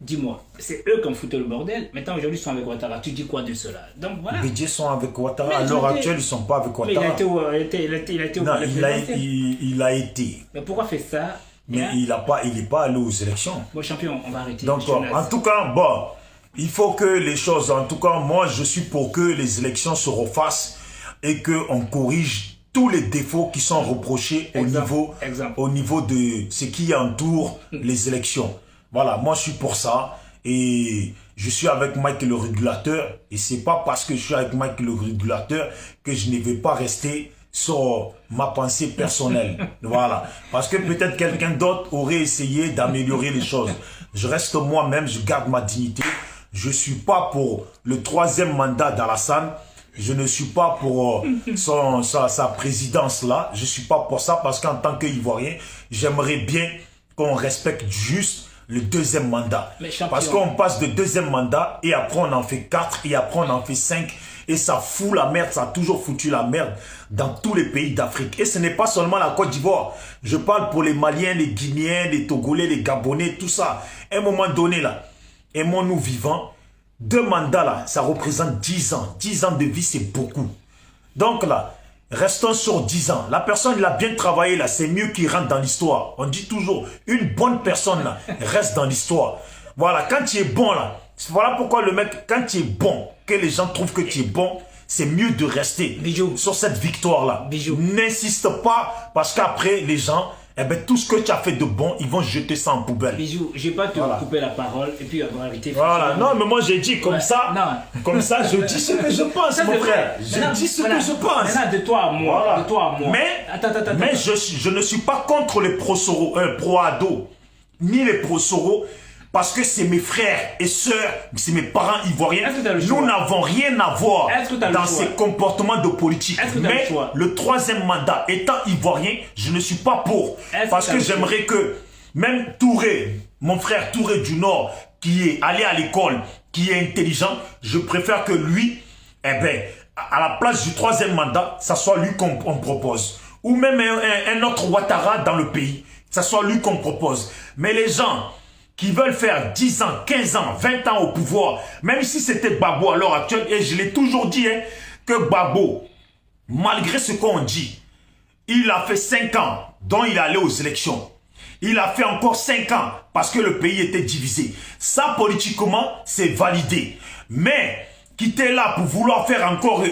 Dis-moi, c'est eux qui ont foutu le bordel. Maintenant aujourd'hui ils sont avec Ouattara. Tu dis quoi de cela? Donc voilà. Bédier sont avec Ouattara. Mais À l'heure je dis- actuelle, ils ne sont pas avec Mais il a Ouattara. été où? Il a été au Non, palais présidentiel. il a été. Mais pourquoi faire ça? Mais Hein? il n'est pas allé aux élections. Bon champion, on va arrêter. Donc, en tout cas, bon, il faut que les choses, en tout cas, moi, je suis pour que les élections se refassent et qu'on corrige tous les défauts qui sont reprochés au niveau de ce qui entoure les élections. Voilà, moi, je suis pour ça et je suis avec Mike le régulateur et c'est pas parce que je suis avec Mike le régulateur que je ne vais pas rester sur ma pensée personnelle. Voilà. Parce que peut-être quelqu'un d'autre aurait essayé d'améliorer les choses. Je reste moi-même, je garde ma dignité. Je ne suis pas pour le 3e mandat d'Alassane. Je ne suis pas pour sa présidence là. Je ne suis pas pour ça parce qu'en tant qu'Ivoirien, j'aimerais bien qu'on respecte juste le 2e mandat. Parce qu'on passe de 2e mandat et après on en fait 4 et après on en fait 5. Et ça fout la merde, ça a toujours foutu la merde dans tous les pays d'Afrique. Et ce n'est pas seulement la Côte d'Ivoire. Je parle pour les Maliens, les Guinéens, les Togolais, les Gabonais, tout ça. À un moment donné, là, aimons-nous vivants. 2 mandats, là, ça représente 10 ans. 10 ans de vie, c'est beaucoup. Donc là, restons sur 10 ans. La personne, il a bien travaillé, là, c'est mieux qu'il rentre dans l'histoire. On dit toujours, une bonne personne, là, reste dans l'histoire. Voilà, quand tu es bon, là, voilà pourquoi le mec, quand tu es bon, que les gens trouvent que tu es bon, c'est mieux de rester sur cette victoire-là. N'insiste pas, parce qu'après, les gens, eh ben, tout ce que tu as fait de bon, ils vont jeter ça en poubelle. Bijou, je ne vais pas te couper la parole et puis avoir arrêté. Voilà, non, mais moi j'ai dit comme ça. Non. Comme ça, je dis ce que je pense, mon frère. Je dis ce que je pense. Maintenant, de toi à moi. Voilà. De toi à moi. Mais je ne suis pas contre les pro-ado, ni les pro-Soro. Parce que c'est mes frères et sœurs, c'est mes parents ivoiriens. Nous n'avons rien à voir dans ces comportements de politique. Mais le 3e mandat, étant ivoirien, je ne suis pas pour. Parce que j'aimerais que même Touré, mon frère Touré du Nord, qui est allé à l'école, qui est intelligent, je préfère que lui, eh ben, à la place du 3e mandat, ça soit lui qu'on propose. Ou même un autre Ouattara dans le pays, ça soit lui qu'on propose. Mais les gens qui veulent faire 10 ans, 15 ans, 20 ans au pouvoir, même si c'était Gbagbo à l'heure actuelle, et je l'ai toujours dit, hein, que Gbagbo, malgré ce qu'on dit, il a fait 5 ans, dont il est allé aux élections. Il a fait encore 5 ans, parce que le pays était divisé. Ça, politiquement, c'est validé. Mais, quitter là pour vouloir faire encore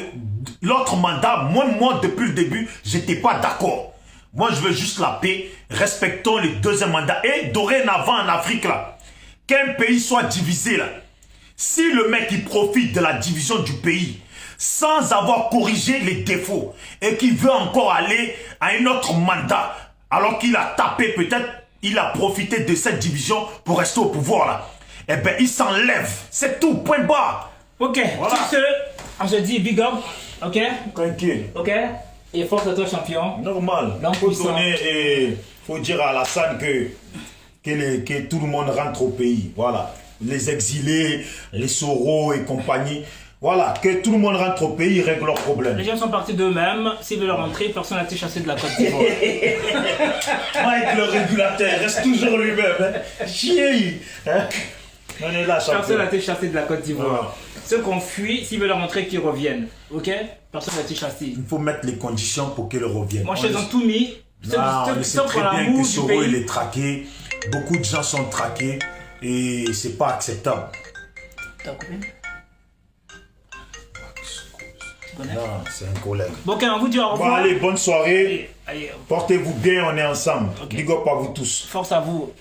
l'autre mandat, moi, depuis le début, j'étais pas d'accord. Moi, je veux juste la paix. Respectons les 2e mandats. Et dorénavant en Afrique, là, qu'un pays soit divisé, là, si le mec, il profite de la division du pays, sans avoir corrigé les défauts, et qu'il veut encore aller à un autre mandat, alors qu'il a tapé, peut-être, il a profité de cette division pour rester au pouvoir, là, eh ben, il s'enlève. C'est tout, point barre. Ok, voilà. Sur ce, on se dit big up, ok? Tranquille. Ok? Et force à toi, champion. Normal. Il faut dire à Alassane que tout le monde rentre au pays. Voilà. Les exilés, les Soro et compagnie. Voilà, que tout le monde rentre au pays, règle leurs problèmes. Les gens sont partis d'eux-mêmes. S'ils veulent rentrer, personne n'a été chassé de la Côte d'Ivoire. Avec le régulateur, reste toujours lui-même. Hein. Chier. Hein. On est là, champion. Personne n'a été chassé de la Côte d'Ivoire. Ceux qui ont fui, s'ils veulent rentrer, qu'ils reviennent. Ok? Personne n'a été chassé. Il faut mettre les conditions pour qu'ils reviennent. Moi, ils ont tout mis. On sait très bien que Soro, il est traqué. Beaucoup de gens sont traqués. Et c'est pas acceptable. T'as combien? Non, c'est un collègue. Bon, ok, on vous dit au revoir. Bon, allez, bonne soirée. Allez, portez-vous bien, on est ensemble. Okay. Big up à vous tous. Force à vous.